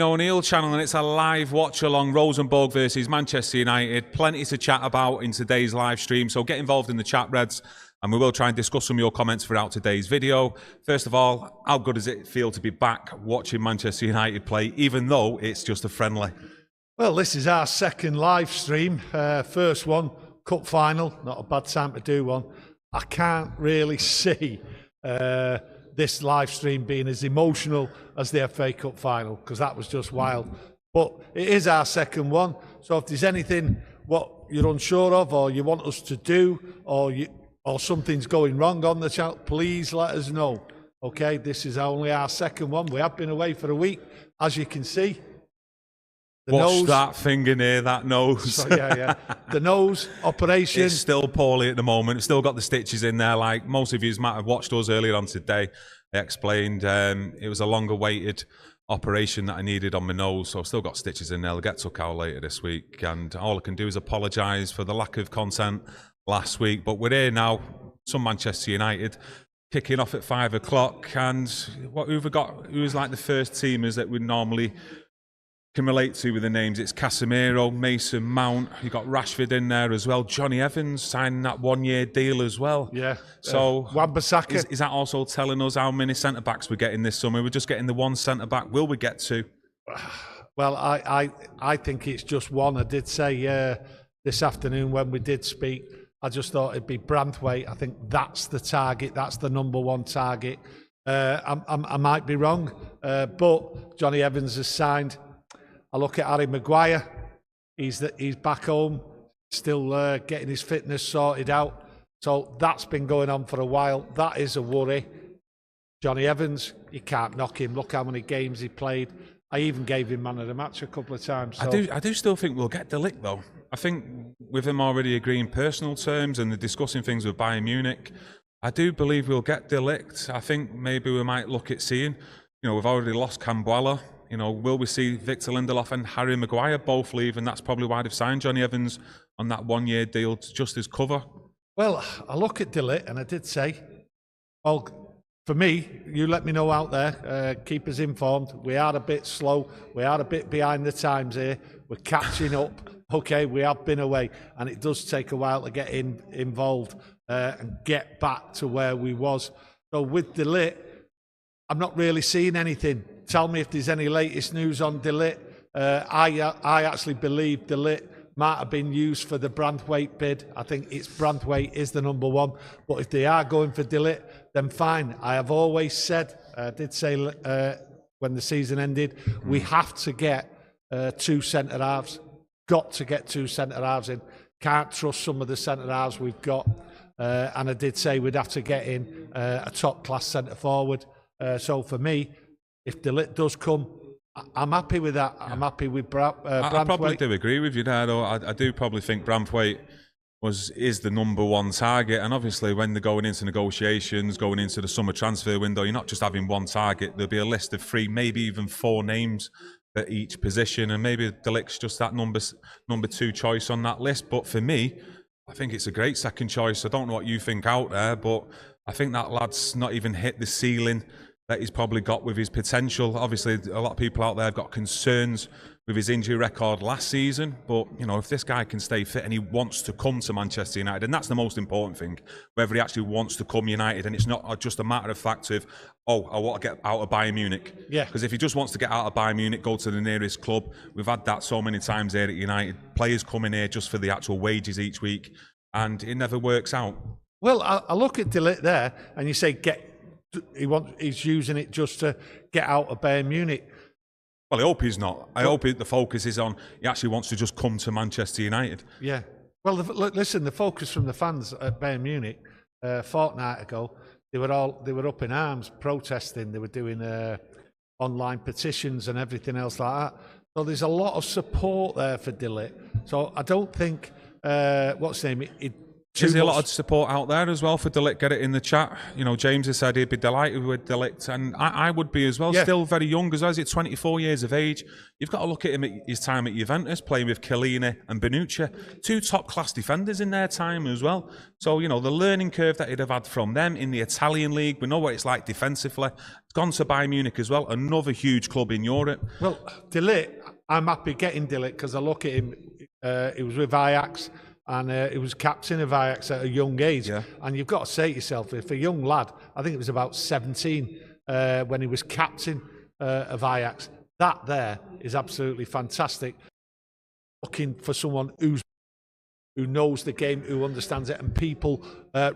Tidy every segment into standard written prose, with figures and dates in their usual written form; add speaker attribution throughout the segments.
Speaker 1: O'Neill channel, and it's a live watch along Rosenborg versus Manchester United. Plenty to chat about in today's live stream, so get involved in the chat, Reds, and we will try and discuss some of your comments throughout today's video. First of all, how good does it feel to be back watching Manchester United play, even though it's just a friendly?
Speaker 2: Well, this is our second live stream. First one, cup final, not a bad time to do one. I can't really see this live stream being as emotional as the FA Cup final, because that was just wild. But it is our second one, so if there's anything what you're unsure of, or you want us to do, or something's going wrong on the channel, please let us know. Okay, this is only our second one. We have been away for a week, as you can see.
Speaker 1: Watch that fingernail, that nose.
Speaker 2: So, yeah. The nose operation.
Speaker 1: It's still poorly at the moment. It's still got the stitches in there. Like most of you might have watched us earlier on today. They explained it was a long-awaited operation that I needed on my nose, so I've still got stitches in there. They'll get took out later this week. And all I can do is apologise for the lack of content last week. But we're here now, some Manchester United, kicking off at 5 o'clock. And who've we got? Who's like the first teamers that we normally can relate to with the names? It's Casemiro, Mason Mount, you got Rashford in there as well, Johnny Evans signing that one-year deal as well.
Speaker 2: Yeah.
Speaker 1: So
Speaker 2: Wan-Bissaka.
Speaker 1: Is that also telling us how many centre-backs we're getting this summer? We're just getting the one centre-back. Will we get two?
Speaker 2: Well, I think it's just one. I did say this afternoon when we did speak, I just thought it'd be Branthwaite. I think that's the target. That's the number one target. I might be wrong, but Johnny Evans has signed. I look at Harry Maguire, he's back home, still getting his fitness sorted out. So that's been going on for a while. That is a worry. Johnny Evans, you can't knock him. Look how many games he played. I even gave him man of the match a couple of times. So.
Speaker 1: I do still think we'll get De Ligt though. I think with him already agreeing personal terms and discussing things with Bayern Munich, I do believe we'll get De Ligt. I think maybe we might look at seeing, we've already lost Cambuella. Will we see Victor Lindelof and Harry Maguire both leave? And that's probably why they've signed Johnny Evans on that one-year deal to just as cover.
Speaker 2: Well, I look at De Ligt and I did say, well, for me, you let me know out there, keep us informed. We are a bit slow. We are a bit behind the times here. We're catching up. Okay, we have been away. And it does take a while to get involved and get back to where we was. So with De Ligt, I'm not really seeing anything. Tell me if there's any latest news on De Ligt. I actually believe De Ligt might have been used for the Branthwaite bid. I think it's Branthwaite is the number one. But if they are going for De Ligt, then fine. I have always said, I did say when the season ended, we have to get two centre-halves. Got to get two centre-halves in. Can't trust some of the centre-halves we've got. And I did say we'd have to get in a top-class centre-forward. So for me, if De Ligt does come, I'm happy with that. I'm happy with Branthwaite.
Speaker 1: I probably do agree with you there, though. I do probably think Branthwaite is the number one target. And obviously, when they're going into negotiations, going into the summer transfer window, you're not just having one target. There'll be a list of 3, maybe even 4 names at each position. And maybe De Ligt's just that number 2 choice on that list. But for me, I think it's a great second choice. I don't know what you think out there, but I think that lad's not even hit the ceiling that he's probably got with his potential. Obviously, a lot of people out there have got concerns with his injury record last season. But, if this guy can stay fit and he wants to come to Manchester United, and that's the most important thing, whether he actually wants to come United, and it's not just a matter of fact of, I want to get out of Bayern Munich.
Speaker 2: Yeah.
Speaker 1: Because if he just wants to get out of Bayern Munich, go to the nearest club. We've had that so many times here at United. Players come in here just for the actual wages each week, and it never works out.
Speaker 2: Well, I look at De Ligt there, and you say he's using it just to get out of Bayern Munich.
Speaker 1: Well, I hope he's not. I hope the focus is on he actually wants to just come to Manchester United.
Speaker 2: Yeah. Well, listen, the focus from the fans at Bayern Munich a fortnight ago, they were up in arms protesting. They were doing online petitions and everything else like that. So there's a lot of support there for De Ligt. So I don't think what's his name?
Speaker 1: Is there a lot of support out there as well for De Ligt? Get it in the chat. You know, James has said he'd be delighted with De Ligt, and I would be as well. Yeah. Still very young as well. He's 24 years of age. You've got to look at him at his time at Juventus, playing with Chiellini and Bonucci, two top-class defenders in their time as well. So, you know, the learning curve that he'd have had from them in the Italian league, we know what it's like defensively. He's gone to Bayern Munich as well, another huge club in Europe.
Speaker 2: Well, De Ligt, I'm happy getting De Ligt because I look at him, he was with Ajax, and he was captain of Ajax at a young age. Yeah. And you've got to say to yourself, if a young lad, I think it was about 17 when he was captain of Ajax, that there is absolutely fantastic. Looking for someone who knows the game, who understands it, and people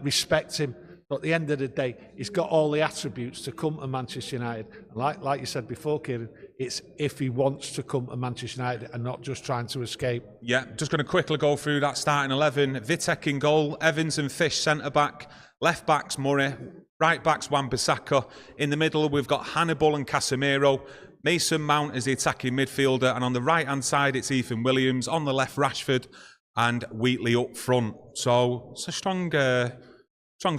Speaker 2: respect him. But at the end of the day, he's got all the attributes to come to Manchester United. And like you said before, Kieran, it's if he wants to come to Manchester United and not just trying to escape.
Speaker 1: Yeah, just going to quickly go through that starting 11. Vitek in goal, Evans and Fish centre-back, left-back's Murray, right-back's Wan-Bissaka. In the middle, we've got Hannibal and Casemiro. Mason Mount is the attacking midfielder. And on the right-hand side, it's Ethan Williams. On the left, Rashford and Wheatley up front. So it's a strong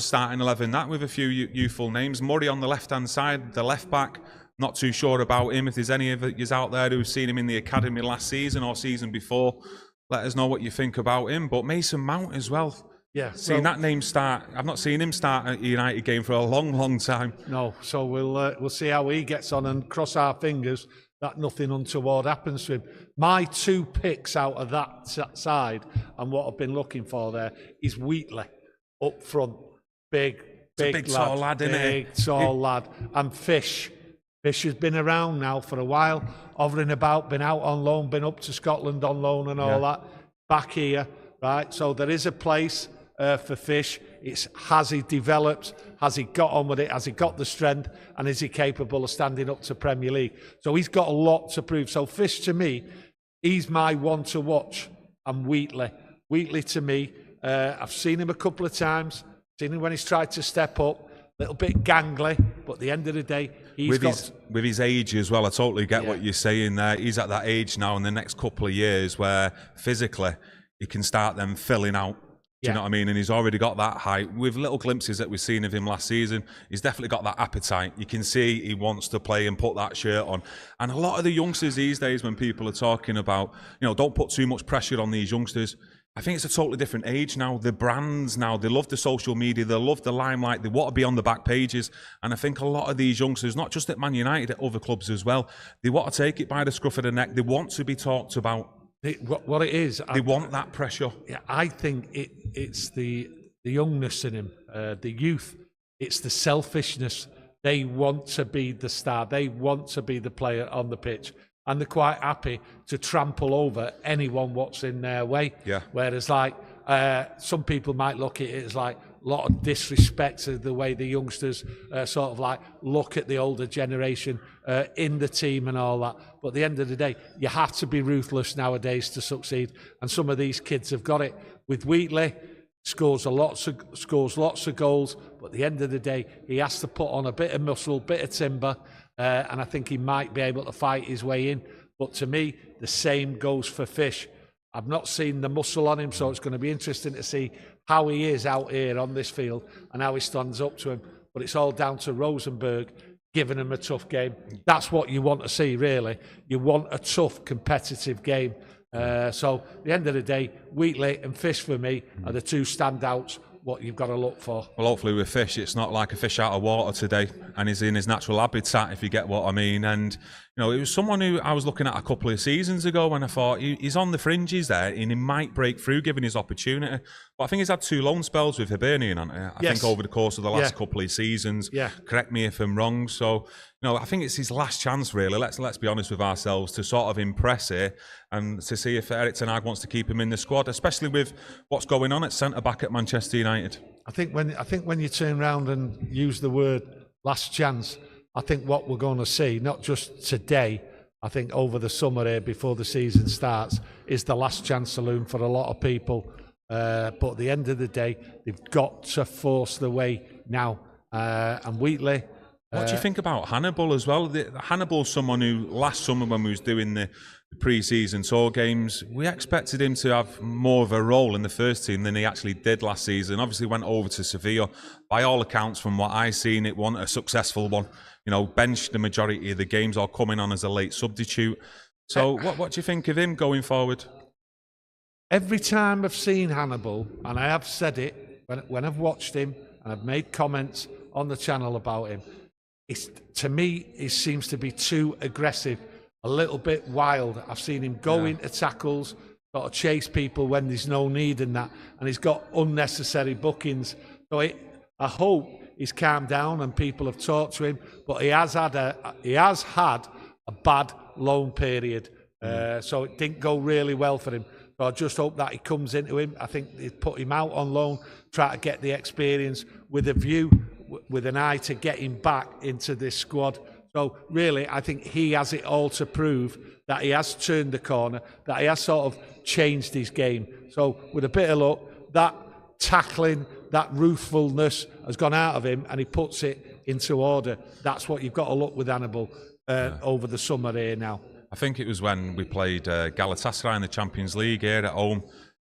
Speaker 1: starting 11, that, with a few youthful names. Murray on the left-hand side, the left-back. Not too sure about him. If there's any of you out there who've seen him in the academy last season or season before, let us know what you think about him. But Mason Mount as well.
Speaker 2: Yeah.
Speaker 1: Seeing that name start, I've not seen him start a United game for a long, long time.
Speaker 2: No, so we'll see how he gets on and cross our fingers that nothing untoward happens to him. My two picks out of that side and what I've been looking for there is Wheatley up front. Big lad,
Speaker 1: tall lad, isn't he?
Speaker 2: Big, tall lad. And Fish. Fish has been around now for a while, hovering about, been out on loan, been up to Scotland on loan and all that. Back here, right? So there is a place for Fish. Has he developed? Has he got on with it? Has he got the strength? And is he capable of standing up to Premier League? So he's got a lot to prove. So Fish, to me, he's my one to watch. And Wheatley. Wheatley, to me, I've seen him a couple of times. Seen him when he's tried to step up. A little bit gangly, but at the end of the day, with
Speaker 1: his age as well, I totally get what you're saying there. He's at that age now in the next couple of years where physically he can start them filling out. Do you know what I mean? And he's already got that height. With little glimpses that we've seen of him last season, he's definitely got that appetite. You can see he wants to play and put that shirt on. And a lot of the youngsters these days, when people are talking about, you know, don't put too much pressure on these youngsters, I think it's a totally different age now. The brands now, they love the social media, they love the limelight, they want to be on the back pages. And I think a lot of these youngsters, not just at Man United, at other clubs as well, they want to take it by the scruff of the neck. They want to be talked about.
Speaker 2: What it is,
Speaker 1: they want that pressure.
Speaker 2: Yeah, I think it's the youngness in him, the youth. It's the selfishness. They want to be the star. They want to be the player on the pitch. And they're quite happy to trample over anyone what's in their way. Yeah. Whereas, like, some people might look at it as like a lot of disrespect to the way the youngsters sort of like look at the older generation in the team and all that. But at the end of the day, you have to be ruthless nowadays to succeed. And some of these kids have got it. With Wheatley, scores lots of goals. But at the end of the day, he has to put on a bit of muscle, bit of timber. And I think he might be able to fight his way in. But to me, the same goes for Fish. I've not seen the muscle on him, so it's going to be interesting to see how he is out here on this field and how he stands up to him. But it's all down to Rosenborg giving him a tough game. That's what you want to see, really. You want a tough, competitive game. So at the end of the day, Wheatley and Fish for me are the two standouts. What you've got to look for.
Speaker 1: Well, hopefully with Fish, it's not like a fish out of water today, and he's in his natural habitat, if you get what I mean. And you know, it was someone who I was looking at a couple of seasons ago, and I thought he's on the fringes there, and he might break through given his opportunity. But I think he's had 2 loan spells with Hibernian, I think, over the course of the last couple of seasons. Yeah. Correct me if I'm wrong. So, you know, I think it's his last chance, really. Let's be honest with ourselves, to sort of impress here and to see if Erik ten Hag wants to keep him in the squad, especially with what's going on at centre back at Manchester United.
Speaker 2: I think when you turn around and use the word last chance, I think what we're going to see, not just today, I think over the summer here before the season starts, is the last chance saloon for a lot of people. But at the end of the day, they've got to force the way now. And Wheatley,
Speaker 1: What do you think about Hannibal as well? Hannibal's someone who last summer when we was doing the pre-season tour games, we expected him to have more of a role in the first team than he actually did last season. Obviously went over to Sevilla. By all accounts, from what I've seen, it wasn't a successful one. You know, benched the majority of the games or coming on as a late substitute. So what do you think of him going forward?
Speaker 2: Every time I've seen Hannibal, and I have said it when I've watched him and I've made comments on the channel about him, to me, he seems to be too aggressive, a little bit wild. I've seen him go into tackles, got to chase people when there's no need in that, and he's got unnecessary bookings. So I hope he's calmed down and people have talked to him, but he has had a bad loan period, so it didn't go really well for him. So I just hope that he comes into him. I think they put him out on loan, try to get the experience with a view, with an eye to get him back into this squad. So really, I think he has it all to prove that he has turned the corner, that he has sort of changed his game. So with a bit of luck, that tackling, that ruthfulness has gone out of him and he puts it into order. That's what you've got to look with Hannibal over the summer here now.
Speaker 1: I think it was when we played Galatasaray in the Champions League here at home.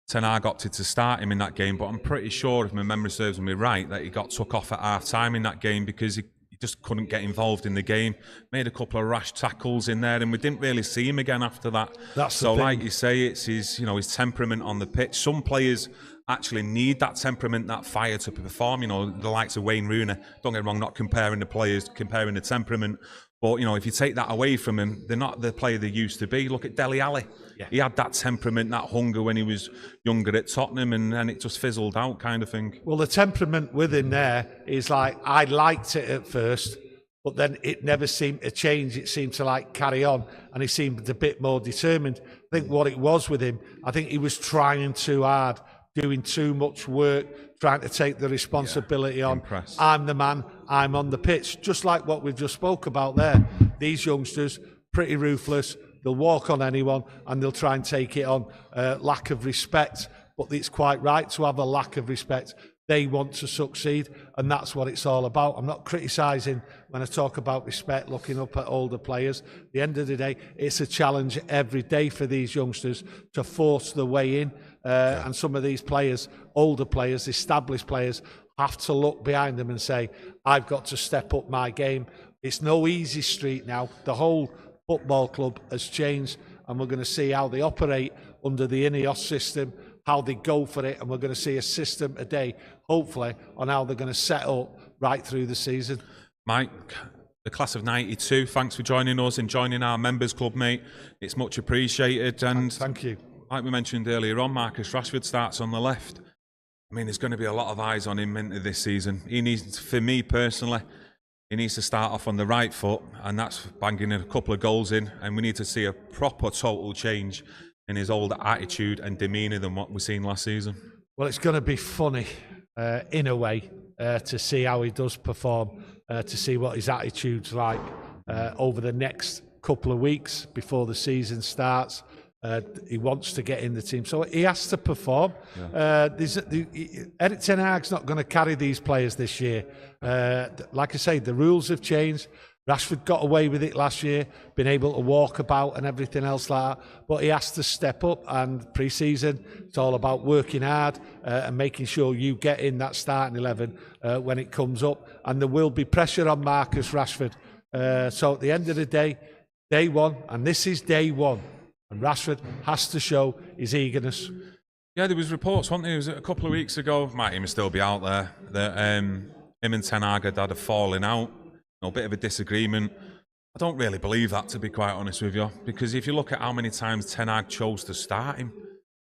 Speaker 1: Ten Hag opted to start him in that game, but I'm pretty sure, if my memory serves me right, that he got took off at half-time in that game because he just couldn't get involved in the game. Made a couple of rash tackles in there, and we didn't really see him again after that. So, like you say, it's his temperament on the pitch. Some players actually need that temperament, that fire to perform. You know, the likes of Wayne Rooney. Don't get me wrong, not comparing the players, comparing the temperament. But, you know, if you take that away from him, they're not the player they used to be. Look at Dele Alli. Yeah. He had that temperament, that hunger when he was younger at Tottenham, and it just fizzled out kind of thing. Well,
Speaker 2: the temperament with him there is like, I liked it at first, but then it never seemed to change. It seemed to like carry on, and he seemed a bit more determined. I think what it was with him, I think he was trying too hard, doing too much work, trying to take the responsibility on. I'm the man, I'm on the pitch. Just like what we've just spoke about there. These youngsters, pretty ruthless, they'll walk on anyone and they'll try and take it on. Lack of respect, but it's quite right to have a lack of respect. They want to succeed, and that's what it's all about. I'm not criticising when I talk about respect, looking up at older players. At the end of the day, it's a challenge every day for these youngsters to force their way in. And some of these players, older players, established players, have to look behind them and say, I've got to step up my game. It's no easy street now. The whole football club has changed, and we're going to see how they operate under the Ineos system, how they go for it, and we're going to see a system a day, hopefully, on how they're going to set up right through the season.
Speaker 1: Mike, the class of 92, thanks for joining us and joining our members club, mate. It's much appreciated. And
Speaker 2: thank you.
Speaker 1: Like we mentioned earlier on, Marcus Rashford starts on the left. I mean, there's going to be a lot of eyes on him into this season. He needs, for me personally, he needs to start off on the right foot, and that's banging a couple of goals in, and we need to see a proper total change in his old attitude and demeanour than what we've seen last season.
Speaker 2: Well, it's going to be funny, in a way, to see how he does perform, to see what his attitude's like over the next couple of weeks before the season starts. He wants to get in the team, so he has to perform. Erik ten Hag's not going to carry these players this year. Like I say, the rules have changed. Rashford got away with it last year, been able to walk about and everything else like that, but he has to step up, and pre-season, it's all about working hard and making sure you get in that starting 11 when it comes up, and there will be pressure on Marcus Rashford. So at the end of the day, day one, and this is day one, and Rashford has to show his eagerness.
Speaker 1: Yeah, there was reports, wasn't there? It was a couple of weeks ago, might even still be out there, that him and Ten Hag had a falling out, a bit of a disagreement. I don't really believe that, to be quite honest with you, because if you look at how many times Ten Hag chose to start him,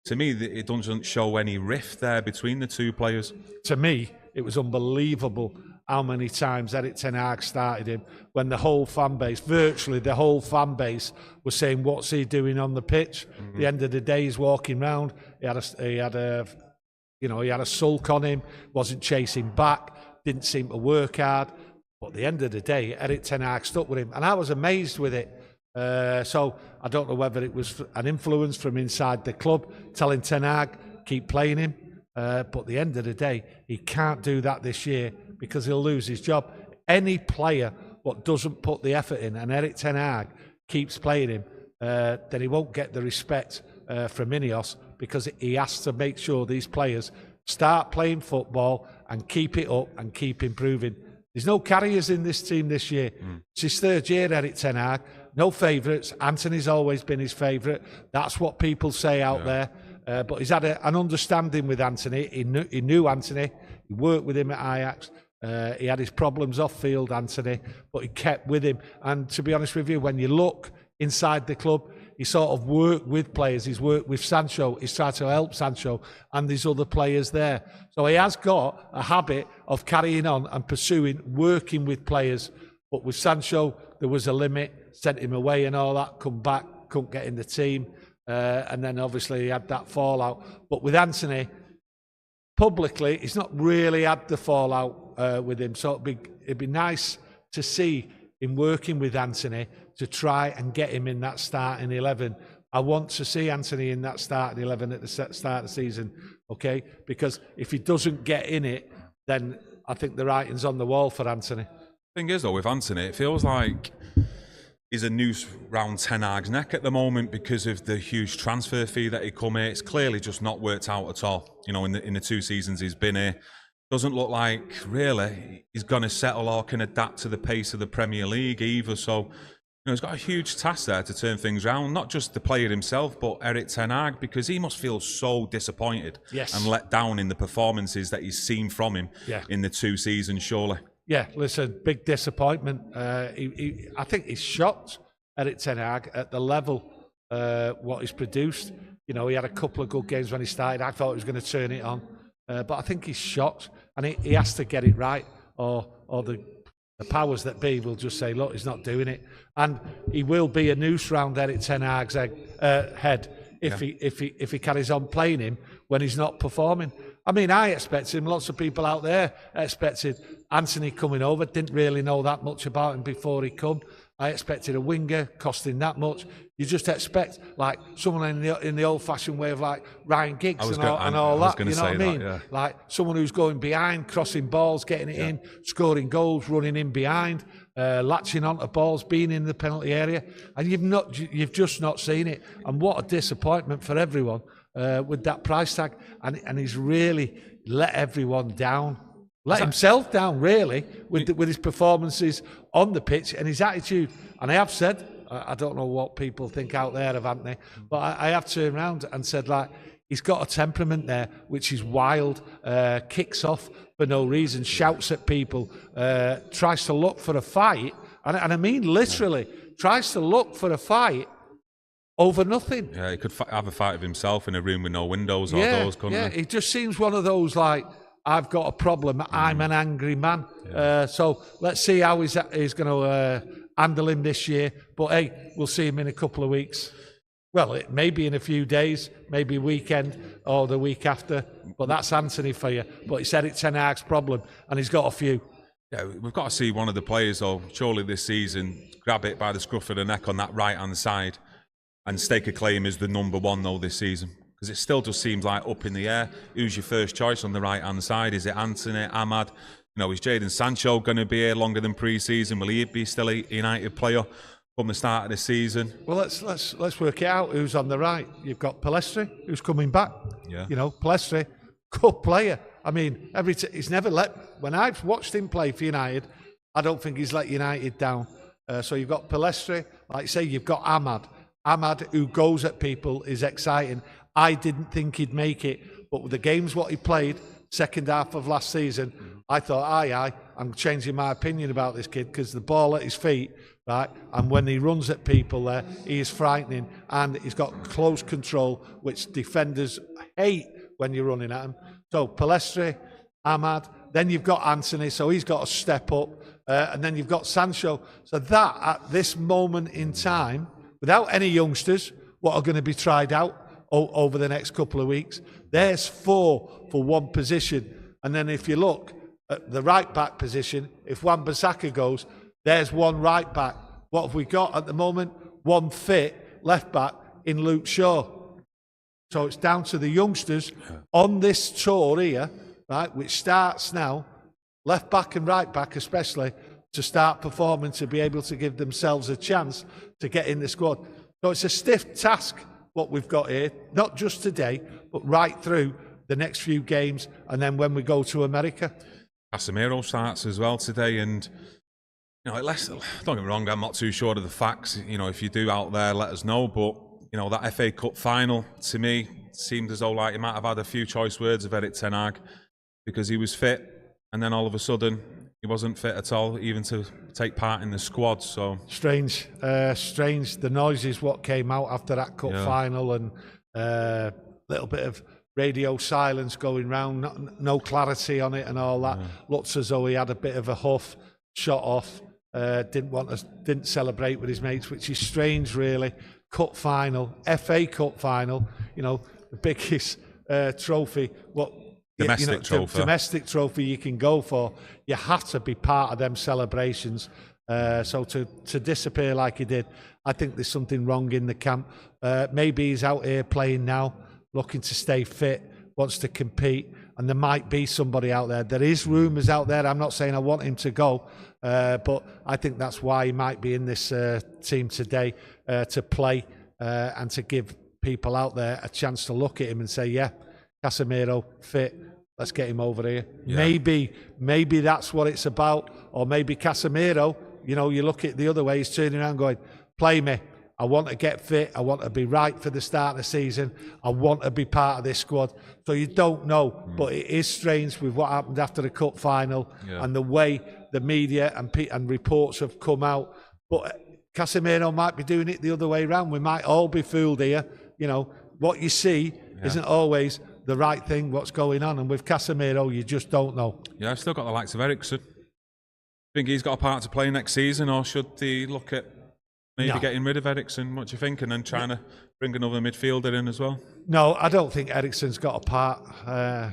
Speaker 1: to me, it doesn't show any rift there between the two players.
Speaker 2: To me, it was unbelievable how many times Erik ten Hag started him when the whole fan base, virtually the whole fan base, was saying, what's he doing on the pitch? At the end of the day, he's walking round. He had a sulk on him, wasn't chasing back, didn't seem to work hard. But at the end of the day, Erik ten Hag stuck with him, and I was amazed with it. So I don't know whether it was an influence from inside the club telling Ten Hag, keep playing him. But at the end of the day, he can't do that this year because he'll lose his job. any player what doesn't put the effort in, and Erik ten Hag keeps playing him, then he won't get the respect from Ineos, because he has to make sure these players start playing football and keep it up and keep improving. There's no carriers in this team this year. It's his third year, Erik ten Hag. No favourites. Anthony's always been his favourite. That's what people say out there. But he's had an understanding with Anthony. He knew Anthony. He worked with him at Ajax. He had his problems off field, Anthony, but he kept with him. And to be honest with you, when you look inside the club, he sort of worked with players. He's worked with Sancho. He's tried to help Sancho and these other players there. So he has got a habit of carrying on and pursuing, working with players. But with Sancho, there was a limit. Sent him away and all that. Come back, couldn't get in the team. And then obviously he had that fallout. But with Anthony, publicly, he's not really had the fallout with him. So it'd be nice to see him working with Anthony to try and get him in that starting 11. I want to see Anthony in that starting 11 at the start of the season, okay? Because if he doesn't get in it, then I think the writing's on the wall for Anthony.
Speaker 1: Thing is, though, with Anthony, it feels like he's a noose round ten Hag's neck at the moment because of the huge transfer fee that he come here. It's clearly just not worked out at all. You know, in the 2 seasons he's been here, doesn't look like really he's going to settle or can adapt to the pace of the Premier League either. So, you know, he's got a huge task there to turn things around. Not just the player himself, but Erik ten Hag, because he must feel so disappointed and let down in the performances that he's seen from him in the 2 seasons. Surely.
Speaker 2: Yeah, listen, big disappointment. I think he's shocked, Erik ten Hag, at the level what he's produced. You know, he had a couple of good games when he started. I thought he was going to turn it on. But I think he's shocked, and he has to get it right, or the powers that be will just say, look, he's not doing it. And he will be a noose round Erik ten Hag's head if he carries on playing him when he's not performing. I mean, I expected him, lots of people out there expected Anthony coming over, didn't really know that much about him before he come. I expected a winger costing that much. You just expect like someone in the old-fashioned way of like Ryan Giggs and all that. You know what I mean? That, yeah. Like someone who's going behind, crossing balls, getting it in, scoring goals, running in behind, latching onto balls, being in the penalty area, and you've just not seen it. And what a disappointment for everyone with that price tag. And he's really let everyone down. Let himself down, really, with his performances on the pitch and his attitude. And I have said, I don't know what people think out there of Anthony, but I have turned around and said, like, he's got a temperament there, which is wild, kicks off for no reason, shouts at people, tries to look for a fight. And I mean, literally, tries to look for a fight over nothing. Yeah,
Speaker 1: he could have a fight with himself in a room with no windows or doors, couldn't he?
Speaker 2: He just seems one of those, like, I've got a problem. I'm an angry man. Yeah. So let's see how he's going to handle him this year. But hey, we'll see him in a couple of weeks. Well, it may be in a few days, maybe weekend or the week after. But that's Anthony for you. But he said it's ten Hag's problem, and he's got a few.
Speaker 1: Yeah, we've got to see one of the players, though, surely this season, grab it by the scruff of the neck on that right-hand side and stake a claim as the number one, though, this season. Because it still just seems like up in the air. Who's your first choice on the right-hand side? Is it Anthony, Ahmad? You know, is Jadon Sancho going to be here longer than pre-season? Will he be still a United player from the start of the season?
Speaker 2: Well, let's work it out. Who's on the right? You've got Palestri, who's coming back. Yeah. You know, Palestri, good player. I mean, he's never when I've watched him play for United, I don't think he's let United down. So you've got Palestri. Like I say, you've got Ahmad. Ahmad, who goes at people, is exciting. I didn't think he'd make it, but with the games what he played, second half of last season, I thought, I'm changing my opinion about this kid because the ball at his feet, right, and when he runs at people there, he is frightening, and he's got close control, which defenders hate when you're running at him. So Palestri, Ahmad, then you've got Anthony, so he's got to step up, and then you've got Sancho. So that, at this moment in time, without any youngsters, what are going to be tried out over the next couple of weeks. There's 4 for one position. And then if you look at the right-back position, if Wan-Bissaka goes, there's one right-back. What have we got at the moment? One fit left-back in Luke Shaw. So it's down to the youngsters on this tour here, right, which starts now, left-back and right-back especially, to start performing, to be able to give themselves a chance to get in the squad. So it's a stiff task what we've got here, not just today, but right through the next few games, and then when we go to America.
Speaker 1: Casemiro starts as well today, and don't get me wrong, I'm not too sure of the facts. If you do out there, let us know. But that FA Cup final, to me, seemed as though like he might have had a few choice words of Erik ten Hag, because he was fit, and then all of a sudden he wasn't fit at all, even to take part in the squad. So strange.
Speaker 2: The noises what came out after that cup final, and little bit of radio silence going round, no clarity on it and all that. Looks as though he had a bit of a huff, shot off, didn't celebrate with his mates, which is strange really. Cup final, FA Cup final, the biggest trophy, domestic trophy you can go for. You have to be part of them celebrations. So to disappear like he did, I think there's something wrong in the camp. Maybe he's out here playing now, looking to stay fit, wants to compete, and there might be somebody out there. There is rumours out there. I'm not saying I want him to go, but I think that's why he might be in this team today, to play and to give people out there a chance to look at him and say, yeah, Casemiro, fit, let's get him over here. Yeah. Maybe that's what it's about. Or maybe Casemiro, you look at it the other way, he's turning around going, play me. I want to get fit. I want to be right for the start of the season. I want to be part of this squad. So you don't know, but it is strange with what happened after the cup final and the way the media and reports have come out. But Casemiro might be doing it the other way around. We might all be fooled here. What you see isn't always the right thing, what's going on. And with Casemiro, you just don't know. Yeah,
Speaker 1: I've still got the likes of Eriksen. Think he's got a part to play next season, or should he look at maybe getting rid of Eriksen? What do you think? And then trying to bring another midfielder in as well?
Speaker 2: No, I don't think Eriksen's got a part. I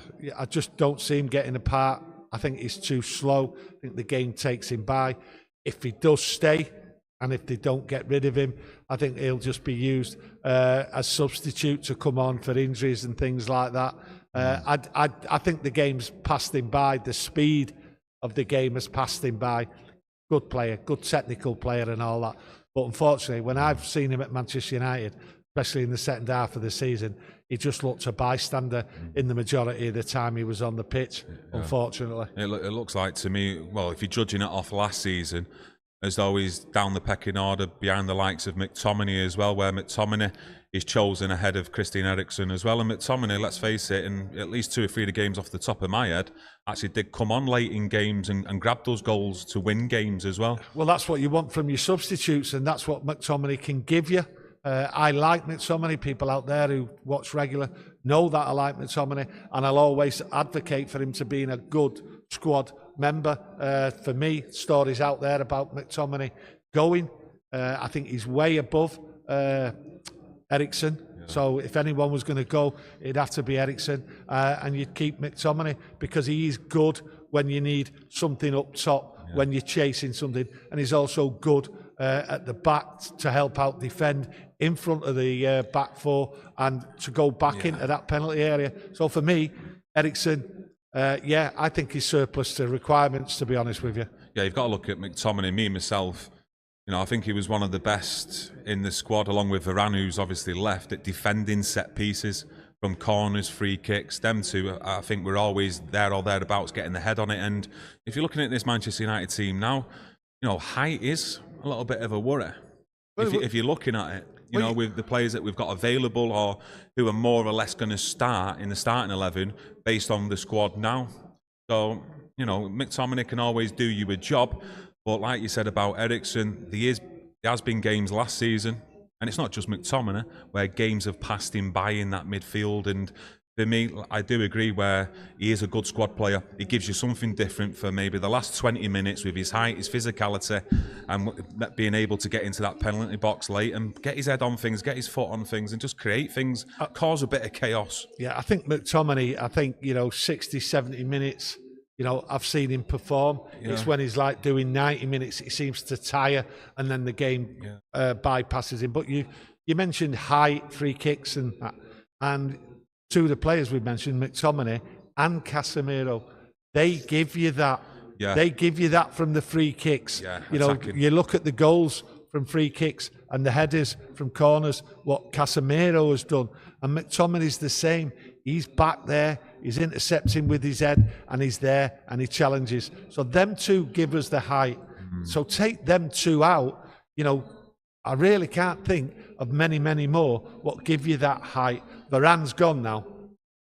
Speaker 2: just don't see him getting a part. I think he's too slow. I think the game takes him by. If he does stay, and if they don't get rid of him, I think he'll just be used as substitute to come on for injuries and things like that. I think the game's passed him by. The speed of the game has passed him by. Good player, good technical player and all that. But unfortunately, when I've seen him at Manchester United, especially in the second half of the season, he just looked a bystander in the majority of the time he was on the pitch, unfortunately.
Speaker 1: It looks like to me, well, if you're judging it off last season, as though he's down the pecking order behind the likes of McTominay as well, where McTominay is chosen ahead of Christian Eriksen as well. And McTominay, let's face it, in at least 2 or 3 of the games off the top of my head, actually did come on late in games and grab those goals to win games as well.
Speaker 2: Well, that's what you want from your substitutes, and that's what McTominay can give you. I like McTominay. People out there who watch regular know that I like McTominay, and I'll always advocate for him to be in a good squad member. For me, stories out there about McTominay going. I think he's way above Eriksen. So if anyone was going to go, it'd have to be Eriksen. And you'd keep McTominay because he is good when you need something up top, when you're chasing something. And he's also good at the back to help out defend in front of the back four and to go back into that penalty area. So for me, Eriksen, I think he's surplus to requirements, to be honest with you.
Speaker 1: Yeah, you've got to look at McTominay. Me, myself, I think he was one of the best in the squad, along with Varane, who's obviously left, at defending set pieces from corners, free kicks. Them two, I think, we're always there or thereabouts, getting the head on it. And if you're looking at this Manchester United team now, height is a little bit of a worry. If you're looking at it, with the players that we've got available or who are more or less going to start in the starting 11 based on the squad now. So, McTominay can always do you a job. But like you said about Eriksen, there has been games last season, and it's not just McTominay, where games have passed him by in that midfield. And for me, I do agree where he is a good squad player. He gives you something different for maybe the last 20 minutes with his height, his physicality, and being able to get into that penalty box late and get his head on things, get his foot on things, and just create things, cause a bit of chaos.
Speaker 2: Yeah, I think McTominay, 60, 70 minutes, I've seen him perform. Yeah. It's when he's like doing 90 minutes, he seems to tire, and then the game bypasses him. But you mentioned height, free kicks, and two of the players we mentioned, McTominay and Casemiro, they give you that.
Speaker 1: Yeah.
Speaker 2: They give you that from the free kicks.
Speaker 1: Yeah,
Speaker 2: you know,
Speaker 1: attacking.
Speaker 2: you look at the goals from free kicks and the headers from corners, what Casemiro has done. And McTominay's the same. He's back there, he's intercepting with his head, and he's there and he challenges. So them two give us the height. So take them two out, you know, I really can't think of many, many more what give you that height. Varane's gone now.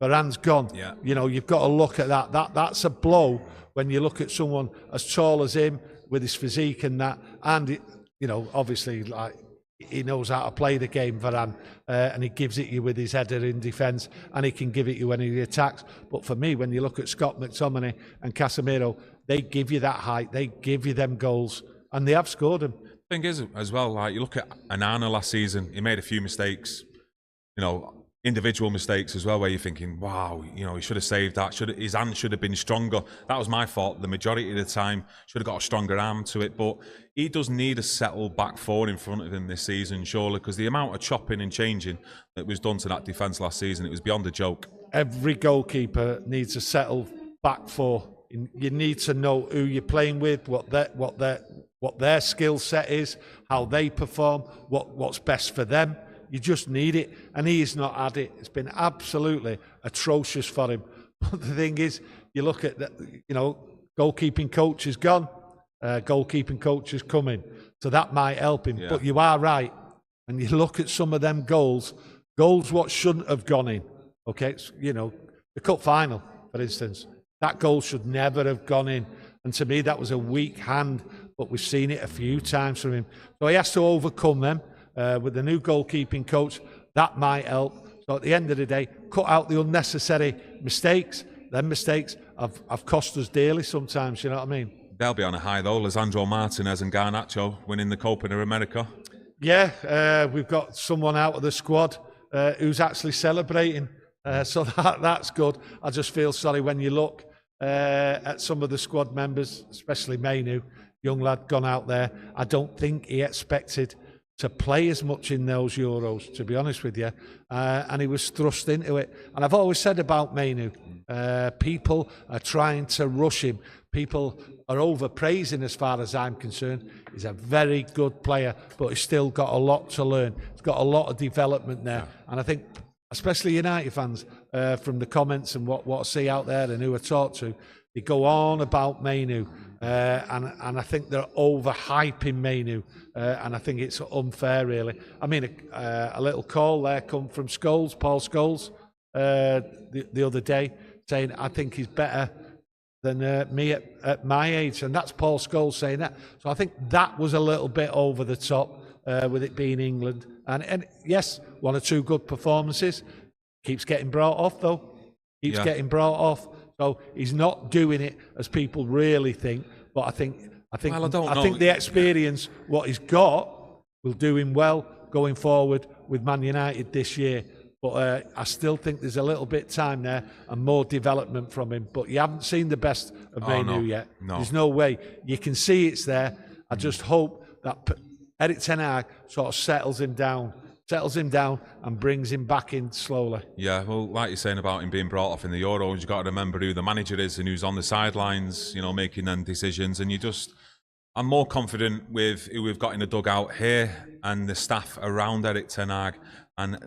Speaker 2: Varane's gone.
Speaker 1: Yeah.
Speaker 2: You know, you've got to look at that. That's a blow when you look at someone as tall as him with his physique and that. And, you know, obviously, like, he knows how to play the game, Varane, and he gives it you with his header in defence, and he can give it you when he attacks. But for me, when you look at Scott McTominay and Casemiro, they give you that height, they give you them goals, and they have scored them.
Speaker 1: Thing is, as well, like you look at Anana last season, he made a few mistakes, you know, individual mistakes as well, where you're thinking, wow, you know, he should have saved that. His hand should have been stronger. That was my fault. The majority of the time, should have got a stronger arm to it. But he does need a settled back four in front of him this season, surely, because the amount of chopping and changing that was done to that defence last season, it was beyond a joke.
Speaker 2: Every goalkeeper needs a settled back four. You need to know who you're playing with, what their skill set is, how they perform, what's best for them. You just need it, and he's not had it. It's been absolutely atrocious for him. But the thing is, you look at goalkeeping coach is gone, goalkeeping coach is coming, so that might help him. Yeah. But you are right, and you look at some of them goals what shouldn't have gone in. Okay, you know, the cup final, for instance, that goal should never have gone in, and to me that was a weak hand. But we've seen it a few times from him, so he has to overcome them. With the new goalkeeping coach, that might help. So at the end of the day, cut out the unnecessary mistakes. Them mistakes have cost us dearly sometimes, you know what I mean?
Speaker 1: They'll be on a high though, Lisandro Martinez and Garnacho winning the Copa de America.
Speaker 2: Yeah, we've got someone out of the squad who's actually celebrating, so that's good. I just feel sorry when you look at some of the squad members, especially Mainu, young lad gone out there. I don't think he expected to play as much in those Euros, to be honest with you, and he was thrust into it. And I've always said about Mainu, people are trying to rush him. People are overpraising, as far as I'm concerned. He's a very good player, but he's still got a lot to learn. He's got a lot of development there. And I think, especially United fans, from the comments and what I see out there and who I talk to, they go on about Mainu, and I think they're overhyping Mainu, and I think it's unfair, really. I mean, a little call there come from Scholes, Paul Scholes, the other day, saying I think he's better than me at my age, and that's Paul Scholes saying that. So I think that was a little bit over the top with it being England, and yes, one or two good performances. Keeps getting brought off though. Getting brought off. So he's not doing it as people really think, but I think the experience, what he's got, will do him well going forward with Man United this year. But I still think there's a little bit time there and more development from him. But you haven't seen the best of Mainu yet. No. There's no way. You can see it's there. I just hope that Erik ten Hag sort of settles him down and brings him back in slowly. Yeah,
Speaker 1: well, like you're saying about him being brought off in the Euros, you've got to remember who the manager is and who's on the sidelines, you know, making them decisions. And I'm more confident with who we've got in the dugout here and the staff around Erik ten Hag. And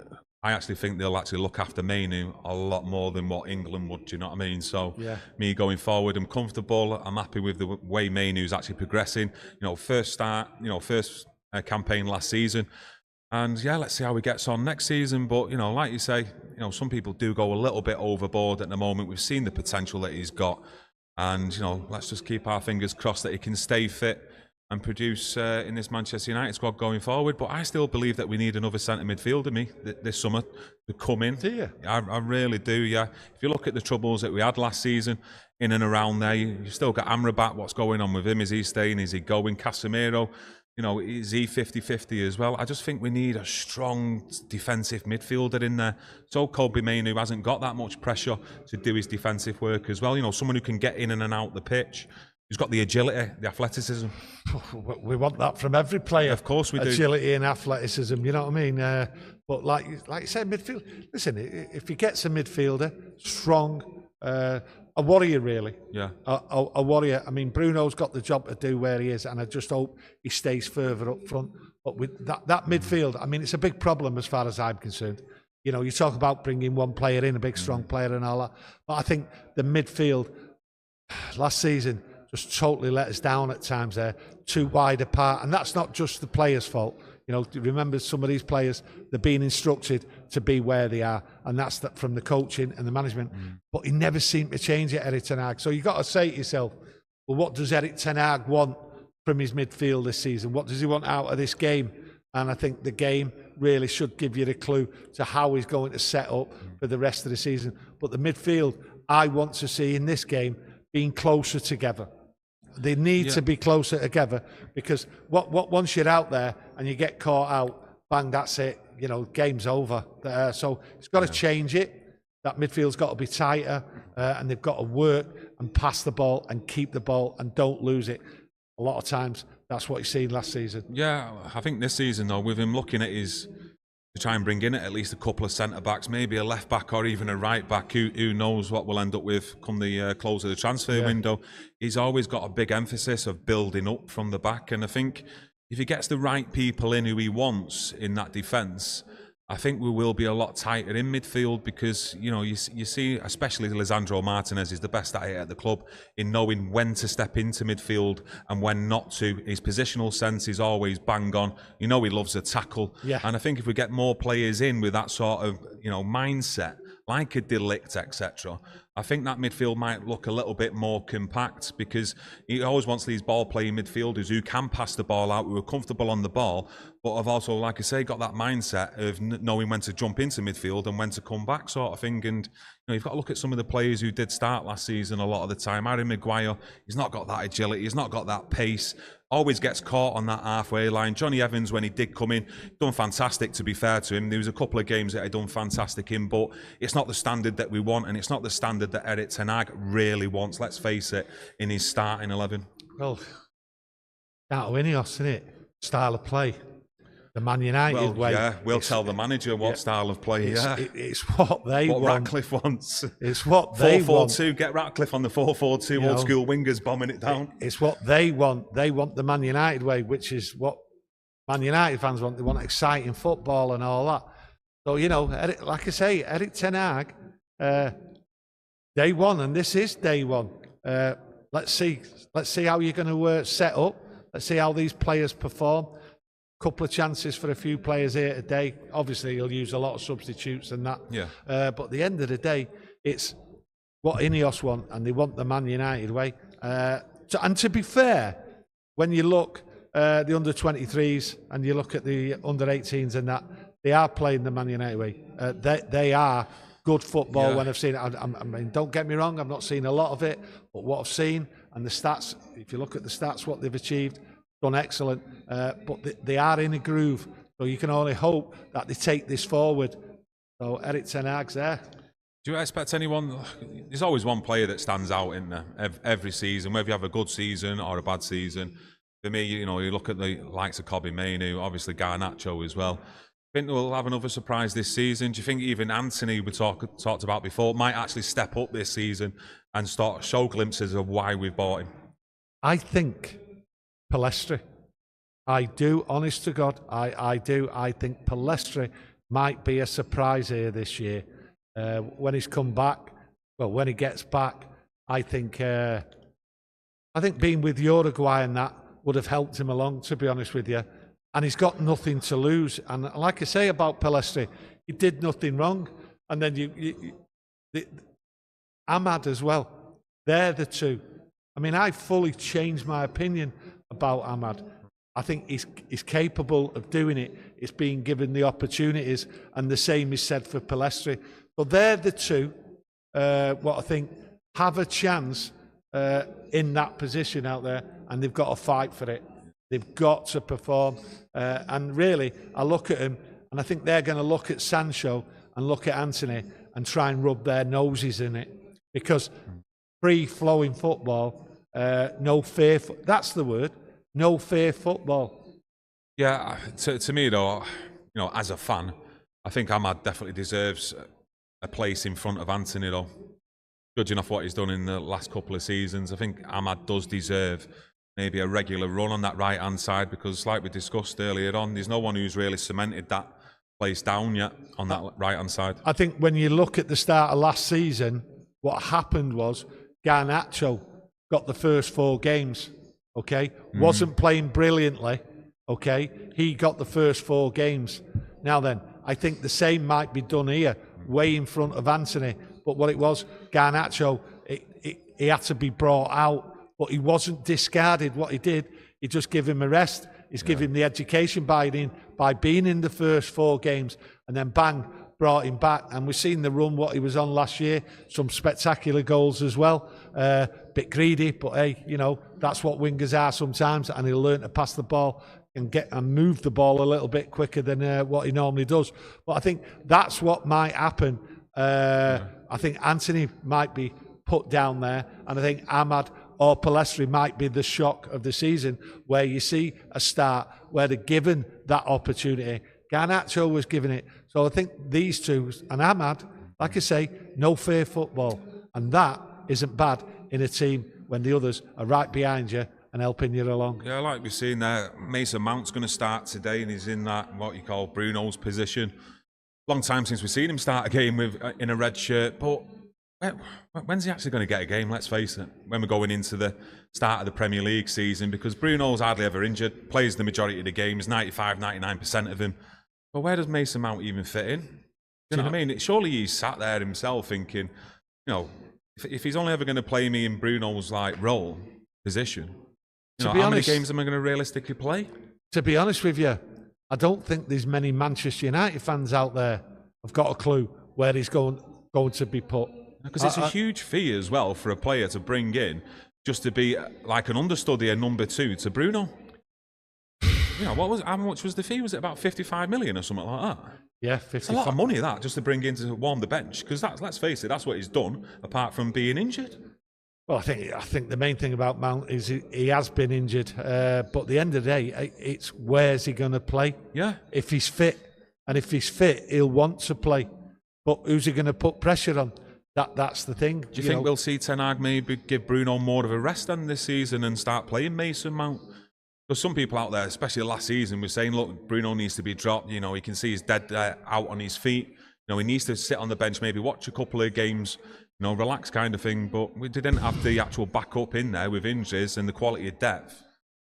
Speaker 1: I actually think they'll actually look after Mainu a lot more than what England would, do you know what I mean? So, me going forward, I'm comfortable. I'm happy with the way Mainu's actually progressing. You know, first campaign last season. And yeah, let's see how he gets on next season. But, you know, like you say, you know, some people do go a little bit overboard at the moment. We've seen the potential that he's got. And, you know, let's just keep our fingers crossed that he can stay fit and produce in this Manchester United squad going forward. But I still believe that we need another centre midfielder, this summer to come in.
Speaker 2: Do you?
Speaker 1: I really do, yeah. If you look at the troubles that we had last season in and around there, you've still got Amrabat. What's going on with him? Is he staying? Is he going? Casemiro? You know, is he 50-50 as well? I just think we need a strong defensive midfielder in there. So Kobbie Mainoo hasn't got that much pressure to do his defensive work as well. You know, someone who can get in and out the pitch, who's got the agility, the athleticism.
Speaker 2: We want that from every player.
Speaker 1: Of course we do.
Speaker 2: Agility and athleticism, you know what I mean? But like you said, midfield. Listen, if he gets a midfielder, strong, a warrior, really.
Speaker 1: Yeah.
Speaker 2: A warrior. I mean, Bruno's got the job to do where he is, and I just hope he stays further up front. But with that midfield, I mean, it's a big problem as far as I'm concerned. You know, you talk about bringing one player in, a big, strong player and all that. But I think the midfield last season just totally let us down at times there, too wide apart. And that's not just the players' fault. You know, remember some of these players, they're being instructed to be where they are. And that's from the coaching and the management. But he never seemed to change it, Erik ten Hag. So you've got to say to yourself, well, what does Erik ten Hag want from his midfield this season? What does he want out of this game? And I think the game really should give you the clue to how he's going to set up for the rest of the season. But the midfield, I want to see in this game being closer together. They need to be closer together, because once you're out there and you get caught out, bang, that's it. You know, game's over. So it's got to change it. That midfield's got to be tighter, and they've got to work and pass the ball and keep the ball and don't lose it. A lot of times, that's what you've seen last season. Yeah,
Speaker 1: I think this season, though, with him looking at his, to try and bring in at least a couple of centre-backs, maybe a left-back or even a right-back, who knows what we'll end up with come the close of the transfer window. He's always got a big emphasis of building up from the back, and I think if he gets the right people in who he wants in that defence, I think we will be a lot tighter in midfield, because, you know, you see, especially Lisandro Martinez is the best at it at the club in knowing when to step into midfield and when not to. His positional sense is always bang on. You know, he loves a tackle. Yeah. And I think if we get more players in with that sort of, you know, mindset, like a De Ligt, etc., I think that midfield might look a little bit more compact, because he always wants these ball-playing midfielders who can pass the ball out, who are comfortable on the ball, but have also, like I say, got that mindset of knowing when to jump into midfield and when to come back, sort of thing. And you know, you've got to look at some of the players who did start last season a lot of the time. Harry Maguire, he's not got that agility, he's not got that pace. Always gets caught on that halfway line. Johnny Evans, when he did come in, done fantastic, to be fair to him. There was a couple of games that he done fantastic in, but it's not the standard that we want, and it's not the standard that Erik ten Hag really wants, let's face it, in his starting 11.
Speaker 2: Well, that Ineos, isn't it? Style of play. The Man United way.
Speaker 1: Yeah, we'll tell the manager what style of play.
Speaker 2: It's what they want.
Speaker 1: What Ratcliffe wants.
Speaker 2: It's what they want.
Speaker 1: 4-4-2. Get Ratcliffe on the 4-4-2. Old school wingers bombing it down.
Speaker 2: It's what they want. They want the Man United way, which is what Man United fans want. They want exciting football and all that. So, you know, like I say, Erik ten Hag, day one, and this is day one. Let's see how you're going to set up. Let's see how these players perform. Couple of chances for a few players here today. Obviously, he'll use a lot of substitutes and that. Yeah. But at the end of the day, it's what Ineos want, and they want the Man United way. And to be fair, when you look the under-23s and you look at the under-18s and that, they are playing the Man United way. They are good football when I've seen it. I mean, don't get me wrong, I've not seen a lot of it, but what I've seen and the stats, if you look at the stats, what they've achieved, done excellent, but they are in a groove, so you can only hope that they take this forward. So Erik ten Hag's there.
Speaker 1: Do you expect anyone? There's always one player that stands out in there every season, whether you have a good season or a bad season. For me, you know, you look at the likes of Kobbie Mainoo, obviously Garnacho as well. I think we'll have another surprise this season. Do you think even Anthony, we talked about before, might actually step up this season and start show glimpses of why we've bought him?
Speaker 2: I think Palestri. I do, honest to God, I do. I think Palestri might be a surprise here this year. When he's come back, well, when he gets back, I think being with Uruguay and that would have helped him along, to be honest with you. And he's got nothing to lose. And like I say about Palestri, he did nothing wrong. And then Ahmad as well. They're the two. I mean, I fully changed my opinion about Ahmad. I think he's capable of doing it. It's being given the opportunities, and the same is said for Palestri. But they're the two, what I think, have a chance in that position out there, and they've got to fight for it. They've got to perform. And really, I look at them, and I think they're going to look at Sancho and look at Anthony and try and rub their noses in it. Because free-flowing football, no fear, that's the word, no fear football.
Speaker 1: Yeah, to me though, you know, as a fan, I think Ahmad definitely deserves a place in front of Anthony though. judging off what he's done in the last couple of seasons, I think Ahmad does deserve maybe a regular run on that right-hand side, because like we discussed earlier on, there's no one who's really cemented that place down yet on that right-hand side.
Speaker 2: I think when you look at the start of last season, what happened was Garnacho got the first 4 games, okay? Wasn't playing brilliantly, okay? He got the first 4 games. Now then, I think the same might be done here, way in front of Anthony. But what it was, Garnacho, he had to be brought out, but he wasn't discarded. What he did, he just gave him a rest. He's given him the education by being in the first 4 games, and then bang, brought him back. And we've seen the run, what he was on last year, some spectacular goals as well. Bit greedy, but hey, you know, that's what wingers are sometimes, and he'll learn to pass the ball and move the ball a little bit quicker than what he normally does. But I think that's what might happen. I think Anthony might be put down there, and I think Ahmad or Palestri might be the shock of the season, where you see a start where they're given that opportunity. Garnacho was given it. So I think these two, and Ahmad, like I say, no fair football. And that isn't bad in a team when the others are right behind you and helping you along.
Speaker 1: Yeah, like we've seen there, Mason Mount's going to start today, and he's in that, what you call Bruno's position. Long time since we've seen him start a game with in a red shirt, but when's he actually going to get a game? Let's face it, when we're going into the start of the Premier League season, because Bruno's hardly ever injured, plays the majority of the games, 95-99% of him. But where does Mason Mount even fit in? You know what I mean? Surely he's sat there himself thinking, you know, if he's only ever going to play me in Bruno's like role, position, you know, how many games am I going to realistically play?
Speaker 2: To be honest with you, I don't think there's many Manchester United fans out there have got a clue where he's going to be put.
Speaker 1: Because it's a huge fee as well for a player to bring in, just to be like an understudy, a number 2 to Bruno. You know, how much was the fee? Was it about 55 million or something like that?
Speaker 2: Yeah, 55.
Speaker 1: It's a lot of money, that, just to bring in to warm the bench. Because let's face it, that's what he's done, apart from being injured.
Speaker 2: Well, I think the main thing about Mount is he has been injured. But at the end of the day, it's where's he going to play?
Speaker 1: Yeah.
Speaker 2: If he's fit. And if he's fit, he'll want to play. But who's he going to put pressure on? That's the thing.
Speaker 1: Do you think we'll see Ten Hag maybe give Bruno more of a rest then this season and start playing Mason Mount? Because some people out there, especially last season, were saying, look, Bruno needs to be dropped. You know, he can see he's dead out on his feet. You know, he needs to sit on the bench, maybe watch a couple of games, you know, relax kind of thing. But we didn't have the actual backup in there with injuries and the quality of depth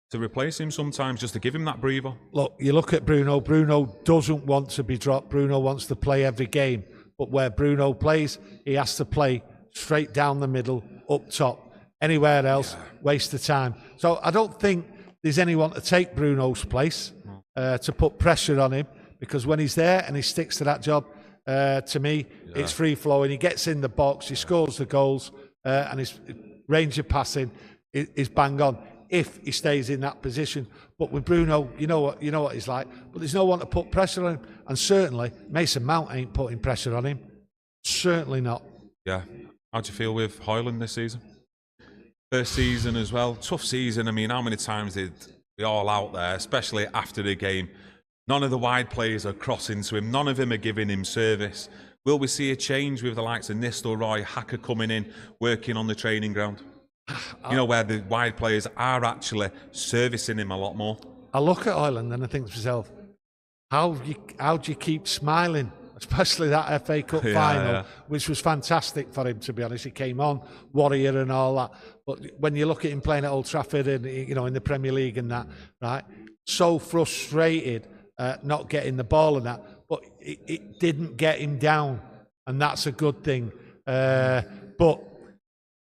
Speaker 1: to replace him sometimes, just to give him that breather.
Speaker 2: Look, you look at Bruno. Bruno doesn't want to be dropped. Bruno wants to play every game. But where Bruno plays, he has to play straight down the middle, up top. Anywhere else, waste of time. So I don't think there's anyone to take Bruno's place, to put pressure on him, because when he's there and he sticks to that job, to me, it's free-flowing. He gets in the box, he scores the goals, and his range of passing is bang on if he stays in that position. But with Bruno, you know what he's like. But there's no one to put pressure on him. And certainly, Mason Mount ain't putting pressure on him. Certainly not.
Speaker 1: Yeah. How do you feel with Højlund this season? First season as well. Tough season. I mean, how many times did we all out there, especially after the game, none of the wide players are crossing to him. None of them are giving him service. Will we see a change with the likes of Nistelrooy, Hacker coming in, working on the training ground? You know, where the wide players are actually servicing him a lot more.
Speaker 2: I look at Højlund and I think to myself, how do you keep smiling? Especially that FA Cup final, which was fantastic for him, to be honest. He came on, warrior and all that. But when you look at him playing at Old Trafford and, you know, in the Premier League and that, right, so frustrated not getting the ball and that, but it didn't get him down, and that's a good thing. But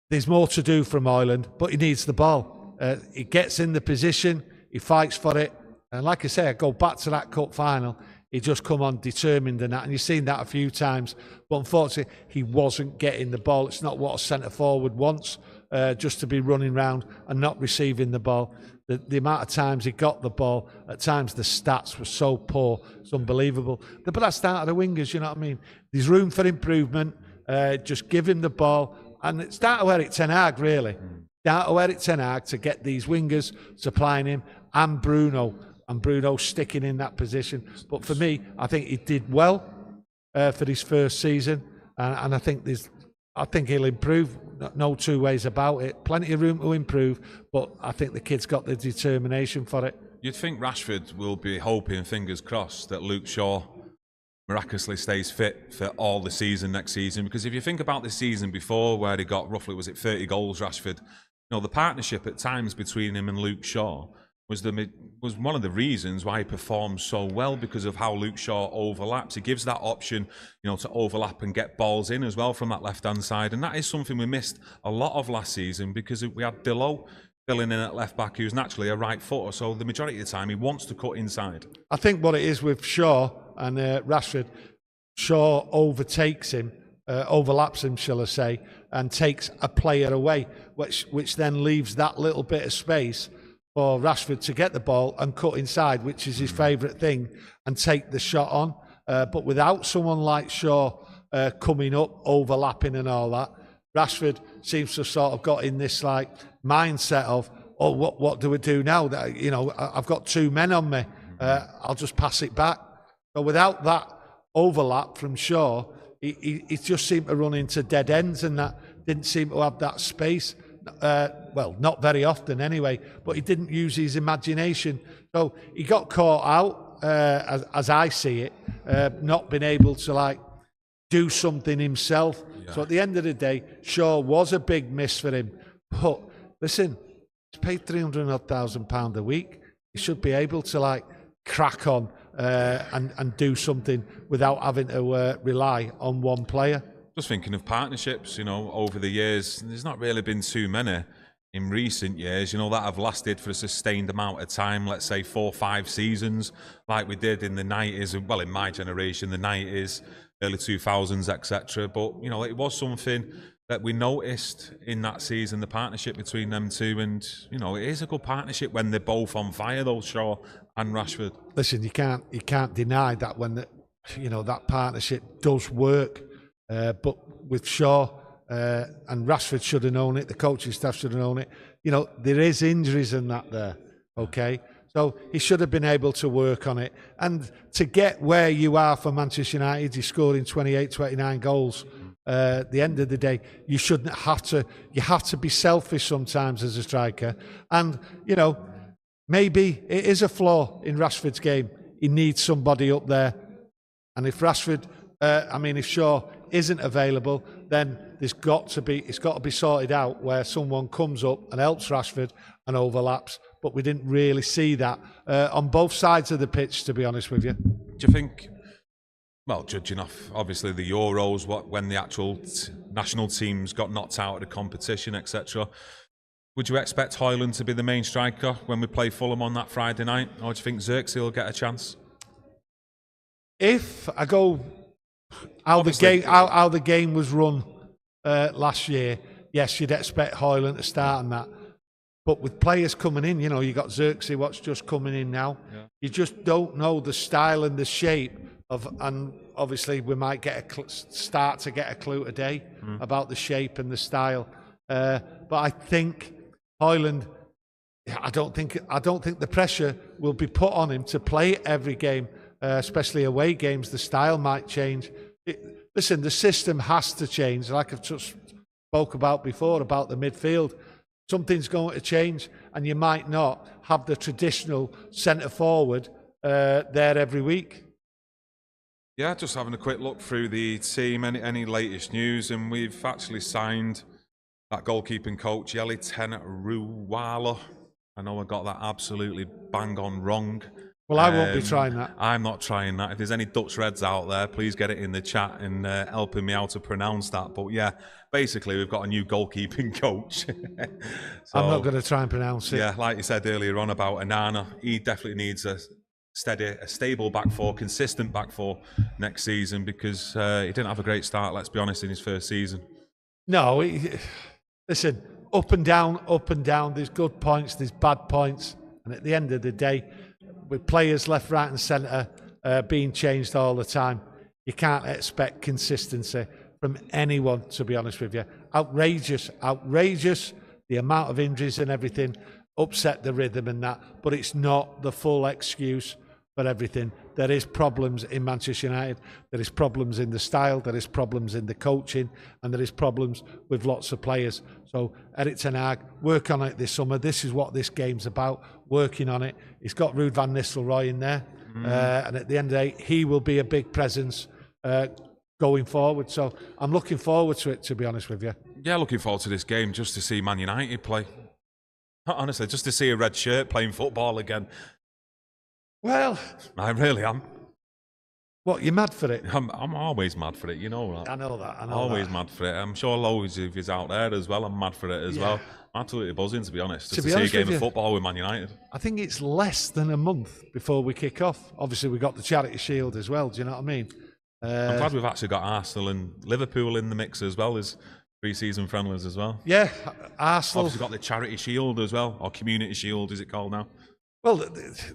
Speaker 2: there's more to do from Højlund, but he needs the ball. He gets in the position, he fights for it, and like I say, I go back to that cup final, he just come on determined and that, and you've seen that a few times, but unfortunately he wasn't getting the ball. It's not what a centre forward wants, just to be running around and not receiving the ball. The amount of times he got the ball, at times the stats were so poor, it's unbelievable. But that's down to the wingers, you know what I mean? There's room for improvement, just give him the ball, and it's down to Erik Ten Hag, really. Down to Erik Ten Hag to get these wingers supplying him, and Bruno sticking in that position. But for me, I think he did well for his first season, and I think there's I think he'll improve. No two ways about it. Plenty of room to improve, but I think the kid's got the determination for it.
Speaker 1: You'd think Rashford will be hoping, fingers crossed, that Luke Shaw miraculously stays fit for all the season next season. Because if you think about the season before, where he got roughly, was it 30 goals, Rashford? You know, the partnership at times between him and Luke Shaw was one of the reasons why he performs so well, because of how Luke Shaw overlaps. He gives that option, you know, to overlap and get balls in as well from that left-hand side. And that is something we missed a lot of last season, because we had Dillo filling in at left back, who's naturally a right footer. So the majority of the time he wants to cut inside. I
Speaker 2: think what it is with Shaw and Rashford, Shaw overtakes him, overlaps him, shall I say, and takes a player away, which then leaves that little bit of space for Rashford to get the ball and cut inside, which is his favourite thing, and take the shot on. But without someone like Shaw coming up, overlapping and all that, Rashford seems to have sort of got in this like mindset of, oh, what do we do now? That, you know, I've got two men on me. I'll just pass it back. But without that overlap from Shaw, he just seemed to run into dead ends, and that didn't seem to have that space. Well, not very often anyway, but he didn't use his imagination. So he got caught out, as I see it, not being able to like do something himself. Yeah. So at the end of the day, Shaw was a big miss for him. But listen, he's paid £300,000 a week. He should be able to like crack on and do something without having to rely on one player.
Speaker 1: Just thinking of partnerships, you know, over the years, there's not really been too many in recent years, you know, that have lasted for a sustained amount of time, let's say 4 or 5 seasons, like we did in the 90s, well, in my generation, the 90s, early 2000s, etc. But, you know, it was something that we noticed in that season, the partnership between them two, and, you know, it is a good partnership when they're both on fire, though, Shaw and Rashford.
Speaker 2: Listen, you can't deny that when, you know, that partnership does work. But with Shaw and Rashford should have known it, the coaching staff should have known it. You know, there is injuries in that there, okay? So he should have been able to work on it. And to get where you are for Manchester United, you're scoring 28, 29 goals. At the end of the day, you shouldn't have to, you have to be selfish sometimes as a striker. And, you know, maybe it is a flaw in Rashford's game. He needs somebody up there. And if Rashford, if Shaw isn't available, then it's got to be sorted out where someone comes up and helps Rashford and overlaps. But we didn't really see that on both sides of the pitch, to be honest with you.
Speaker 1: Do you think, well, judging off obviously the Euros, when the actual national teams got knocked out of the competition, etc., would you expect Højlund to be the main striker when we play Fulham on that Friday night, or do you think Xerxes will get a chance?
Speaker 2: If I go how the game was run last year, yes, you'd expect Højlund to start on that. But with players coming in, you know, you got Xerxes, what's just coming in now. Yeah. You just don't know the style and the shape of, and obviously we might start to get a clue today about the shape and the style. But I think Højlund, I don't think the pressure will be put on him to play every game. Especially away games, the style might change. Listen, the system has to change, like I've just spoke about before, about the midfield. Something's going to change, and you might not have the traditional centre-forward there every week.
Speaker 1: Yeah, just having a quick look through the team, any latest news, and we've actually signed that goalkeeping coach, Yeli Tenruwala. I know I got that absolutely bang on wrong.
Speaker 2: Well, I won't be trying that.
Speaker 1: I'm not trying that. If there's any Dutch Reds out there, please get it in the chat and helping me out to pronounce that. But yeah, basically we've got a new goalkeeping coach. So,
Speaker 2: I'm not going to try and pronounce it.
Speaker 1: Yeah, like you said earlier on about Anana, he definitely needs a stable back four, consistent back four next season, because he didn't have a great start, let's be honest, in his first season.
Speaker 2: No, listen, up and down. There's good points, there's bad points. And at the end of the day, with players left, right and centre being changed all the time, you can't expect consistency from anyone, to be honest with you. Outrageous. The amount of injuries and everything upset the rhythm and that, but it's not the full excuse for everything. There is problems in Manchester United. There is problems in the style. There is problems in the coaching, and there is problems with lots of players. So Erik ten Hag, work on it this summer. This is what this game's about. Working on it. He's got Ruud van Nistelrooy in there, and at the end of the day, he will be a big presence going forward. So I'm looking forward to it, to be honest with you.
Speaker 1: Yeah, looking forward to this game just to see Man United play. Honestly, just to see a red shirt playing football again.
Speaker 2: Well,
Speaker 1: I really am.
Speaker 2: What, you're mad for it?
Speaker 1: I'm always mad for it, you know that.
Speaker 2: I know that.
Speaker 1: Always mad for it. I'm sure loads of you out there as well. I'm mad for it as well. I'm absolutely buzzing, to be honest. Just to see a game of football with Man United.
Speaker 2: I think it's less than a month before we kick off. Obviously, we got the Charity Shield as well. Do you know what I mean?
Speaker 1: I'm glad we've actually got Arsenal and Liverpool in the mix as well as pre-season friendlies as well.
Speaker 2: Yeah, Arsenal.
Speaker 1: Obviously got the Charity Shield as well, or Community Shield, is it called now?
Speaker 2: Well,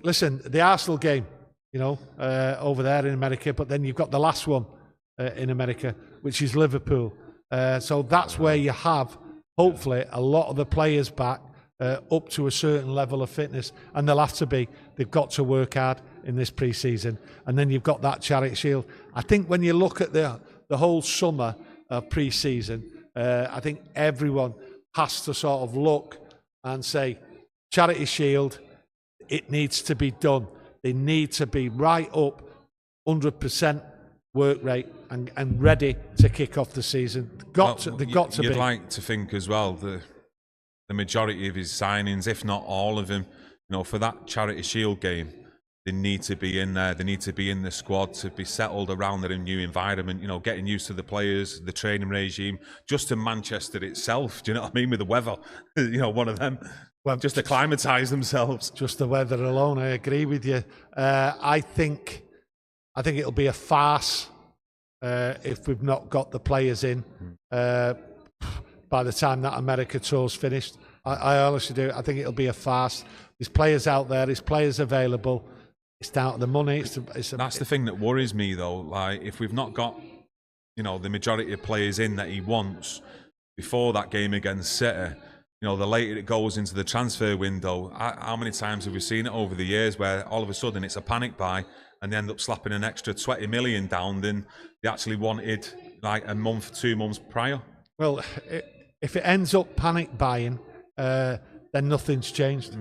Speaker 2: listen, the Arsenal game, you know, over there in America, but then you've got the last one in America, which is Liverpool. So that's where you have, hopefully, a lot of the players back up to a certain level of fitness, and they'll have to be. They've got to work hard in this pre-season, and then you've got that Charity Shield. I think when you look at the whole summer of pre-season, I think everyone has to sort of look and say, Charity Shield, it needs to be done. They need to be right up 100% work rate and ready to kick off the season. They've got to be.
Speaker 1: You'd like to think as well the majority of his signings, if not all of them, you know, for that Charity Shield game, they need to be in there. They need to be in the squad to be settled around their new environment, you know, getting used to the players, the training regime, just to Manchester itself. Do you know what I mean? With the weather, you know, one of them. Well, just acclimatise themselves.
Speaker 2: Just the weather alone, I agree with you. I think it'll be a farce if we've not got the players in by the time that America tour's finished. I honestly do. I think it'll be a farce. There's players out there. There's players available. It's down to the money.
Speaker 1: That's the thing that worries me, though. Like, if we've not got, you know, the majority of players in that he wants before that game against City, you know, the later it goes into the transfer window, how many times have we seen it over the years where all of a sudden it's a panic buy and they end up slapping an extra 20 million down than they actually wanted like a month, 2 months prior?
Speaker 2: Well, if it ends up panic buying, then nothing's changed.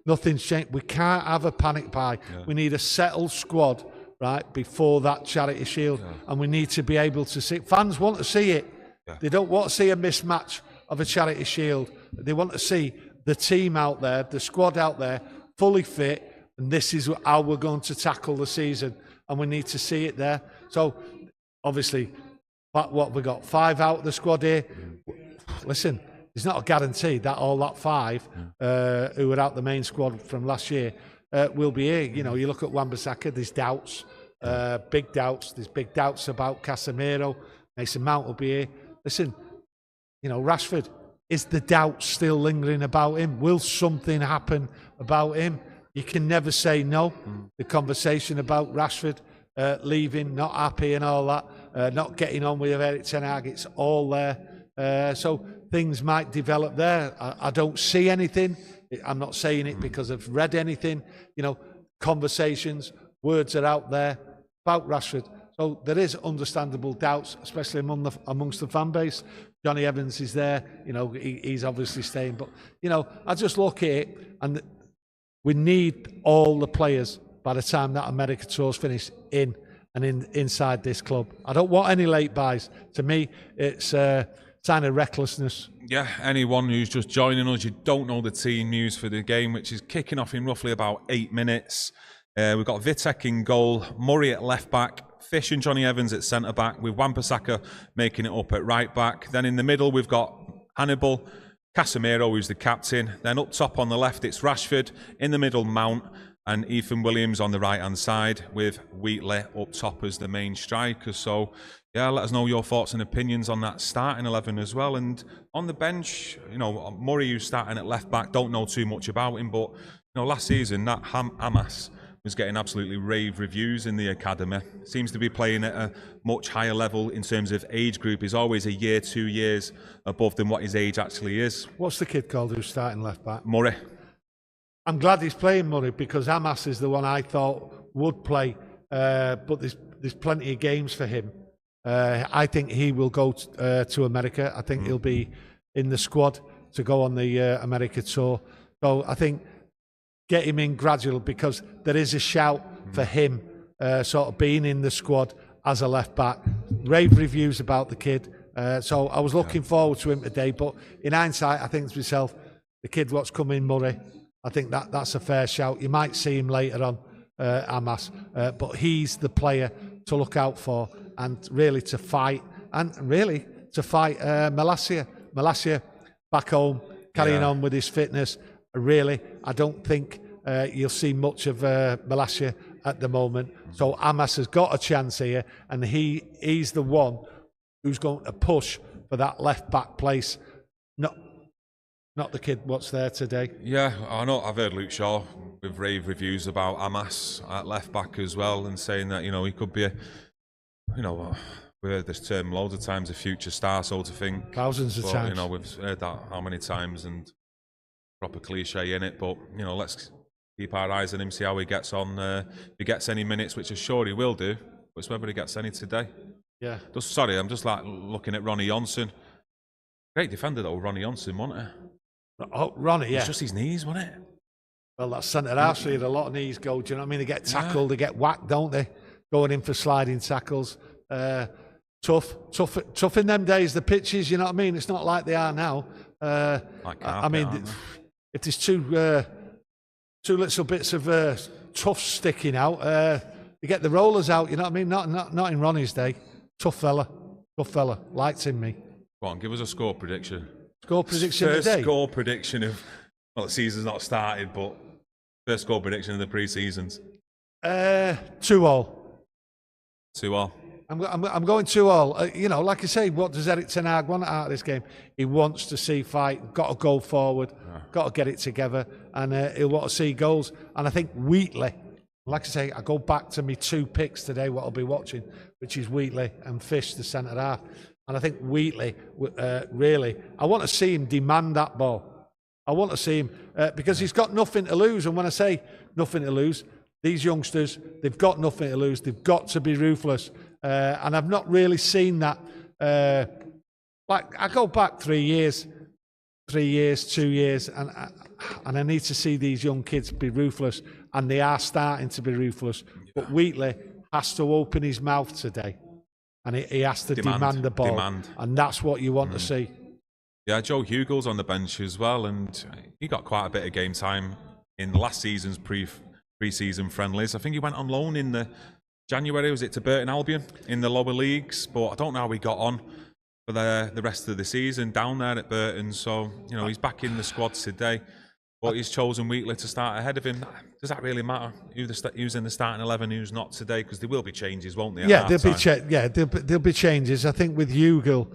Speaker 2: Nothing's changed. We can't have a panic buy. Yeah. We need a settled squad, right, before that Charity Shield. Yeah. And we need to be able to see. Fans want to see it. Yeah. They don't want to see a mismatch of a Charity Shield. They want to see the team out there, the squad out there, fully fit, and this is how we're going to tackle the season. And we need to see it there. So, obviously, what we got? 5 out of the squad here. Listen, it's not a guarantee that all that 5 who were out the main squad from last year will be here. You know, you look at Wan-Bissaka, there's doubts, big doubts. There's big doubts about Casemiro. Mason Mount will be here. Listen, you know, Rashford, is the doubt still lingering about him? Will something happen about him? You can never say no. The conversation about Rashford leaving, not happy and all that, not getting on with Erik ten Hag, it's all there. So things might develop there. I don't see anything. I'm not saying it because I've read anything. You know, conversations, words are out there about Rashford. So there is understandable doubts, especially amongst the fan base. Johnny Evans is there. You know, he's obviously staying. But, you know, I just look at it and we need all the players by the time that America tour's finished inside this club. I don't want any late buys. To me, it's a sign of recklessness.
Speaker 1: Yeah, anyone who's just joining us, you don't know the team news for the game, which is kicking off in roughly about 8 minutes. We've got Vitek in goal, Murray at left back, Fish and Johnny Evans at centre back, with Wan-Bissaka making it up at right back. Then in the middle, we've got Hannibal, Casemiro, who's the captain. Then up top on the left, it's Rashford. In the middle, Mount, and Ethan Williams on the right-hand side, with Wheatley up top as the main striker. So, yeah, let us know your thoughts and opinions on that starting 11 as well. And on the bench, you know, Murray, who's starting at left back, don't know too much about him, but, you know, last season, that Hamas was getting absolutely rave reviews in the academy. Seems to be playing at a much higher level in terms of age group. He's always a year, 2 years above than what his age actually is.
Speaker 2: What's the kid called who's starting left back?
Speaker 1: Murray.
Speaker 2: I'm glad he's playing Murray because Hamas is the one I thought would play, but there's plenty of games for him. I think he will go to America. I think he'll be in the squad to go on the America tour. So I think get him in gradually, because there is a shout for him sort of being in the squad as a left back. Rave reviews about the kid. So I was looking forward to him today, but in hindsight, I think to myself, the kid what's coming, Murray, I think that's a fair shout. You might see him later on, Amas, but he's the player to look out for, and really to fight, Malacia. Malacia back home, carrying on with his fitness. Really, I don't think you'll see much of Malacia at the moment. So Amas has got a chance here, and he's the one who's going to push for that left back place. Not the kid what's there today. Yeah,
Speaker 1: I know. I've heard Luke Shaw with rave reviews about Amas at left back as well, and saying that he could be we've heard this term loads of times, a future star, so to think.
Speaker 2: Thousands of times.
Speaker 1: We've heard that how many times, and proper cliche in it. But let's keep our eyes on him, see how he gets on. If he gets any minutes, which I'm sure he will do, but it's whether he gets any today.
Speaker 2: Yeah.
Speaker 1: I'm just looking at Ronnie Johnson. Great defender though, Ronnie Johnson, wasn't it?
Speaker 2: Oh, Ronnie, yeah.
Speaker 1: It's just his knees, wasn't it?
Speaker 2: Well, that's centre half, so he had a lot of knees go. Do you know what I mean? They get tackled, they get whacked, don't they? Going in for sliding tackles. Tough in them days, the pitches, you know what I mean? It's not like they are now. If there's two little bits of tough sticking out, you get the rollers out, you know what I mean? Not in Ronnie's day. Tough fella. Lights in me.
Speaker 1: Go on, give us a score prediction.
Speaker 2: Score prediction
Speaker 1: first
Speaker 2: today?
Speaker 1: Score prediction of, the season's not started, but first score prediction of the pre-seasons.
Speaker 2: 2-2.
Speaker 1: 2-2.
Speaker 2: I'm going 2-2. Like I say, what does Eric Ten Hag want out of this game? He wants to see fight, got to go forward, got to get it together, and he'll want to see goals. And I think Wheatley, like I say, I go back to me 2 picks today, what I'll be watching, which is Wheatley and Fish, the centre half. And I think Wheatley, really, I want to see him demand that ball. I want to see him, because he's got nothing to lose. And when I say nothing to lose, these youngsters, they've got nothing to lose. They've got to be ruthless. And I've not really seen that. I go back 3 years, 2 years, and I need to see these young kids be ruthless. And they are starting to be ruthless. But Wheatley has to open his mouth today. And he has to demand the ball. And that's what you want to see.
Speaker 1: Yeah, Joe Hugel's on the bench as well, and he got quite a bit of game time in last season's pre-season friendlies. I think he went on loan in the January, was it, to Burton Albion in the lower leagues, but I don't know how he got on for the rest of the season down there at Burton. So, he's back in the squad today, but he's chosen Wheatley to start ahead of him. Does that really matter who's in the starting 11, who's not today? Because there will be changes, won't there?
Speaker 2: Yeah, there'll be changes. I think with Hugel,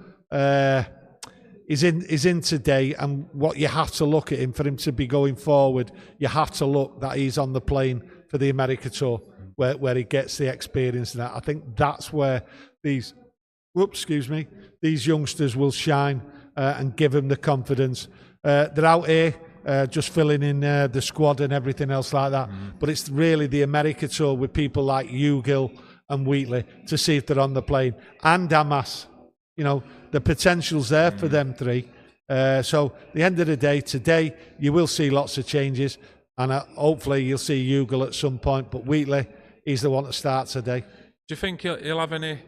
Speaker 2: he's in today, and what you have to look at him for him to be going forward, you have to look that he's on the plane for the America Tour, where he gets the experience. And that I think that's where these youngsters will shine and give him the confidence. They're out here just filling in the squad and everything else like that. But it's really the America Tour with people like Hugel and Wheatley to see if they're on the plane, and Damas. The potential's there for them three. So at the end of the day, today, you will see lots of changes, and hopefully you'll see Hugel at some point, but Wheatley, he's the one to start today.
Speaker 1: Do you think he'll have any,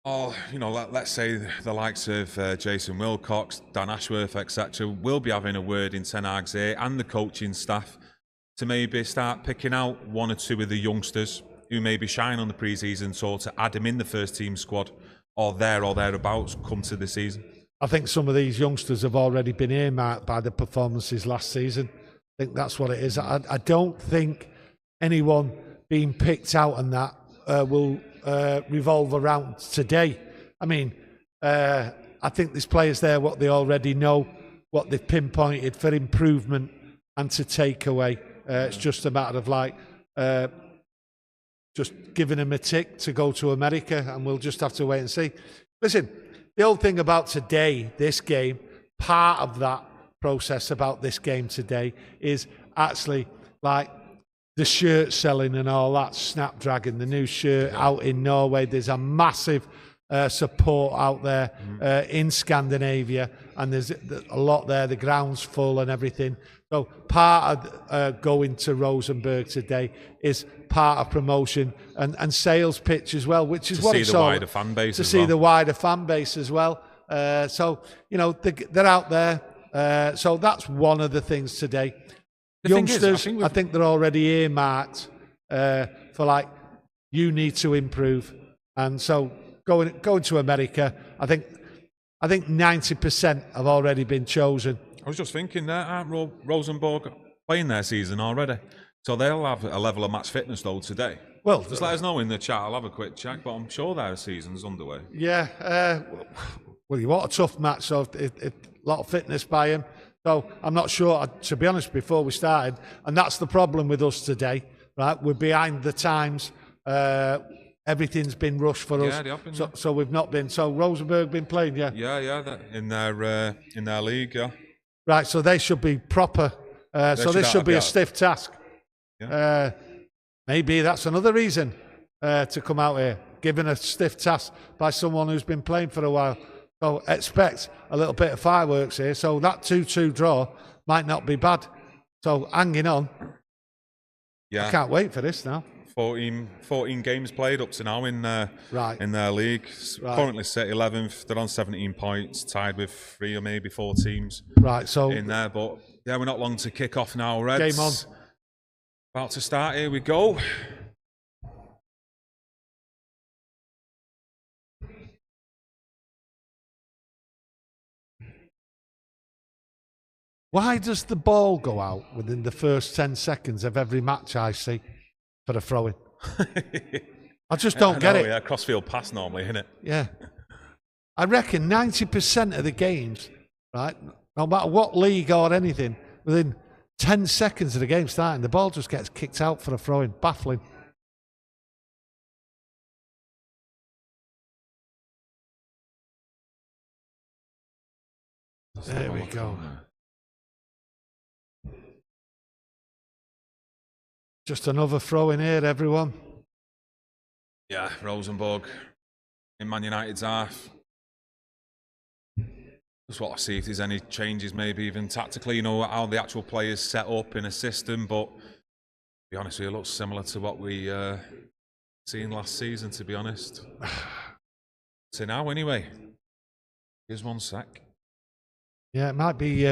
Speaker 1: let's say the likes of Jason Wilcox, Dan Ashworth, etc., will be having a word in Ten Hag's ear and the coaching staff to maybe start picking out 1 or 2 of the youngsters who maybe shine on the pre-season tour to add him in the first team squad, or thereabouts come to the season?
Speaker 2: I think some of these youngsters have already been earmarked by the performances last season. I think that's what it is. I don't think anyone being picked out on that will revolve around today. I mean, I think there's players there, what they already know, what they've pinpointed for improvement and to take away. It's just a matter of just giving them a tick to go to America, and we'll just have to wait and see. Listen, the old thing about today, this game, part of that process about this game today is actually the shirt selling and all that, Snapdragon, the new shirt out in Norway. There's a massive support out there in Scandinavia, and there's a lot there. The ground's full and everything. So part of going to Rosenborg today is part of promotion and sales pitch as well, which is
Speaker 1: to
Speaker 2: what
Speaker 1: see
Speaker 2: it's
Speaker 1: the
Speaker 2: all
Speaker 1: wider fan base.
Speaker 2: to
Speaker 1: as
Speaker 2: see
Speaker 1: well.
Speaker 2: the wider fan base as well. So you know they're out there. So that's one of the things today. Youngsters, I think they're already earmarked for like, you need to improve, and so going to America, I think 90% have already been chosen.
Speaker 1: I was just thinking that aren't Rosenborg playing their season already? So they'll have a level of match fitness though today.
Speaker 2: Well,
Speaker 1: just let us know in the chat. I'll have a quick check, but I'm sure their season's underway.
Speaker 2: Yeah. Well, you want a tough match, so a lot of fitness by him. So I'm not sure, to be honest, before we started, and that's the problem with us today, right? We're behind the times. Everything's been rushed for us.
Speaker 1: They have been,
Speaker 2: so we've not been. So Rosenborg been playing, yeah?
Speaker 1: Yeah, in their league, yeah.
Speaker 2: Right, so they should be proper. So this should be a stiff task. Yeah. Maybe that's another reason to come out here, given a stiff task by someone who's been playing for a while. So expect a little bit of fireworks here. So that 2-2 draw might not be bad. So hanging on. Yeah. I can't wait for this now.
Speaker 1: 14 games played up to now in their league. Right. Currently set 11th. They're on 17 points, tied with 3 or maybe 4 teams.
Speaker 2: Right, so
Speaker 1: in there, but yeah, we're not long to kick off now. Reds.
Speaker 2: Game on.
Speaker 1: About to start. Here we go.
Speaker 2: Why does the ball go out within the first 10 seconds of every match I see for a throw-in? I just don't get it.
Speaker 1: Yeah, crossfield pass normally, isn't it?
Speaker 2: Yeah. I reckon 90% of the games, right, no matter what league or anything, within 10 seconds of the game starting, the ball just gets kicked out for a throw-in. Baffling. There we go. Just another throw in here, everyone.
Speaker 1: Yeah, Rosenborg in Man United's half. Just want to see if there's any changes, maybe even tactically, you know, how the actual players set up in a system. But to be honest with you, it looks similar to what we seen last season, to be honest. So now, anyway, here's 1 sec.
Speaker 2: Yeah, it might be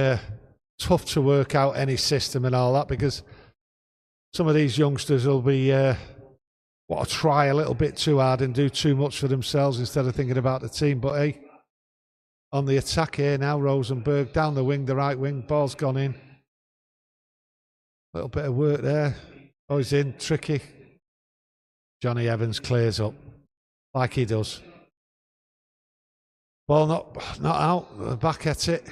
Speaker 2: tough to work out any system and all that, because some of these youngsters will be want to try a little bit too hard and do too much for themselves instead of thinking about the team. But hey, on the attack here now, Rosenborg down the wing, the right wing, ball's gone in. A little bit of work there. Oh, he's in, tricky. Johnny Evans clears up like he does. Ball not out, back at it.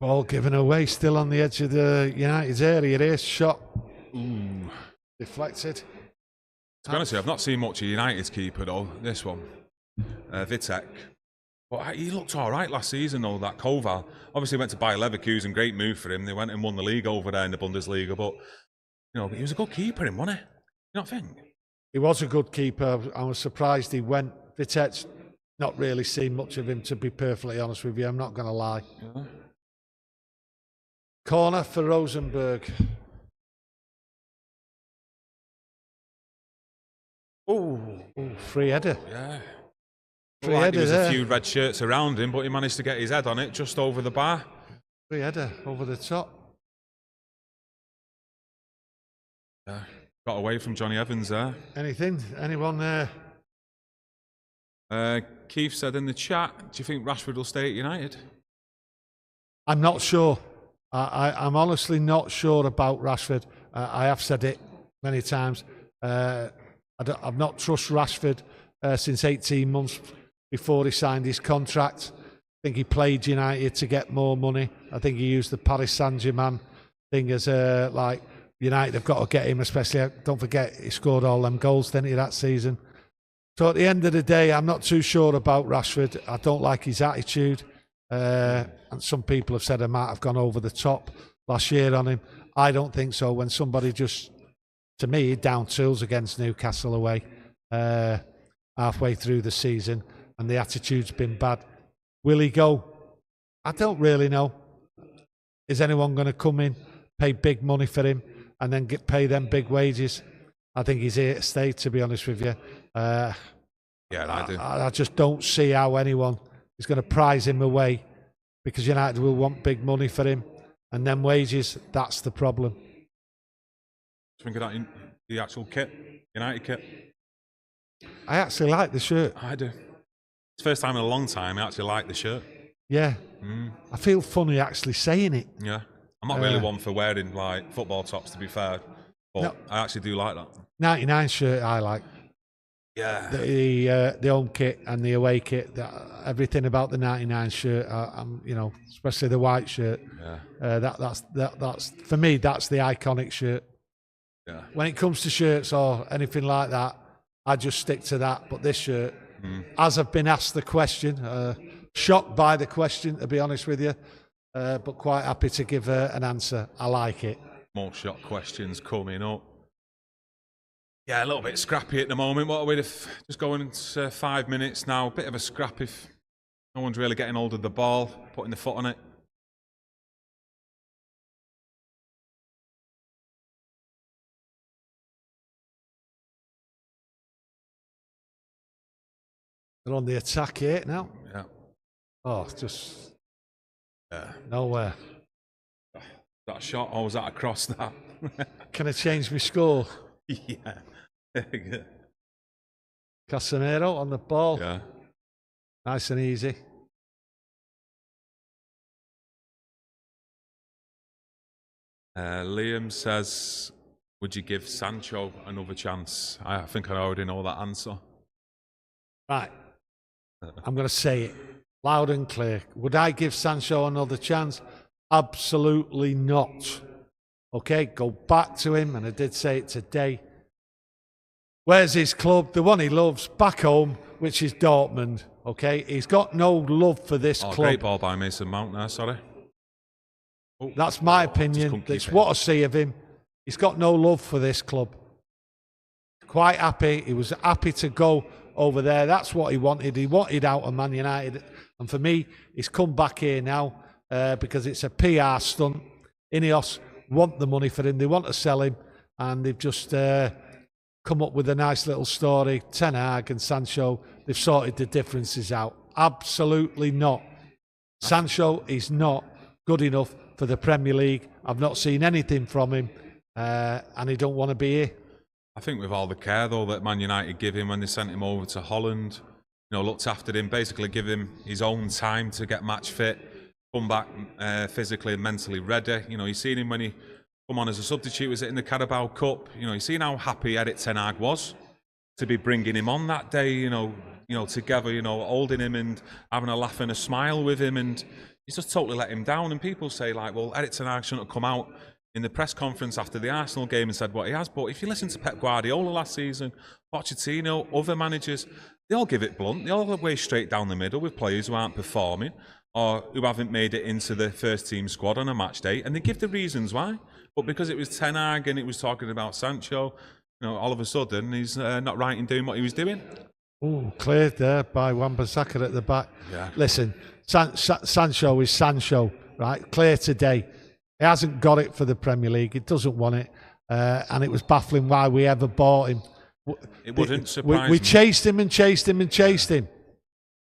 Speaker 2: Ball given away, still on the edge of the United's area here. Shot.
Speaker 1: Ooh.
Speaker 2: Deflected.
Speaker 1: To be honest with you, I've not seen much of United's keeper though, this one. Vitek. But he looked all right last season though, that Koval. Obviously went to Bayer Leverkusen, great move for him. They went and won the league over there in the Bundesliga. But, you know, but he was a good keeper, him, wasn't he? You don't think?
Speaker 2: He was a good keeper. I was surprised he went. Vitek's not really seen much of him, to be perfectly honest with you. I'm not going to lie. Yeah. Corner for Rosenborg. Oh, free header.
Speaker 1: Yeah.
Speaker 2: Free
Speaker 1: like
Speaker 2: header
Speaker 1: there was
Speaker 2: there.
Speaker 1: A few red shirts around him, but he managed to get his head on it just over the bar.
Speaker 2: Free header over the top.
Speaker 1: Yeah. Got away from Johnny Evans there.
Speaker 2: Anything? Anyone there?
Speaker 1: Keith said in the chat, do you think Rashford will stay at United?
Speaker 2: I'm not sure. I'm honestly not sure about Rashford. I have said it many times. I've not trust Rashford since 18 months before he signed his contract. I think he played United to get more money. I think he used the Paris Saint-Germain thing as like United have got to get him, especially, don't forget, he scored all them goals, didn't he, that season? So at the end of the day, I'm not too sure about Rashford. I don't like his attitude. And some people have said I might have gone over the top last year on him. I don't think so. When somebody just, to me, down tools against Newcastle away halfway through the season, and the attitude's been bad. Will he go? I don't really know. Is anyone going to come in, pay big money for him, and then pay them big wages? I think he's here to stay, to be honest with you.
Speaker 1: Yeah, I do.
Speaker 2: I just don't see how anyone is going to prize him away, because United will want big money for him, and then wages, that's the problem.
Speaker 1: Think of that in the actual kit, United kit.
Speaker 2: I actually like the shirt.
Speaker 1: I do. It's the first time in a long time I actually like the shirt.
Speaker 2: Yeah. I feel funny actually saying it.
Speaker 1: Yeah. I'm not really one for wearing like football tops, to be fair, but no, I actually do like that.
Speaker 2: 99 shirt I like.
Speaker 1: Yeah.
Speaker 2: The home kit and the away kit, everything about the 99 shirt, you know, especially the white shirt. Yeah. That's for me, that's the iconic shirt. Yeah. When it comes to shirts or anything like that, I just stick to that. But this shirt, as I've been asked the question, shocked by the question, to be honest with you, but quite happy to give an answer. I like it.
Speaker 1: More shock questions coming up. Yeah, a little bit scrappy at the moment. What are we just going into 5 minutes now? Bit of a scrap if no one's really getting hold of the ball, putting the foot on it.
Speaker 2: They're on the attack here now.
Speaker 1: Yeah.
Speaker 2: Oh, just nowhere.
Speaker 1: That shot, or was that across that?
Speaker 2: Can I change my score?
Speaker 1: Yeah.
Speaker 2: Casemiro on the ball.
Speaker 1: Yeah.
Speaker 2: Nice and easy.
Speaker 1: Liam says, would you give Sancho another chance? I think I already know that answer.
Speaker 2: Right. I'm going to say it loud and clear. Would I give Sancho another chance? Absolutely not. Okay, go back to him, and I did say it today. Where's his club? The one he loves, back home, which is Dortmund. Okay, he's got no love for this club.
Speaker 1: Great ball by Mason Mount there, sorry.
Speaker 2: Oh, that's my opinion. That's what I see of him. He's got no love for this club. Quite happy. He was happy to go over there. That's what he wanted. He wanted out of Man United. And for me, he's come back here now because it's a PR stunt. Ineos want the money for him. They want to sell him. And they've just come up with a nice little story. Ten Hag and Sancho, they've sorted the differences out. Absolutely not. Sancho is not good enough for the Premier League. I've not seen anything from him. And he don't want to be here.
Speaker 1: I think with all the care, though, that Man United give him when they sent him over to Holland, you know, looked after him, basically give him his own time to get match fit, come back physically and mentally ready. You know, you've seen him when he come on as a substitute, was it in the Carabao Cup? You know, you've seen how happy Erik ten Hag was to be bringing him on that day, you know, together, you know, holding him and having a laugh and a smile with him, and he's just totally let him down. And people say, like, well, Erik ten Hag shouldn't have come out in the press conference after the Arsenal game and said what he has. But if you listen to Pep Guardiola last season, Pochettino, other managers, they all give it blunt. They all go way straight down the middle with players who aren't performing or who haven't made it into the first team squad on a match day, and they give the reasons why. But because it was Ten Hag and it was talking about Sancho, you know, all of a sudden he's not right in doing what he was doing.
Speaker 2: Oh, cleared there by Wan-Bissaka at the back.
Speaker 1: Yeah.
Speaker 2: Listen, Sancho is Sancho, right? Clear today. He hasn't got it for the Premier League. He doesn't want it. And it was baffling why we ever bought him.
Speaker 1: It wouldn't surprise me.
Speaker 2: We chased him and chased him and chased him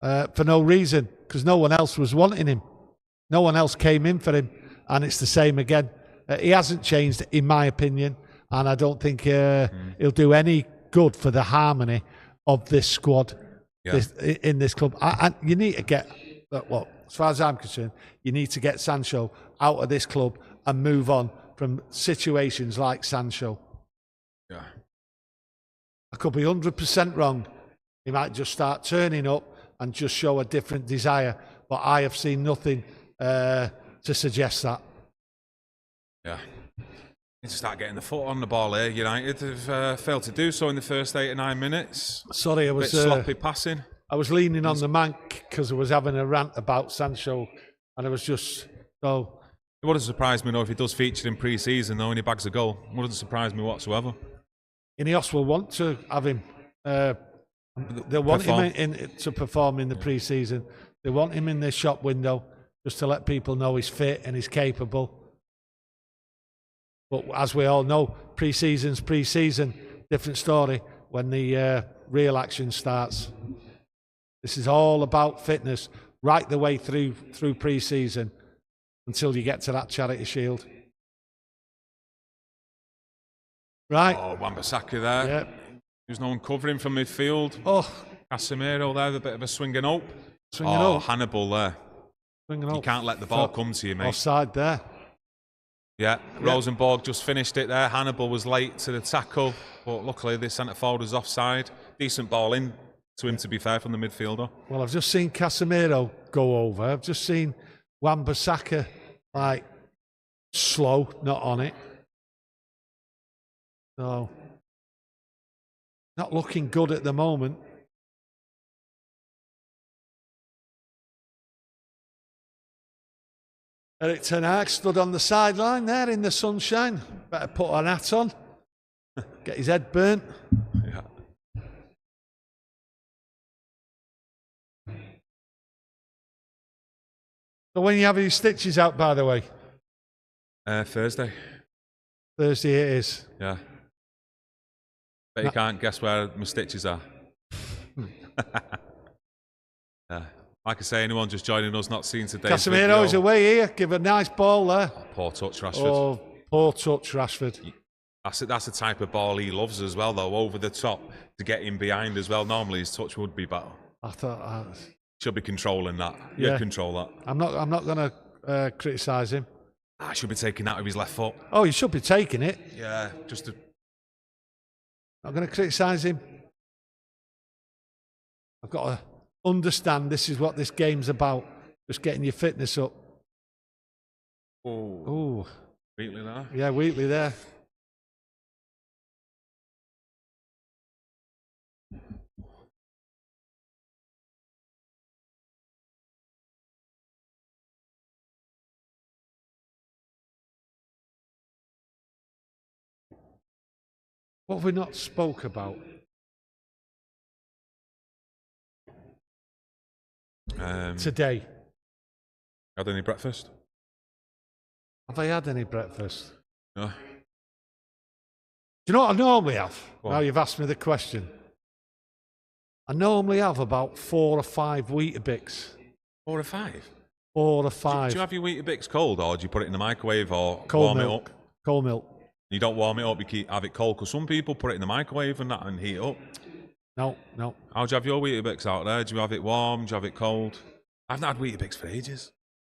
Speaker 2: for no reason, because no one else was wanting him. No one else came in for him. And it's the same again. He hasn't changed, in my opinion. And I don't think he'll do any good for the harmony of this squad in this club. And you need to get, well, as far as I'm concerned, you need to get Sancho out of this club and move on from situations like Sancho.
Speaker 1: Yeah.
Speaker 2: I could be 100% wrong. He might just start turning up and just show a different desire. But I have seen nothing to suggest that.
Speaker 1: Yeah. Need to start getting the foot on the ball here. United have failed to do so in the first 8 or 9 minutes.
Speaker 2: Sorry, I was
Speaker 1: bit sloppy passing.
Speaker 2: I was leaning on the man because I was having a rant about Sancho, and I was just so.
Speaker 1: It wouldn't surprise me, though, if he does feature in pre-season, though, and he bags a goal. It wouldn't surprise me whatsoever. Ineos
Speaker 2: will want to have him. They'll want him to perform in the pre-season. They want him in the shop window just to let people know he's fit and he's capable. But as we all know, pre-season's pre-season. Different story when the real action starts. This is all about fitness right the way through pre-season until you get to that Charity Shield. Right.
Speaker 1: Oh, Wan-Bissaka there.
Speaker 2: Yeah.
Speaker 1: There's no one covering from midfield.
Speaker 2: Oh.
Speaker 1: Casemiro there, a bit of a swinging up.
Speaker 2: Swinging up.
Speaker 1: Hannibal there.
Speaker 2: Swinging
Speaker 1: you
Speaker 2: up.
Speaker 1: can't let the ball come to you, mate.
Speaker 2: Offside there.
Speaker 1: Yeah, Rosenborg just finished it there. Hannibal was late to the tackle, but luckily the centre forward was offside. Decent ball in to him, to be fair, from the midfielder.
Speaker 2: Well, I've just seen Casemiro go over. I've just seen Wan-Bissaka, like, slow, not on it. So, not looking good at the moment. Erik ten Hag stood on the sideline there in the sunshine. Better put an hat on. Get his head burnt.
Speaker 1: Yeah.
Speaker 2: So when you have your stitches out, by the way?
Speaker 1: Thursday.
Speaker 2: Thursday it is.
Speaker 1: Yeah. But you can't guess where my stitches are. Yeah. Like I say, anyone just joining us not seeing today's
Speaker 2: Casemiro is away here. Give a nice ball there.
Speaker 1: Oh, poor touch, Rashford.
Speaker 2: Oh, poor touch, Rashford.
Speaker 1: That's the type of ball he loves as well, though. Over the top to get in behind as well. Normally his touch would be better.
Speaker 2: I thought
Speaker 1: should be controlling that.
Speaker 2: Yeah,
Speaker 1: control that.
Speaker 2: I'm not going to criticise him.
Speaker 1: I should be taking that with his left foot.
Speaker 2: Oh, you should be taking it.
Speaker 1: Yeah, just to.
Speaker 2: Not going to criticise him. I've got to understand this is what this game's about. Just getting your fitness up.
Speaker 1: Oh. Wheatley there.
Speaker 2: Yeah, Wheatley there. What have we not spoke about? Today.
Speaker 1: Had any breakfast?
Speaker 2: Have I had any breakfast?
Speaker 1: No.
Speaker 2: Do you know what I normally have? Now you've asked me the question. I normally have about 4 or 5 Weetabix.
Speaker 1: 4 or 5?
Speaker 2: 4 or 5.
Speaker 1: Do you have your Weetabix cold, or do you put it in the microwave, or
Speaker 2: cold
Speaker 1: warm
Speaker 2: milk.
Speaker 1: it up?
Speaker 2: Cold milk.
Speaker 1: You don't warm it up, you have it cold, because some people put it in the microwave and that and heat it up.
Speaker 2: No.
Speaker 1: How do you have your Weetabix out there? Do you have it warm? Do you have it cold? I've not had Weetabix for ages.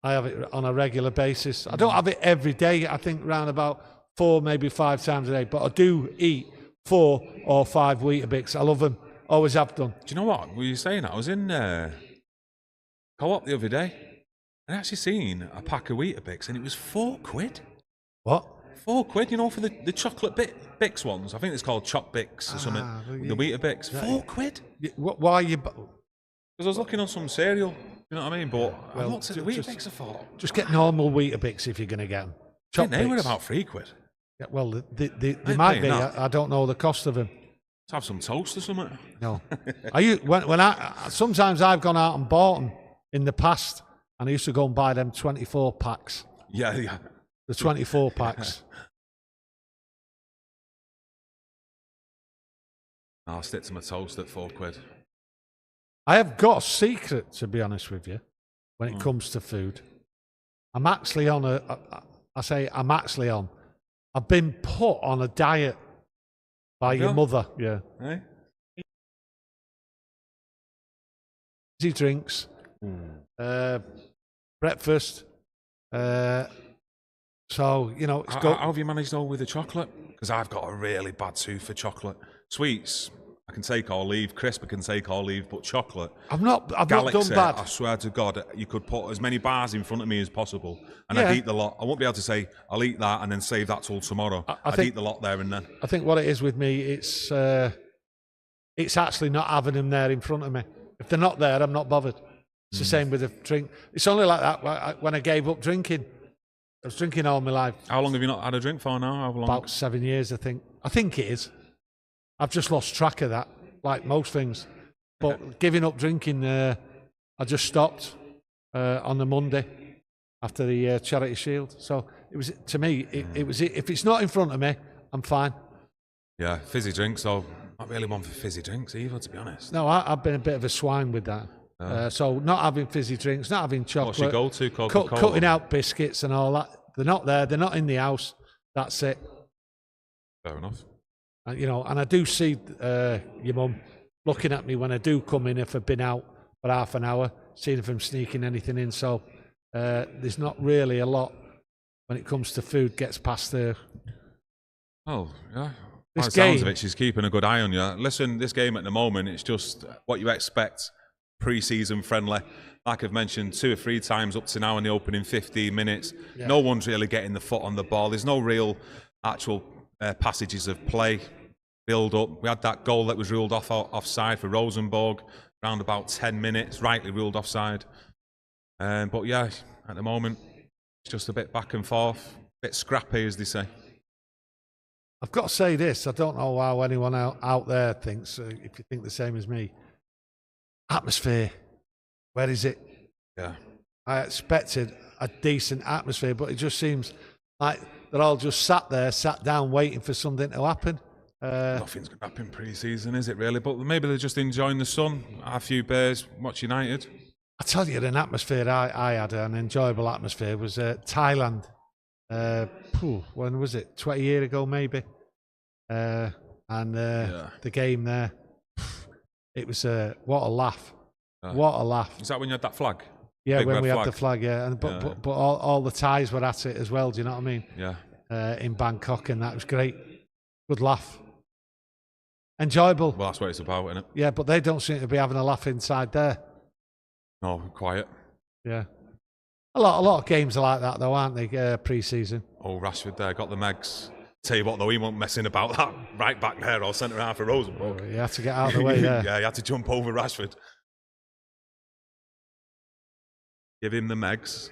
Speaker 2: I have it on a regular basis. I don't have it every day. I think around about 4, maybe 5 times a day. But I do eat 4 or 5 Weetabix. I love them. Always have done.
Speaker 1: Do you know what? Were you saying that? I was in Co-op the other day and I actually seen a pack of Weetabix and it was £4.
Speaker 2: What?
Speaker 1: £4, you know, for the chocolate Bix ones. I think it's called Choc Bix or something. The Weetabix. £4?
Speaker 2: Why are you...
Speaker 1: Because I was looking on some cereal, you know what I mean? But I looked at the Weetabix, I thought...
Speaker 2: Just get normal Weetabix if you're going to get them.
Speaker 1: I think they were about £3.
Speaker 2: Yeah, well, they might be. I don't know the cost of them.
Speaker 1: Let's have some toast or something.
Speaker 2: No. Sometimes I've gone out and bought them in the past, and I used to go and buy them 24 packs.
Speaker 1: Yeah.
Speaker 2: The 24 packs.
Speaker 1: I'll stick to my toast at £4.
Speaker 2: I have got a secret, to be honest with you, when it comes to food. I'm actually on I've been put on a diet by your mother. Yeah.
Speaker 1: Eh?
Speaker 2: Easy drinks, breakfast. So, you know,
Speaker 1: how have you managed all with the chocolate? Because I've got a really bad tooth for chocolate. Sweets, I can take or leave. Crisp, I can take or leave. But chocolate,
Speaker 2: I've not
Speaker 1: Galaxy,
Speaker 2: done bad.
Speaker 1: I swear to God, you could put as many bars in front of me as possible, and I'd eat the lot. I won't be able to say I'll eat that and then save that till tomorrow. I'd eat the lot there and then.
Speaker 2: I think what it is with me, it's actually not having them there in front of me. If they're not there, I'm not bothered. It's the same with a drink. It's only like that when I gave up drinking. I was drinking all my life.
Speaker 1: How long have you not had a drink for now? How long?
Speaker 2: About 7 years, I think. I think it is. I've just lost track of that, like most things. But giving up drinking, I just stopped on the Monday after the Charity Shield. So it was, to me, it was. If it's not in front of me, I'm fine.
Speaker 1: Yeah, fizzy drinks. So not really one for fizzy drinks either, to be honest.
Speaker 2: No, I've been a bit of a swine with that. So not having fizzy drinks, not having chocolate.
Speaker 1: What's your go-to? Coca-Cola?
Speaker 2: Cutting out biscuits and all that. They're not there. They're not in the house. That's it.
Speaker 1: Fair enough.
Speaker 2: And I do see your mum looking at me when I do come in if I've been out for half an hour, seeing if I'm sneaking anything in. So there's not really a lot when it comes to food gets past there.
Speaker 1: Oh, yeah.
Speaker 2: This
Speaker 1: By the sounds
Speaker 2: game,
Speaker 1: of it, she's keeping a good eye on you. Listen, this game at the moment, it's just what you expect. Pre-season friendly. Like I've mentioned 2 or 3 times up to now in the opening 15 minutes. Yeah. No one's really getting the foot on the ball. There's no real actual passages of play, build up. We had that goal that was ruled offside for Rosenborg, around about 10 minutes, rightly ruled offside. But yeah, at the moment, it's just a bit back and forth, a bit scrappy, as they say.
Speaker 2: I've got to say this, I don't know how anyone out there thinks, if you think the same as me. Atmosphere, where is it?
Speaker 1: Yeah. I
Speaker 2: expected a decent atmosphere, but it just seems like they're all just sat down, waiting for something to happen.
Speaker 1: Nothing's going to happen pre-season, is it really? But maybe they're just enjoying the sun, a few beers, watch United.
Speaker 2: I tell you, an atmosphere I had, an enjoyable atmosphere, was Thailand. When was it? 20 years ago, maybe. The game there, it was what a laugh. What a laugh.
Speaker 1: Is that when you had that flag?
Speaker 2: Yeah, when we had the flag, yeah. But all the Thais were at it as well, do you know what I mean?
Speaker 1: Yeah.
Speaker 2: In Bangkok, and that was great. Good laugh. Enjoyable.
Speaker 1: Well, that's what it's about, isn't it?
Speaker 2: Yeah, but they don't seem to be having a laugh inside there.
Speaker 1: No, quiet.
Speaker 2: Yeah. A lot of games are like that, though, aren't they, pre-season?
Speaker 1: Oh, Rashford there, got the megs. Tell you what, though, he wasn't messing about that right back there or centre half for Rosenborg.
Speaker 2: You had to get out of the way there.
Speaker 1: Yeah, he had to jump over Rashford. Give him the megs.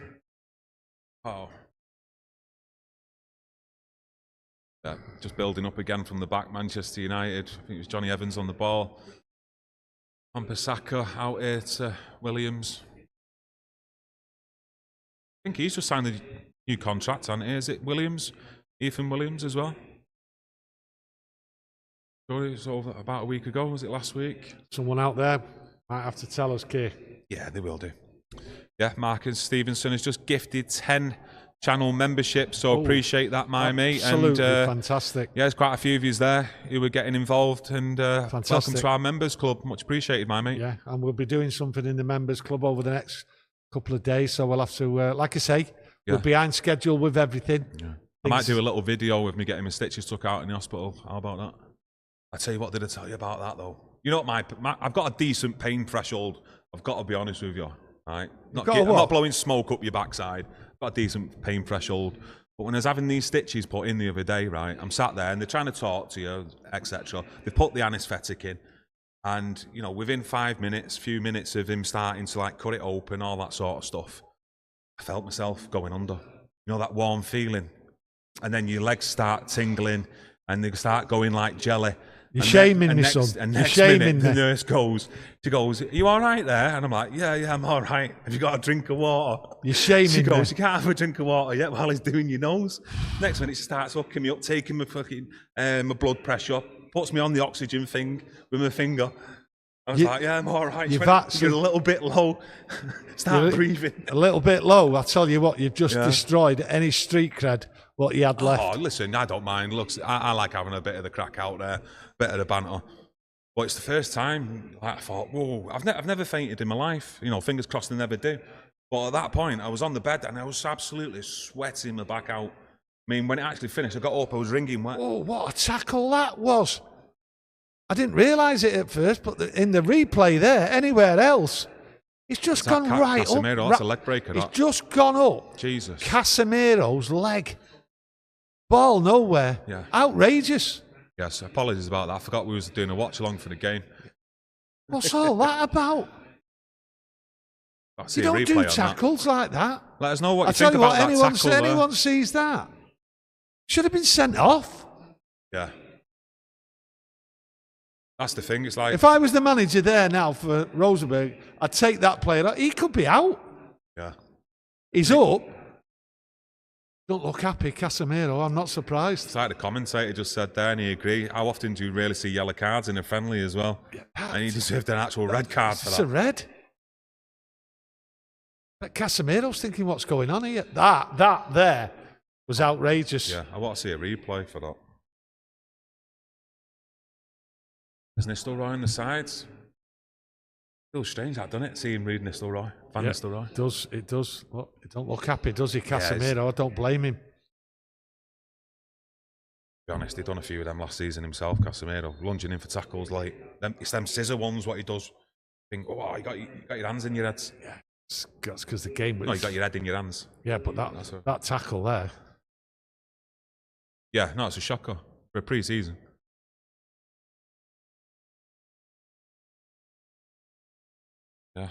Speaker 1: Oh. Yeah, just building up again from the back, Manchester United. I think it was Johnny Evans on the ball. Wan-Bissaka out here to Williams. I think he's just signed a new contract, hasn't he? Is it Williams? Ethan Williams as well? Sure, it was over about a week ago. Was it last week?
Speaker 2: Someone out there might have to tell us, Kay.
Speaker 1: Yeah, they will do. Yeah, Marcus Stevenson has just gifted 10 channel memberships, so appreciate that, my mate.
Speaker 2: Absolutely fantastic.
Speaker 1: Yeah, there's quite a few of yous there who were getting involved, and welcome to our members club. Much appreciated, my mate.
Speaker 2: Yeah, and we'll be doing something in the members club over the next couple of days, so we'll have to, like I say, we're behind schedule with everything. Yeah.
Speaker 1: I might do a little video with me getting my stitches took out in the hospital. How about that? I tell you what, did I tell you about that though? You know what, I've got a decent pain threshold. I've got to be honest with you. Right? I'm not blowing smoke up your backside. I've got a decent pain threshold. But when I was having these stitches put in the other day, right, I'm sat there and they're trying to talk to you, etc. They've put the anaesthetic in. And, you know, within 5 minutes, few minutes of him starting to like cut it open, all that sort of stuff, I felt myself going under. You know, that warm feeling. And then your legs start tingling and they start going like jelly.
Speaker 2: You're shaming me, son.
Speaker 1: And next minute, the nurse she goes, are you all right there? And I'm like, yeah, I'm all right. Have you got a drink of water?
Speaker 2: You're shaming me.
Speaker 1: She goes, you can't have a drink of water yet while he's doing your nose. Next minute, she starts hooking me up, taking my fucking my blood pressure, puts me on the oxygen thing with my finger. I was like, yeah, I'm all right. You're a little bit low. Start breathing.
Speaker 2: A little bit low. I tell you what, you've just destroyed any street cred what you had left.
Speaker 1: Oh, listen, I don't mind. Look, I like having a bit of the crack out there, bit of the banter. But it's the first time I thought, whoa, I've never fainted in my life. You know, fingers crossed I never do. But at that point, I was on the bed and I was absolutely sweating my back out. I mean, when it actually finished, I got up, I was wringing wet.
Speaker 2: Oh, what a tackle that was. I didn't realise it at first, but in the replay there, anywhere else, it's just gone right
Speaker 1: Casemiro,
Speaker 2: up.
Speaker 1: that's a leg breaker.
Speaker 2: It's just gone up.
Speaker 1: Jesus.
Speaker 2: Casemiro's leg. Ball nowhere.
Speaker 1: Yeah.
Speaker 2: Outrageous.
Speaker 1: Yes, apologies about that. I forgot we was doing a watch along for the game.
Speaker 2: What's all that about? You don't do tackles like that.
Speaker 1: Let us know what you think about that tackle.
Speaker 2: Anyone sees that. Should have been sent off.
Speaker 1: Yeah. That's the thing. It's like,
Speaker 2: if I was the manager there now for Rosenborg, I'd take that player out. He could be out.
Speaker 1: Yeah.
Speaker 2: He's up. Don't look happy, Casemiro. I'm not surprised.
Speaker 1: It's like the commentator just said there, and he agreed. How often do you really see yellow cards in a friendly as well? Yeah, and he deserved an actual red card for that.
Speaker 2: It's a red. But Casemiro's thinking, what's going on here? That there was outrageous.
Speaker 1: Yeah, I want to see a replay for that. Is Nistelrooy on the sides? Feels strange that, doesn't it? Seeing Reed Nistelrooy, Van Nistelrooy.
Speaker 2: It does. Look, it don't look happy, does he, Casemiro? I don't blame him. To
Speaker 1: be honest, he'd done a few of them last season himself, Casemiro, lunging in for tackles like them. It's them scissor ones. What he does. Think, oh, you got your hands in your heads.
Speaker 2: Yeah, that's because the game.
Speaker 1: No, you got your head in your hands.
Speaker 2: Yeah, but that tackle there.
Speaker 1: Yeah, no, it's a shocker for a pre-season. Yeah.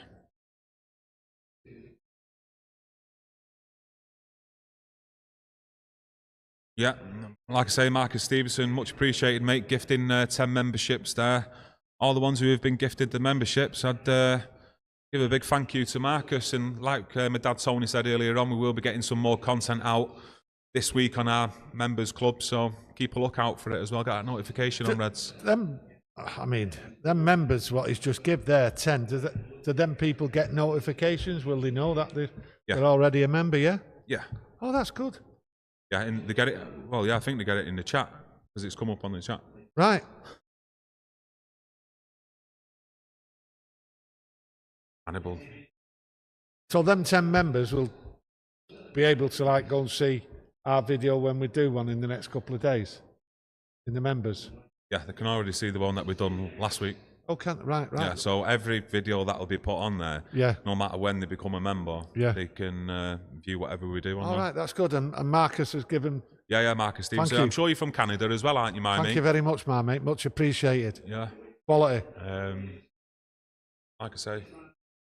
Speaker 1: Yeah, like I say, Marcus Stevenson, much appreciated, mate, gifting 10 memberships there. All the ones who have been gifted the memberships, I'd give a big thank you to Marcus. And like my dad Tony said earlier on, we will be getting some more content out this week on our members club, so keep a lookout for it as well. Get that notification on Reds.
Speaker 2: Them members, what he's just give there, 10, do them people get notifications? Will they know that they're already a member, yeah?
Speaker 1: Yeah.
Speaker 2: Oh, that's good.
Speaker 1: Yeah, and they get it, well, yeah, I think they get it in the chat, because it's come up on the chat.
Speaker 2: Right.
Speaker 1: Hannibal.
Speaker 2: So them 10 members will be able to go and see our video when we do one in the next couple of days, in the members. Yeah,
Speaker 1: they can already see the one that we done last week.
Speaker 2: Oh, right.
Speaker 1: Yeah, so every video that will be put on there, no matter when they become a member, they can view whatever we do on there.
Speaker 2: All right, that's good. And Marcus has given...
Speaker 1: Yeah, Marcus Stevenson. I'm sure you're from Canada as well, aren't you, my mate?
Speaker 2: Thank you very much, my mate. Much appreciated.
Speaker 1: Yeah.
Speaker 2: Quality.
Speaker 1: Like I say,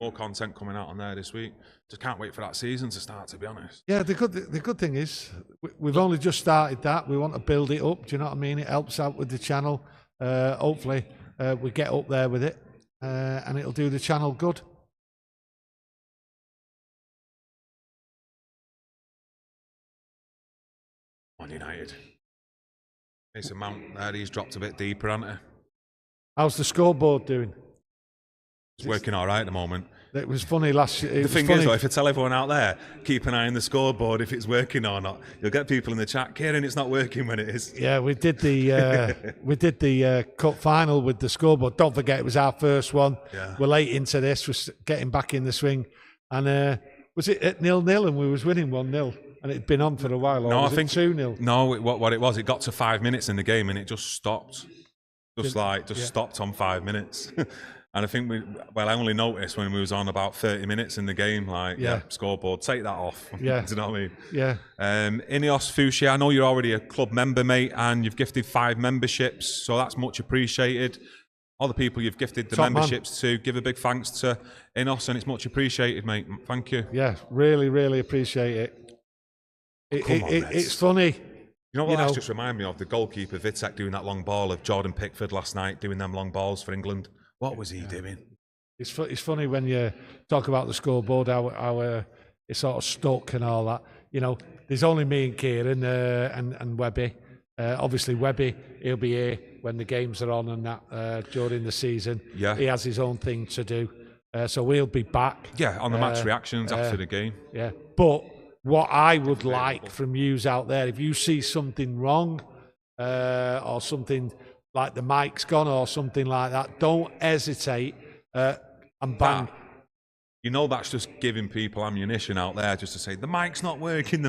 Speaker 1: more content coming out on there this week. Just can't wait for that season to start, to be honest.
Speaker 2: Yeah, the good thing is we've only just started that. We want to build it up. Do you know what I mean? It helps out with the channel. Hopefully we get up there with it and it'll do the channel good.
Speaker 1: Man United. Mason Mount there, he's dropped a bit deeper, hasn't he?
Speaker 2: How's the scoreboard doing?
Speaker 1: It's working all right at the moment.
Speaker 2: It was funny last year.
Speaker 1: The thing is, though, if I tell everyone out there, keep an eye on the scoreboard if it's working or not. You'll get people in the chat, Kieron, it's not working when it is.
Speaker 2: Yeah, we did the cup final with the scoreboard. Don't forget, it was our first one.
Speaker 1: Yeah.
Speaker 2: We're late into this. We're getting back in the swing. And was it at 0-0 and we was winning 1-0? And it'd been on for a while. Or no, I think 2-0.
Speaker 1: No, what it was, it got to 5 minutes in the game and it just stopped. Just stopped on 5 minutes. And I think I only noticed when we was on about 30 minutes in the game, scoreboard, take that off.
Speaker 2: Yeah.
Speaker 1: Do you know what I mean?
Speaker 2: Yeah.
Speaker 1: Ineos Fuchsia, I know you're already a club member, mate, and you've gifted 5 memberships, so that's much appreciated. All the people you've gifted the memberships to, give a big thanks to Ineos, and it's much appreciated, mate. Thank you.
Speaker 2: Yeah, really, really appreciate it. It's funny.
Speaker 1: You know what that's just reminded me of? The goalkeeper, Vitek, doing that long ball of Jordan Pickford last night, doing them long balls for England. What was he doing?
Speaker 2: It's funny when you talk about the scoreboard, how it's sort of stuck and all that. You know, there's only me and Kieron and Webby. Obviously, Webby, he'll be here when the games are on and that during the season.
Speaker 1: Yeah.
Speaker 2: He has his own thing to do. So we'll be back.
Speaker 1: Yeah, on the match reactions after the game.
Speaker 2: Yeah. But what I would like from yous out there, if you see something wrong or something like the mic's gone or something like that, don't hesitate and bang.
Speaker 1: you know that's just giving people ammunition out there just to say the mic's not working,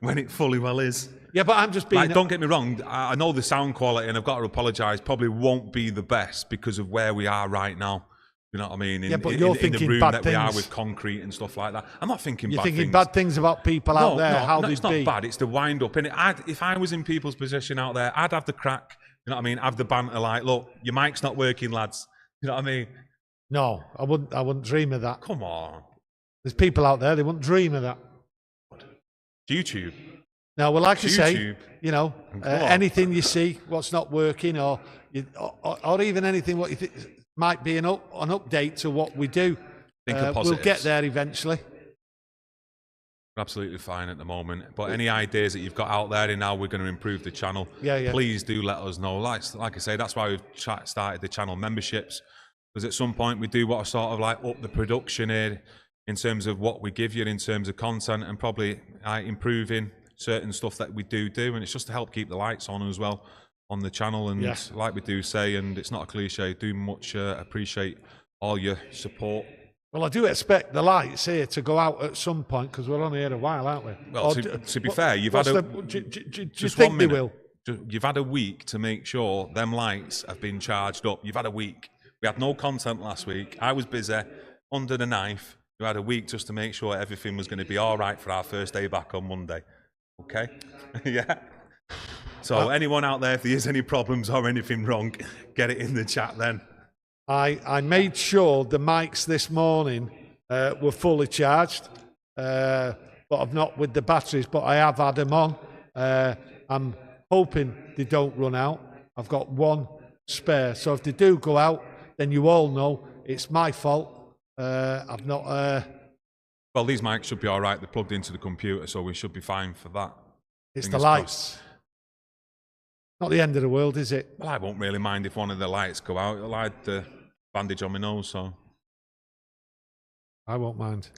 Speaker 1: when it fully well is.
Speaker 2: Yeah, but I'm just being...
Speaker 1: Like, don't get me wrong, I know the sound quality, and I've got to apologise, probably won't be the best because of where we are right now. You know what I mean?
Speaker 2: Yeah, but you're thinking
Speaker 1: in the room
Speaker 2: bad
Speaker 1: that
Speaker 2: things.
Speaker 1: we are with concrete and stuff like that. I'm not thinking
Speaker 2: You're
Speaker 1: bad
Speaker 2: thinking
Speaker 1: things.
Speaker 2: bad things about people out there, how they'd
Speaker 1: it's not
Speaker 2: be.
Speaker 1: bad, it's the wind-up. And if I was in people's position out there, I'd have the crack, you know what I mean? Have the banter like, look, your mic's not working, lads. You know what I mean?
Speaker 2: No, I wouldn't dream of that.
Speaker 1: Come on.
Speaker 2: There's people out there, they wouldn't dream of that.
Speaker 1: YouTube.
Speaker 2: No, well, like I say, you know, anything you see, what's not working, or even anything what you think might be an update to what we do. We'll get there eventually.
Speaker 1: We're absolutely fine at the moment. But any ideas that you've got out there, and now we're going to improve the channel, please do let us know. Like I say, that's why we've started the channel memberships. Because at some point we do want to sort of like up the production here in terms of what we give you in terms of content, and probably improving certain stuff that we do, and it's just to help keep the lights on as well on the channel. And like we do say, and it's not a cliche, do much appreciate all your support.
Speaker 2: Well, I do expect the lights here to go out at some point, because we're only here a while, aren't we?
Speaker 1: Well, to be fair, you've had
Speaker 2: do you think they will?
Speaker 1: You've had a week to make sure them lights have been charged up. You've had a week. We had no content last week. I was busy under the knife. We had a week just to make sure everything was going to be all right for our first day back on Monday. Okay? Yeah. So anyone out there, if there is any problems or anything wrong, get it in the chat then.
Speaker 2: I made sure the mics this morning were fully charged, but I've not with the batteries, but I have had them on. I'm hoping they don't run out. I've got one spare, so if they do go out, then you all know it's my fault. I've not...
Speaker 1: Well, these mics should be all right. They're plugged into the computer, so we should be fine for that.
Speaker 2: It's the lights. Not the end of the world, is it?
Speaker 1: Well, I won't really mind if one of the lights go out. I had the bandage on my nose, so...
Speaker 2: I won't mind.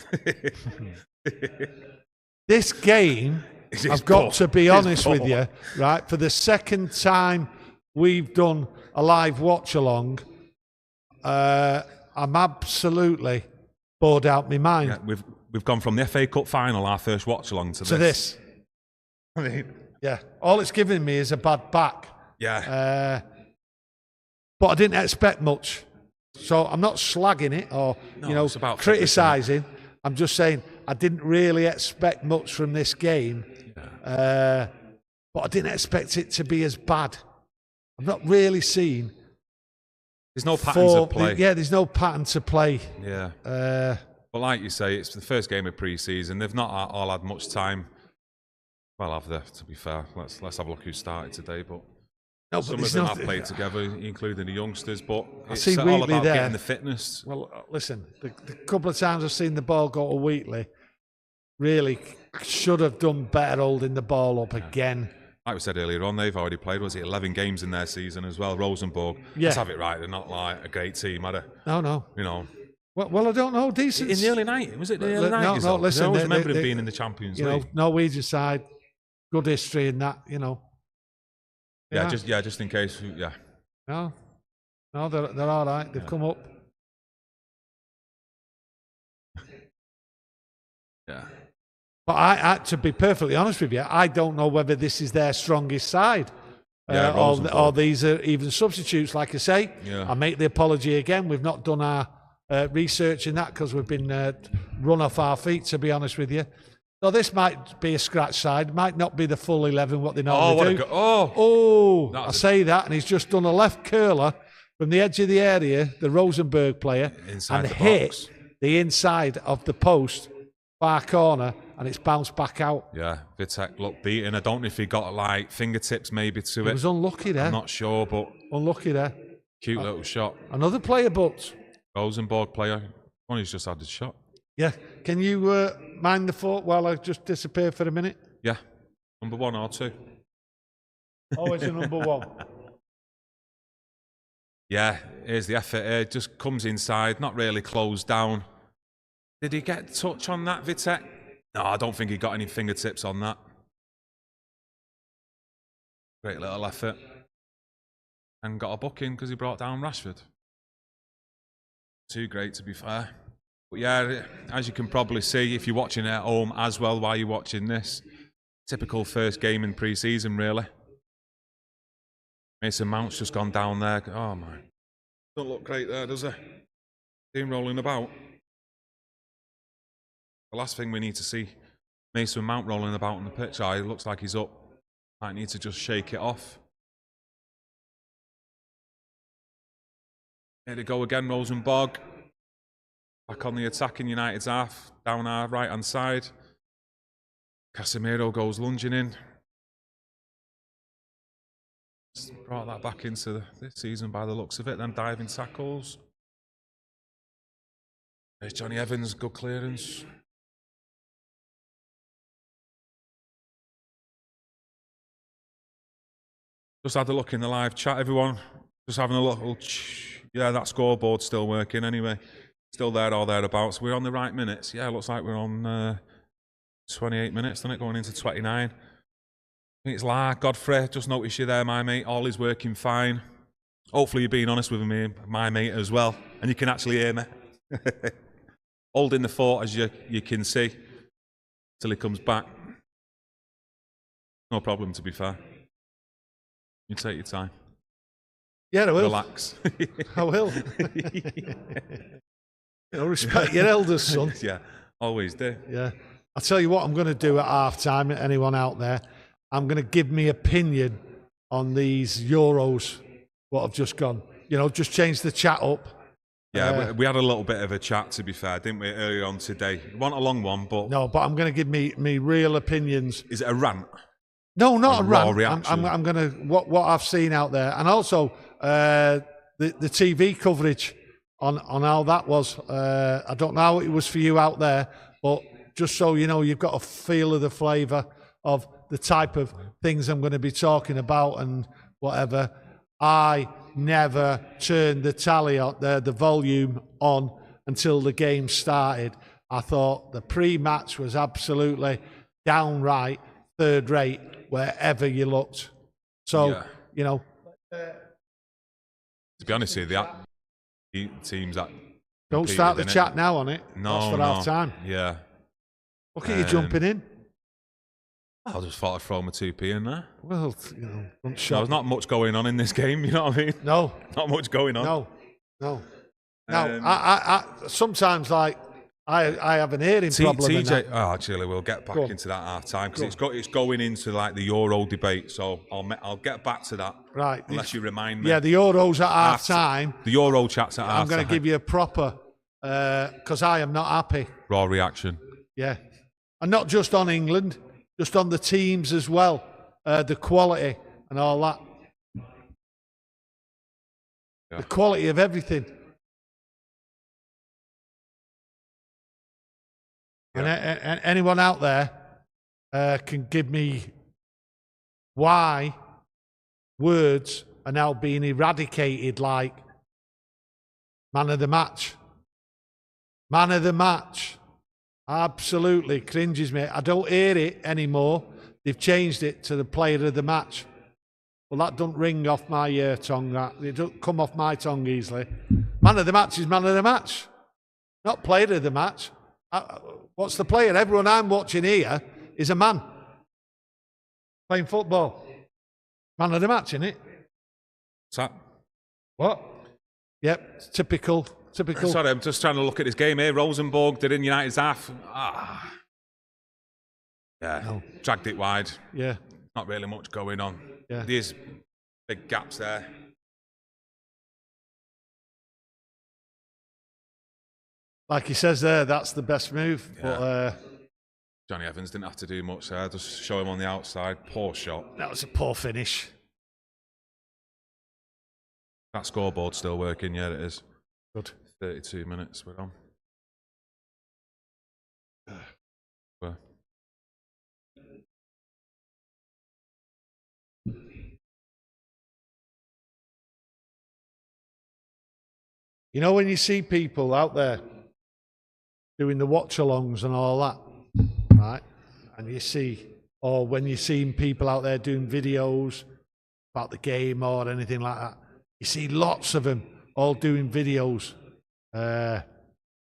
Speaker 2: This game, I've got to be honest with you, right? For the second time we've done a live watch-along, I'm absolutely bored out my mind.
Speaker 1: Yeah, we've gone from the FA Cup final, our first watch-along, to this.
Speaker 2: I mean, yeah, all it's given me is a bad back.
Speaker 1: Yeah.
Speaker 2: But I didn't expect much. So I'm not slagging it or, criticising. I'm just saying I didn't really expect much from this game. Yeah. But I didn't expect it to be as bad. I've not really seen...
Speaker 1: There's no pattern to play.
Speaker 2: There's no pattern to play.
Speaker 1: Yeah. But like you say, it's the first game of pre-season. They've not all had much time. Well, have they, to be fair? Let's have a look who started today. But some of them have played together, including the youngsters. But it's all about getting the fitness.
Speaker 2: Well, listen, the couple of times I've seen the ball go to Wheatley, really should have done better holding the ball up again.
Speaker 1: Like we said earlier on, they've already played, 11 games in their season as well. Rosenborg.
Speaker 2: Yeah.
Speaker 1: Let's have it right. They're not like a great team, are they?
Speaker 2: No.
Speaker 1: You know.
Speaker 2: Well, I don't know. Decent.
Speaker 1: In the early 90s. Was it the early 90s?
Speaker 2: No, listen.
Speaker 1: I always remember them being in the Champions League.
Speaker 2: Norwegian side, good history in that,
Speaker 1: Yeah, just in case. Yeah.
Speaker 2: No, they're all right. They've come up.
Speaker 1: Yeah.
Speaker 2: But I, to be perfectly honest with you, I don't know whether this is their strongest side. Or these are even substitutes. Like I say, I make the apology again. We've not done our research in that because we've been run off our feet, to be honest with you. So this might be a scratch side, might not be the full 11 what they normally do. I say that, and he's just done a left curler from the edge of the area, the Rosenborg player, and hit the inside of the post, far corner, and it's bounced back out.
Speaker 1: Yeah, Vitek looked beaten. I don't know if he got like fingertips maybe to it.
Speaker 2: He was unlucky there.
Speaker 1: I'm not sure, but
Speaker 2: unlucky there.
Speaker 1: Cute little shot.
Speaker 2: Another player, but
Speaker 1: Rosenborg player. One who's just had his shot.
Speaker 2: Yeah. Can you mind the fort while I just disappear for a minute?
Speaker 1: Yeah. Number 1 or 2.
Speaker 2: Always a number 1.
Speaker 1: Yeah, here's the effort here. Just comes inside, not really closed down. Did he get touch on that, Vitek? No, I don't think he got any fingertips on that. Great little effort. And got a booking because he brought down Rashford. Too great, to be fair. But yeah, as you can probably see, if you're watching at home as well while you're watching this, typical first game in pre-season, really. Mason Mount's just gone down there. Oh my, don't look great there, does it? Team rolling about. The last thing we need to see, Mason Mount rolling about on the pitch. Oh, it looks like he's up. Might need to just shake it off. Here they go again, Rosenborg. Back on the attacking United's half, down our right-hand side. Casemiro goes lunging in. Brought that back into this season by the looks of it, them diving tackles. There's Johnny Evans, good clearance. Just had a look in the live chat, everyone. Just having a look. Yeah, that scoreboard's still working anyway. Still there or thereabouts. We're on the right minutes. Yeah, looks like we're on 28 minutes, doesn't it? Going into 29. I think it's Godfrey. Just noticed you there, my mate. All is working fine. Hopefully you're being honest with me, my mate, as well. And you can actually hear me. Holding the fort, as you can see, till he comes back. No problem, to be fair. You take your time.
Speaker 2: Yeah, I will.
Speaker 1: Relax.
Speaker 2: I will. Respect your elders, son.
Speaker 1: Yeah, always do.
Speaker 2: Yeah. I'll tell you what I'm going to do at half-time, anyone out there. I'm going to give me opinion on these Euros, what have just gone. Just change the chat up.
Speaker 1: Yeah, we had a little bit of a chat, to be fair, didn't we, earlier on today? It wasn't a long one, but...
Speaker 2: No, but I'm going to give me real opinions.
Speaker 1: Is it a rant?
Speaker 2: No, not a rant.
Speaker 1: Reaction.
Speaker 2: I'm going to... What I've seen out there. And also, the TV coverage on how that was. I don't know how it was for you out there, but just so you know, you've got a feel of the flavour of the type of things I'm going to be talking about and whatever. I never turned the tally on the volume on until the game started. I thought the pre-match was absolutely downright third rate wherever you looked. So,
Speaker 1: to be honest with you, the teams that
Speaker 2: don't start the chat now on it.
Speaker 1: No,
Speaker 2: that's for half time.
Speaker 1: Yeah.
Speaker 2: Look at you jumping in.
Speaker 1: I just thought I'd throw my 2p in there.
Speaker 2: Well,
Speaker 1: there's not much going on in this game, you know what I mean?
Speaker 2: No.
Speaker 1: Not much going on.
Speaker 2: No. Now, I sometimes, like, I have an hearing problem.
Speaker 1: TJ, actually, we'll get back into that half time because it's going into like the Euro debate. So I'll get back to that.
Speaker 2: Right.
Speaker 1: Unless you remind me.
Speaker 2: Yeah, the Euros at half time.
Speaker 1: The Euro chat's at half time.
Speaker 2: I'm going to give you a proper, because I am not happy.
Speaker 1: Raw reaction.
Speaker 2: Yeah. And not just on England, just on the teams as well. The quality and all that. Yeah. The quality of everything. Yeah. And anyone out there can give me why words are now being eradicated like man of the match. Man of the match. Absolutely cringes me. I don't hear it anymore. They've changed it to the player of the match. Well, that don't ring off my tongue. It don't come off my tongue easily. Man of the match is man of the match, not player of the match. What's the player? Everyone I'm watching here is a man playing football. Man of the match, innit?
Speaker 1: What's that?
Speaker 2: What? Yep, typical.
Speaker 1: Sorry, I'm just trying to look at this game here. Rosenborg did in United's half. Yeah, no. Dragged it wide.
Speaker 2: Yeah.
Speaker 1: Not really much going on.
Speaker 2: Yeah.
Speaker 1: There's big gaps there.
Speaker 2: Like he says there, that's the best move.
Speaker 1: Yeah.
Speaker 2: But
Speaker 1: Johnny Evans didn't have to do much there. Just show him on the outside. Poor shot.
Speaker 2: That was a poor finish.
Speaker 1: That scoreboard's still working. Yeah, it is.
Speaker 2: Good.
Speaker 1: 32 minutes we're on.
Speaker 2: You know, when you see people out there doing the watch-alongs and all that, right? And you see, or when you're seeing people out there doing videos about the game or anything like that, you see lots of them all doing videos.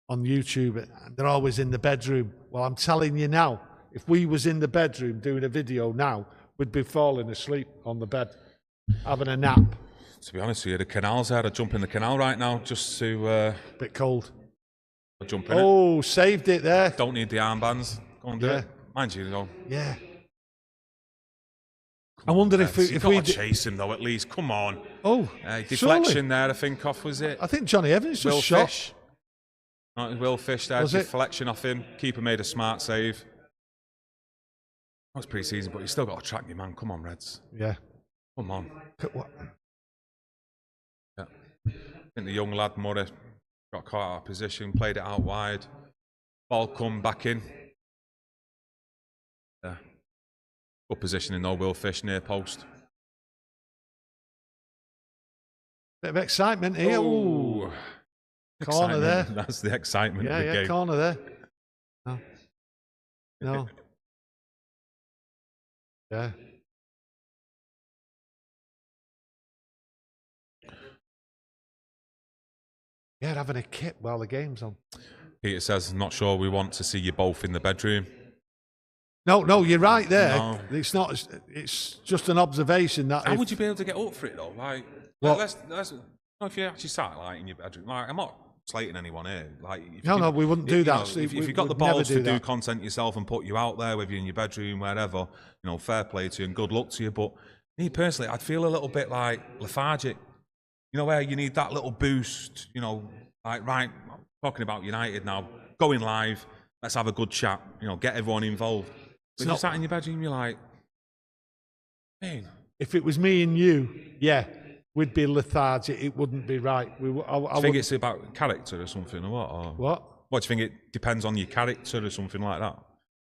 Speaker 2: on YouTube, and they're always in the bedroom. Well, I'm telling you now, if we was in the bedroom doing a video now, we'd be falling asleep on the bed, having a nap.
Speaker 1: To be honest with you, the canal's there. I'd jump in the canal right now just to...
Speaker 2: Bit cold.
Speaker 1: I'll jump in
Speaker 2: it. Saved it there.
Speaker 1: Don't need the armbands. Go and do it. Mind you, though.
Speaker 2: Yeah. I wonder if we
Speaker 1: chase him though, at least. Come on.
Speaker 2: surely.
Speaker 1: Deflection there, I think, off, was it?
Speaker 2: I think Johnny Evans just shot.
Speaker 1: Fish. Not Will Fish there, deflection off him. Keeper made a smart save. That was pre-season, but you still got to track your man. Come on, Reds.
Speaker 2: Yeah.
Speaker 1: Come on.
Speaker 2: What?
Speaker 1: Yeah. I think the young lad, Murray, got caught out of position, played it out wide. Ball come back in. Yeah. Good positioning though, Will Fish near post.
Speaker 2: Bit of excitement here. Ooh. Corner there.
Speaker 1: That's the excitement of the game.
Speaker 2: Yeah, corner there. No. Yeah. Yeah, having a kip while the game's on.
Speaker 1: Peter says, not sure we want to see you both in the bedroom.
Speaker 2: No, you're right there. No. It's not. It's just an observation that.
Speaker 1: How would you be able to get up for it though? Like, let's if you actually sat like in your bedroom. Like, I'm not slating anyone here. Like,
Speaker 2: no, we wouldn't do that.
Speaker 1: If you've got the balls to do content yourself and put you out there, whether you're in your bedroom, wherever, fair play to you and good luck to you. But me personally, I'd feel a little bit like lethargic. Where you need that little boost. Like right, talking about United now, going live. Let's have a good chat. Get everyone involved. If you sat in your bedroom, you're like, man.
Speaker 2: If it was me and you, we'd be lethargic. It wouldn't be right. I
Speaker 1: think it's about character or something, or what? Or
Speaker 2: what?
Speaker 1: What do you think? It depends on your character or something like that?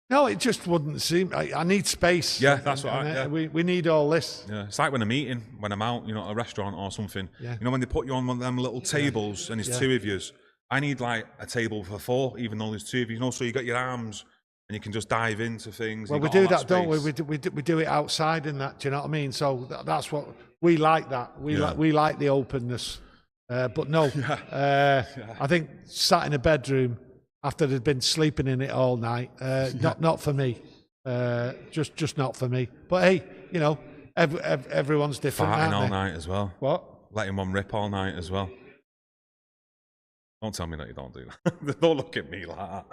Speaker 2: No, it just wouldn't seem. I need space.
Speaker 1: Yeah, that's what
Speaker 2: we need all this.
Speaker 1: Yeah, it's like when I'm out, at a restaurant or something. Yeah. When they put you on one of them little tables and there's two of you. I need like a table for 4, even though there's 2 of you. So you got your arms. And you can just dive into things.
Speaker 2: Well, we do that, don't we? We do it outside and that. Do you know what I mean? So that's what we like. That we like the openness. But no, I think sat in a bedroom after they'd been sleeping in it all night. Not for me. Just not for me. But hey, everyone's different.
Speaker 1: Farting all night as well.
Speaker 2: What?
Speaker 1: Letting one rip all night as well. Don't tell me that you don't do that. Don't look at me like that.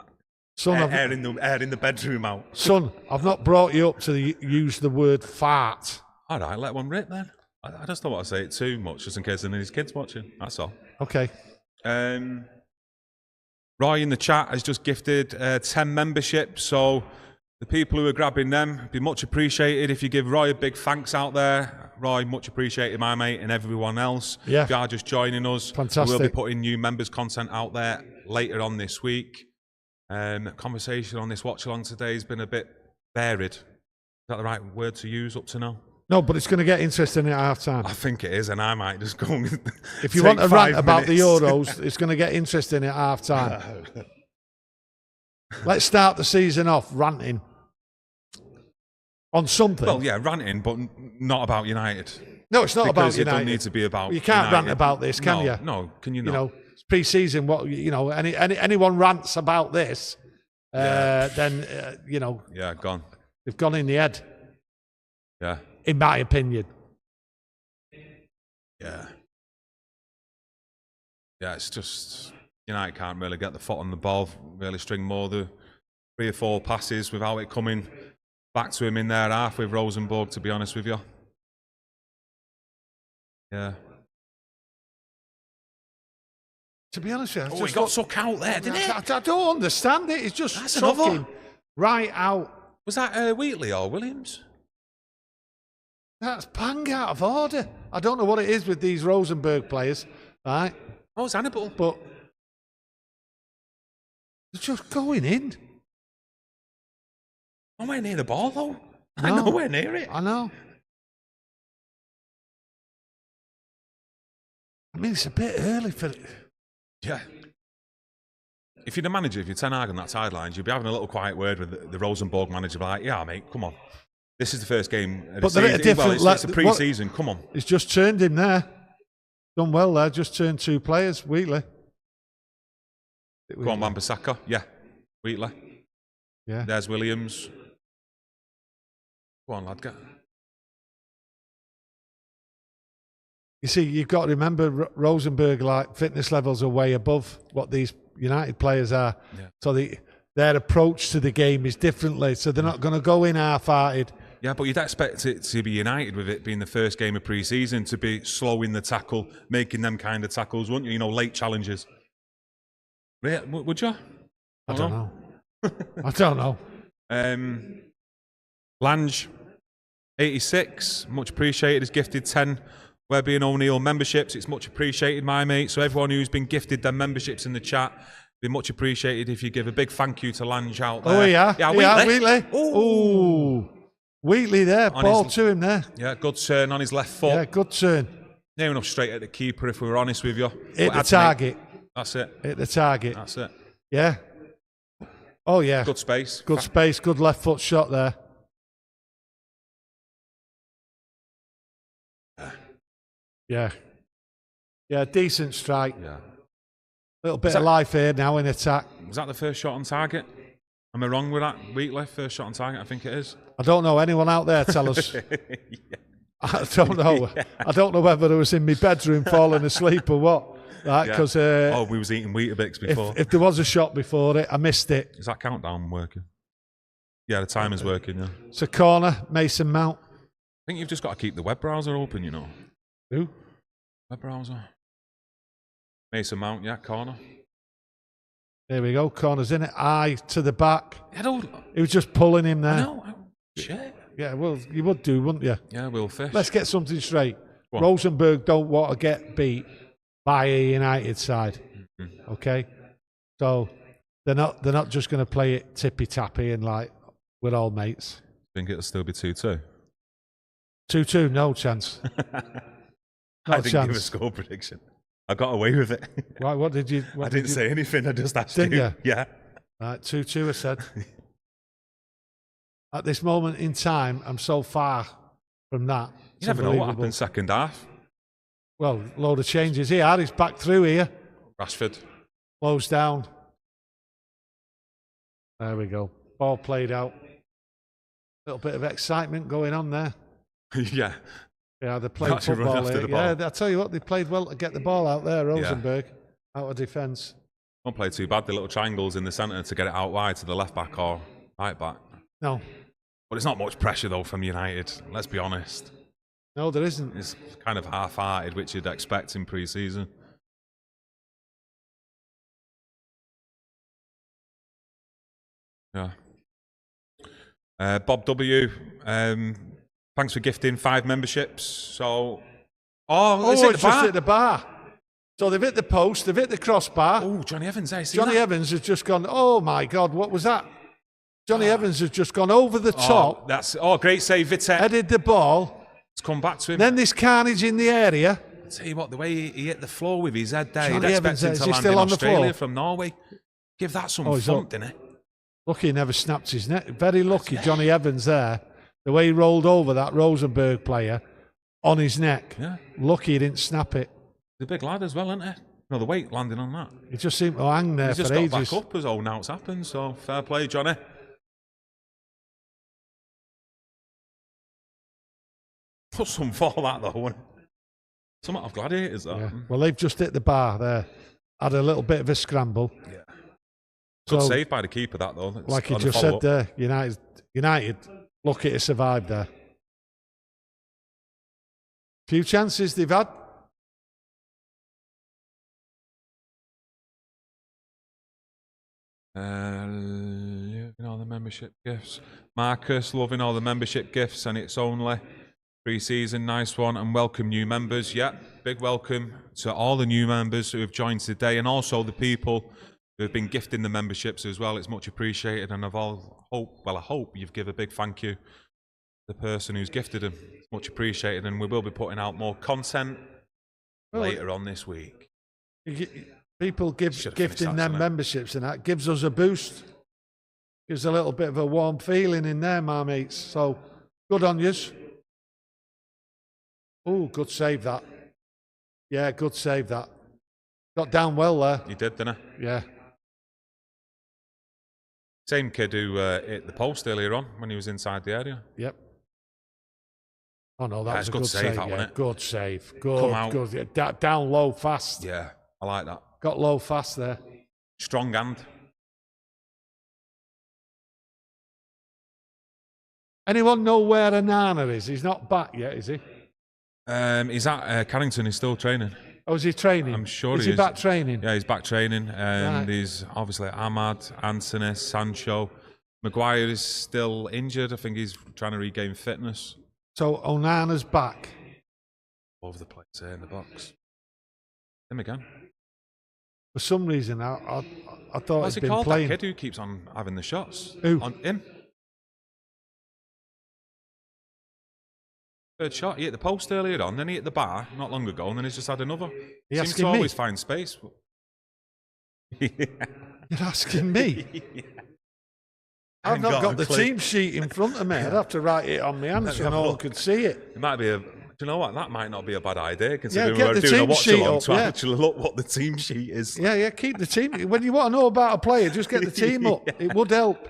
Speaker 2: Son,
Speaker 1: air in the bedroom out.
Speaker 2: Son, I've not brought you up to use the word fart.
Speaker 1: All right, let one rip then. I just don't want to say it too much, just in case any of his kids watching. That's all.
Speaker 2: Okay.
Speaker 1: Roy in the chat has just gifted 10 memberships, so the people who are grabbing them, it'd be much appreciated if you give Roy a big thanks out there. Roy, much appreciated, my mate, and everyone else.
Speaker 2: Yeah.
Speaker 1: If you are just joining us,
Speaker 2: fantastic.
Speaker 1: We'll be putting new members content out there later on this week. Conversation on this watch along today has been a bit varied. Is that the right word to use up to now?
Speaker 2: No, but it's going to get interesting at half time.
Speaker 1: I think it is, and I might just go.
Speaker 2: If you want to rant about the Euros, it's going to get interesting at half time. Let's start the season off ranting on something.
Speaker 1: Well, yeah, ranting, but not about United.
Speaker 2: No, it's not about United.
Speaker 1: Because it doesn't need to be about.
Speaker 2: You can't
Speaker 1: United.
Speaker 2: rant about this, can you?
Speaker 1: No, can you not?
Speaker 2: It's pre-season. What anyone rants about this, then
Speaker 1: Yeah, gone.
Speaker 2: They've gone in the head.
Speaker 1: Yeah.
Speaker 2: In my opinion.
Speaker 1: Yeah. Yeah, it's just United can't really get the foot on the ball, really string more than 3 or 4 passes without it coming back to him in their half with Rosenborg, to be honest with you. Yeah.
Speaker 2: To be honest with you,
Speaker 1: he got sucked out there, didn't he?
Speaker 2: I don't understand it. It's just sucking right out.
Speaker 1: Was that Wheatley or Williams?
Speaker 2: That's bang out of order. I don't know what it is with these Rosenborg players, right?
Speaker 1: Oh, it's Hannibal.
Speaker 2: But they're just going in.
Speaker 1: Nowhere near the ball, though.
Speaker 2: No,
Speaker 1: nowhere near it.
Speaker 2: I know. I mean, it's a bit early for it.
Speaker 1: Yeah. If you're the manager, if you're Ten Hag on that sidelines, you'd be having a little quiet word with the Rosenborg manager, like, yeah, mate, come on. This is the first game of the season.
Speaker 2: They're at a different
Speaker 1: it's a pre-season, come on.
Speaker 2: He's just turned him there. Done well there, just turned 2 players, Wheatley.
Speaker 1: Go on, Wan-Bissaka. Yeah. Wheatley.
Speaker 2: Yeah.
Speaker 1: There's Williams. Go on, lad. Get.
Speaker 2: You see, you've got to remember Rosenborg, like, fitness levels are way above what these United players are.
Speaker 1: Yeah.
Speaker 2: So their approach to the game is differently. So they're not going to go in half-hearted.
Speaker 1: Yeah, but you'd expect it to be United with it being the first game of pre-season to be slowing the tackle, making them kind of tackles, wouldn't you? You know, late challenges. Yeah, would you?
Speaker 2: I don't know. I don't know.
Speaker 1: Lange, 86, much appreciated, has gifted 10 Webby and O'Neill memberships. It's much appreciated, my mate. So everyone who's been gifted their memberships in the chat, be much appreciated if you give a big thank you to Lange out there.
Speaker 2: Oh, yeah.
Speaker 1: Yeah,
Speaker 2: Wheatley.
Speaker 1: Ooh.
Speaker 2: Wheatley there, ball to him there.
Speaker 1: Yeah, good turn on his left foot.
Speaker 2: Yeah, good turn.
Speaker 1: Near enough straight at the keeper, if we were honest with you.
Speaker 2: Hit the target.
Speaker 1: That's it.
Speaker 2: Hit the target.
Speaker 1: That's it.
Speaker 2: Yeah. Oh, yeah.
Speaker 1: Good space.
Speaker 2: Good space, good left foot shot there. Yeah. Yeah, decent strike.
Speaker 1: Yeah.
Speaker 2: Little bit of life here now in attack.
Speaker 1: Was that the first shot on target? Am I wrong with that? Wheatley, first shot on target? I think it is.
Speaker 2: I don't know. Anyone out there tell us?
Speaker 1: Yeah.
Speaker 2: I don't know. Yeah. I don't know whether I was in my bedroom falling asleep or what. Right? Because
Speaker 1: we was eating Weetabix before.
Speaker 2: If there was a shot before it, I missed it.
Speaker 1: Is that countdown working? Yeah, the timer's working. Yeah.
Speaker 2: It's a corner, Mason Mount.
Speaker 1: I think you've just got to keep the web browser open. You know.
Speaker 2: Who?
Speaker 1: Web browser. Mason Mount, yeah, corner.
Speaker 2: There we go, corner's in it. Eye to the back.
Speaker 1: He
Speaker 2: was just pulling him there.
Speaker 1: No, shit.
Speaker 2: Yeah, well, you would do, wouldn't you?
Speaker 1: Yeah, we'll fish.
Speaker 2: Let's get something straight. Rosenborg don't want to get beat by a United side. Mm-hmm. Okay? So they're not just going to play it tippy-tappy and like we're all mates.
Speaker 1: Think it'll still be 2-2?
Speaker 2: 2-2, no chance.
Speaker 1: I didn't give a score prediction. I got away with it.
Speaker 2: Right, what did you...
Speaker 1: I didn't say anything, I just asked
Speaker 2: didn't you?
Speaker 1: Yeah.
Speaker 2: Right, 2-2 I said. At this moment in time, I'm so far from that.
Speaker 1: You never know what happened second half.
Speaker 2: Well, load of changes here. He's back through here.
Speaker 1: Rashford.
Speaker 2: Close down. There we go. Ball played out. A little bit of excitement going on there.
Speaker 1: Yeah.
Speaker 2: Yeah, they played football here. Yeah, I tell you what, they played well to get the ball out there, Rosenborg, out of defence.
Speaker 1: Don't play too bad. The little triangles in the centre to get it out wide to the left back or right back.
Speaker 2: No.
Speaker 1: But it's not much pressure, though, from United. Let's be honest.
Speaker 2: No, there isn't.
Speaker 1: It's kind of half-hearted, which you'd expect in pre-season. Yeah. Bob W. Thanks for gifting 5 memberships. So,
Speaker 2: it's just hit the bar. So they've hit the post, they've hit the crossbar.
Speaker 1: Oh, Johnny Evans, I see
Speaker 2: Johnny Evans has just gone, oh my God, what was that? Johnny Evans has just gone over the top.
Speaker 1: Great save, Vitek.
Speaker 2: Headed the ball.
Speaker 1: It's come back to him.
Speaker 2: Then this carnage in the area.
Speaker 1: I'll tell you what, the way he hit the floor with his head there,
Speaker 2: Johnny
Speaker 1: you'd expect him to land in Australia from Norway. Give that some fun, didn't he?
Speaker 2: Lucky he never snapped his neck. Very lucky, Johnny Evans there. The way he rolled over that Rosenborg player on his neck.
Speaker 1: Yeah.
Speaker 2: Lucky he didn't snap it.
Speaker 1: The big lad as well, isn't he? No, the weight landing on that.
Speaker 2: He just seemed to hang there for ages.
Speaker 1: He's just got back up as all now it's happened, so fair play, Johnny. Put some for that, though. Something of gladiators, that.
Speaker 2: Yeah. Well, they've just hit the bar there. Had a little bit of a scramble.
Speaker 1: Yeah. Good save by the keeper, that, though. It's
Speaker 2: like he just said there, United lucky to survive there. Few chances they've had.
Speaker 1: Loving all the membership gifts. Marcus, loving all the membership gifts, and it's only pre-season. Nice one. And welcome new members. Yeah, big welcome to all the new members who have joined today, and also the people who have been gifting the memberships as well. It's much appreciated, and I hope you've given a big thank you to the person who's gifted them. It's much appreciated, and we will be putting out more content later on this week.
Speaker 2: People gifting them memberships, and that gives us a boost. Gives a little bit of a warm feeling in there, my mates. So good on yous. Oh, good save that. Yeah, good save that. Got down well there.
Speaker 1: You did, didn't I?
Speaker 2: Yeah.
Speaker 1: Same kid who hit the post earlier on when he was inside the area.
Speaker 2: Yep. Oh no, that was a
Speaker 1: good save, that,
Speaker 2: yeah.
Speaker 1: wasn't it?
Speaker 2: Good save.
Speaker 1: Come out.
Speaker 2: Good. Yeah, down low, fast.
Speaker 1: Yeah, I like that.
Speaker 2: Got low, fast there.
Speaker 1: Strong hand.
Speaker 2: Anyone know where Onana is? He's not back yet, is he?
Speaker 1: He's at Carrington. He's still training.
Speaker 2: Oh, is he training?
Speaker 1: I'm sure
Speaker 2: is he back training?
Speaker 1: Yeah, he's back training.
Speaker 2: Right.
Speaker 1: He's obviously Ahmad, Anthony, Sancho. Maguire is still injured. I think he's trying to regain fitness.
Speaker 2: So Onana's back.
Speaker 1: All over the place here in the box. Him again.
Speaker 2: For some reason, I thought
Speaker 1: What's
Speaker 2: he'd
Speaker 1: he
Speaker 2: been
Speaker 1: called?
Speaker 2: playing.
Speaker 1: That kid who keeps on having the shots.
Speaker 2: Who?
Speaker 1: On him. Third shot. He hit the post earlier on, then he hit the bar not long ago, and then he's just had another. He seems to always find space.
Speaker 2: You're asking me?
Speaker 1: Yeah.
Speaker 2: I've not got the team sheet in front of me. I'd have to write it on my hand so no one could see it.
Speaker 1: It might be do you know what? That might not be a bad idea, considering
Speaker 2: get
Speaker 1: we're
Speaker 2: the
Speaker 1: doing a
Speaker 2: team
Speaker 1: watch
Speaker 2: sheet
Speaker 1: along
Speaker 2: up,
Speaker 1: to
Speaker 2: yeah.
Speaker 1: actually look what the team sheet is.
Speaker 2: Yeah, keep the team. When you want to know about a player, just get the team up.
Speaker 1: Yeah.
Speaker 2: It would help.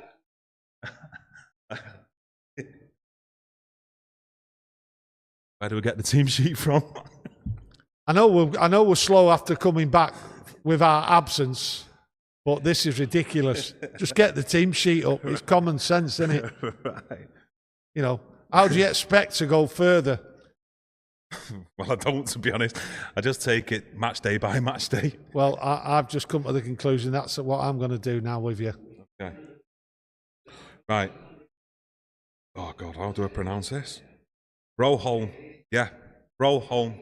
Speaker 1: Where do we get the team sheet from?
Speaker 2: I know we're slow after coming back with our absence, but this is ridiculous. Just get the team sheet up. It's common sense, isn't it?
Speaker 1: Right.
Speaker 2: You know, how do you expect to go further?
Speaker 1: Well, I don't, to be honest. I just take it match day by match day.
Speaker 2: Well, I've just come to the conclusion that's what I'm going to do now with you.
Speaker 1: Okay. Right. Oh, God, how do I pronounce this? Broholm. Yeah. Broholm.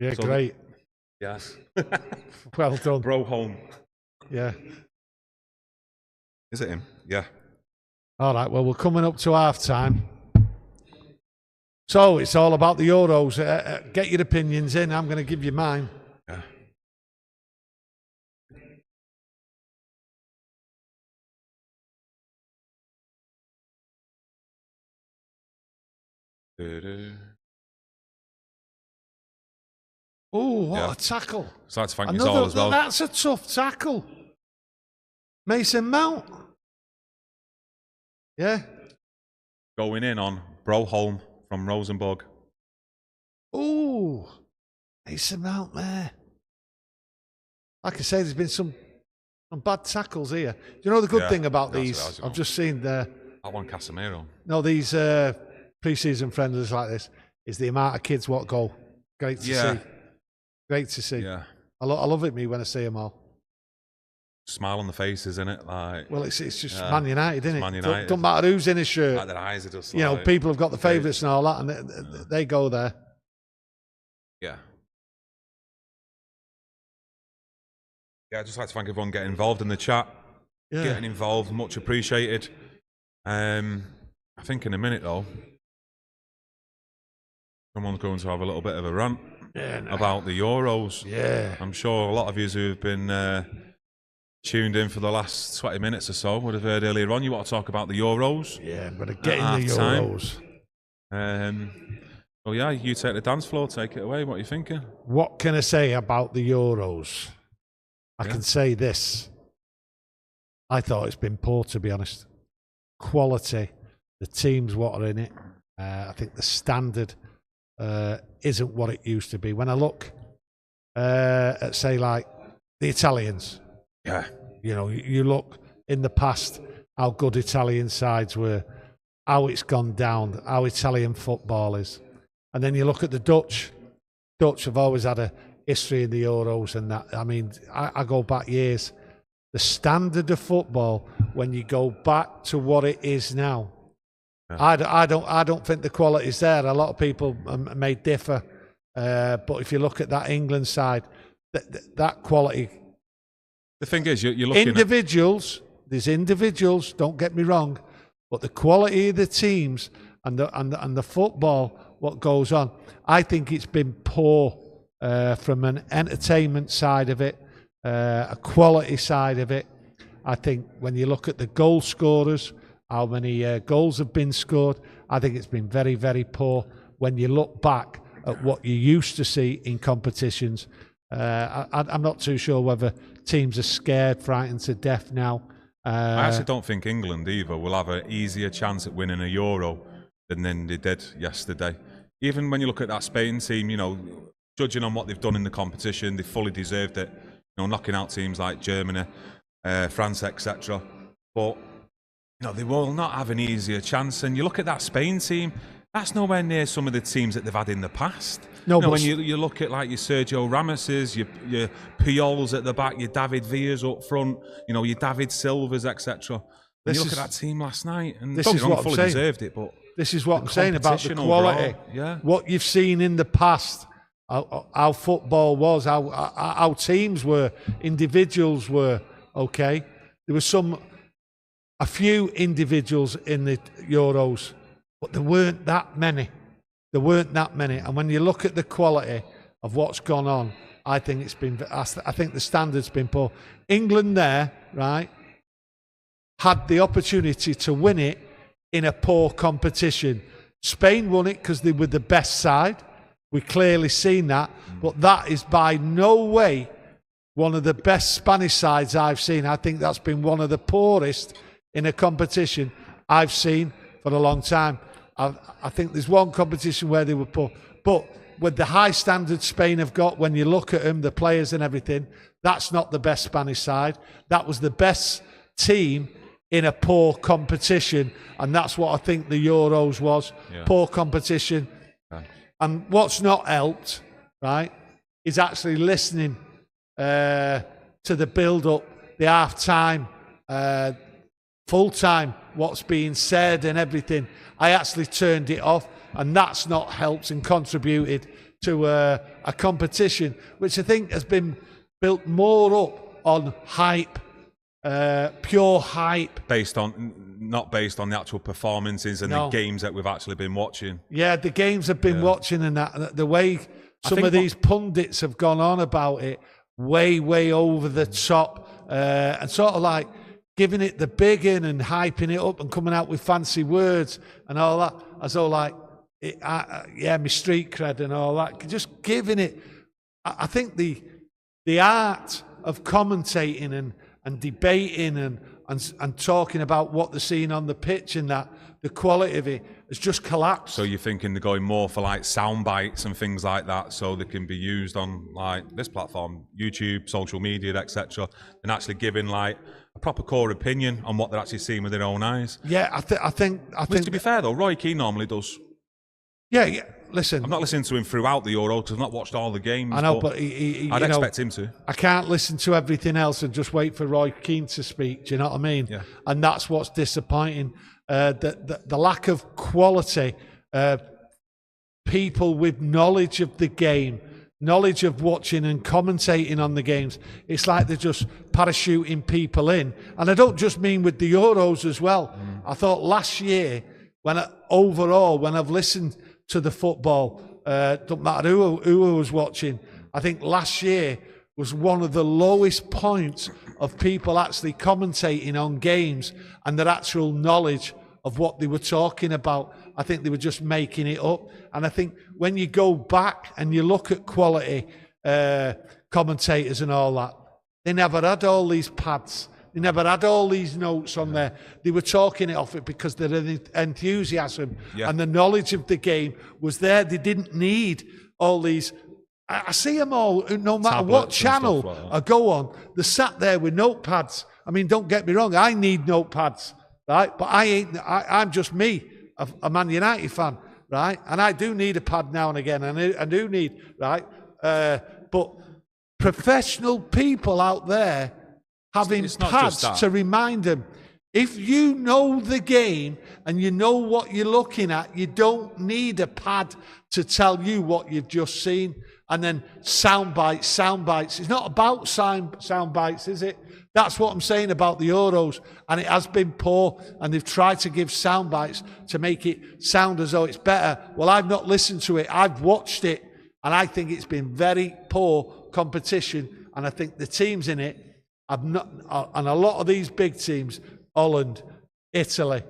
Speaker 2: Yeah, great.
Speaker 1: Yes.
Speaker 2: Well done.
Speaker 1: Broholm.
Speaker 2: Yeah.
Speaker 1: Is it him? Yeah.
Speaker 2: All right, well, we're coming up to half-time. So it's all about the Euros. Get your opinions in. I'm going to give you mine.
Speaker 1: Yeah.
Speaker 2: Oh, what a tackle.
Speaker 1: So I'd like to thank you all as well.
Speaker 2: That's a tough tackle. Mason Mount. Yeah.
Speaker 1: Going in on Broholm from Rosenborg.
Speaker 2: Oh, Mason Mount there. Like I say, there's been some bad tackles here. Do you know the good thing about these? I've just seen the...
Speaker 1: That one, Casemiro.
Speaker 2: No, these pre-season friendlies like this is the amount of kids what go. Great to see. Great to see.
Speaker 1: Yeah.
Speaker 2: I love it, me, when I see them all.
Speaker 1: Smile on the faces, isn't it? Like,
Speaker 2: well, it's just Man United, isn't it?
Speaker 1: Man United.
Speaker 2: Don't matter who's in a shirt.
Speaker 1: Like their eyes are just
Speaker 2: you know, people have got the favourites and all that, and they go there.
Speaker 1: Yeah. Yeah, I'd just like to thank everyone getting involved in the chat.
Speaker 2: Yeah.
Speaker 1: Getting involved, much appreciated. I think in a minute, though, someone's going to have a little bit of a rant about the Euros.
Speaker 2: Yeah.
Speaker 1: I'm sure a lot of you who've been tuned in for the last 20 minutes or so would have heard earlier on you want to talk about the Euros.
Speaker 2: Yeah, I'm going to get in the Euros.
Speaker 1: Well, yeah, you take the dance floor, take it away. What are you thinking?
Speaker 2: What can I say about the Euros? I can say this. I thought it's been poor, to be honest. Quality, the teams what are in it. I think the standard isn't what it used to be. When I look at, say, like the Italians, you know, you look in the past how good Italian sides were, how it's gone down, how Italian football is. And then you look at the Dutch. Dutch have always had a history in the Euros and that. I mean, I go back years. The standard of football, when you go back to what it is now, I don't think the quality is there. A lot of people may differ, but if you look at that England side, that quality.
Speaker 1: The thing is, you're looking
Speaker 2: individuals. There's individuals. Don't get me wrong, but the quality of the teams and the football, what goes on, I think it's been poor from an entertainment side of it, a quality side of it. I think when you look at the goal scorers, how many goals have been scored, I think it's been very, very poor. When you look back at what you used to see in competitions, I'm not too sure whether teams are scared, frightened to death now.
Speaker 1: I actually don't think England either will have an easier chance at winning a Euro than they did yesterday. Even when you look at that Spain team, you know, judging on what they've done in the competition, they fully deserved it. You know, knocking out teams like Germany, France, etc. But you know, they will not have an easier chance. And you look at that Spain team, that's nowhere near some of the teams that they've had in the past.
Speaker 2: No,
Speaker 1: you know, when you look at like your Sergio Ramoses, your Pujols at the back, your David Villas up front, you know, your David Silvas, etc. And you look at that team last night, and
Speaker 2: this is what I'm
Speaker 1: fully
Speaker 2: saying.
Speaker 1: Deserved it, but
Speaker 2: this is what I'm saying about the quality.
Speaker 1: Overall, yeah.
Speaker 2: What you've seen in the past, how football was, how teams were, individuals were. Okay, there was a few individuals in the Euros, but there weren't that many. There weren't that many. And when you look at the quality of what's gone on, I think the standard's been poor. England there, right, had the opportunity to win it in a poor competition. Spain won it because they were the best side. We clearly seen that. But that is by no way one of the best Spanish sides I've seen. I think that's been one of the poorest in a competition I've seen for a long time. I think there's one competition where they were poor. But with the high standards Spain have got, when you look at them, the players and everything, that's not the best Spanish side. That was the best team in a poor competition. And that's what I think the Euros was. Yeah. Poor competition. Okay. And what's not helped, right, is actually listening to the build-up, the half-time, full-time, what's being said and everything. I actually turned it off, and that's not helped and contributed to a competition which I think has been built more up on hype, pure hype.
Speaker 1: Not based on the actual performances and the games that we've actually been watching.
Speaker 2: Yeah, the games I've been watching, and that the way some of these pundits have gone on about it, way over the top, and sort of like giving it the big in and hyping it up and coming out with fancy words and all that, as though like, my street cred and all that. Just giving it. I think the art of commentating and debating and talking about what they're seeing on the pitch and that, the quality of it has just collapsed. So
Speaker 1: you're thinking they're going more for like sound bites and things like that, so they can be used on like this platform, YouTube, social media, etc., and actually giving like a proper core opinion on what they're actually seeing with their own eyes.
Speaker 2: Yeah, I think.
Speaker 1: To be fair though, Roy Keane normally does.
Speaker 2: Yeah. Listen,
Speaker 1: I'm not listening to him throughout the Euro because I've not watched all the games.
Speaker 2: I know, but
Speaker 1: I'd expect him to.
Speaker 2: I can't listen to everything else and just wait for Roy Keane to speak. Do you know what I mean?
Speaker 1: Yeah.
Speaker 2: And that's what's disappointing. The lack of quality, people with knowledge of the game, knowledge of watching and commentating on the games. It's like they're just parachuting people in. And I don't just mean with the Euros as well. I thought last year, when I've listened to the football, don't matter who I was watching, I think last year was one of the lowest points of people actually commentating on games and their actual knowledge of what they were talking about. I think they were just making it up. And I think when you go back and you look at quality commentators and all that, they never had all these pads. They never had all these notes on there. They were talking it off it because their enthusiasm and the knowledge of the game was there. They didn't need all these. I see them all, no matter what channel like I go on, they're sat there with notepads. I mean, don't get me wrong, I need notepads, right? But I'm just me, a Man United fan, right? And I do need a pad now and again, and I do need, right? But professional people out there having pads to remind them, if you know the game and you know what you're looking at, you don't need a pad to tell you what you've just seen. And then sound bites. It's not about sound bites, is it? That's what I'm saying about the Euros. And it has been poor. And they've tried to give sound bites to make it sound as though it's better. Well, I've not listened to it. I've watched it. And I think it's been very poor competition. And I think the teams in it have not, and a lot of these big teams, Holland, Italy,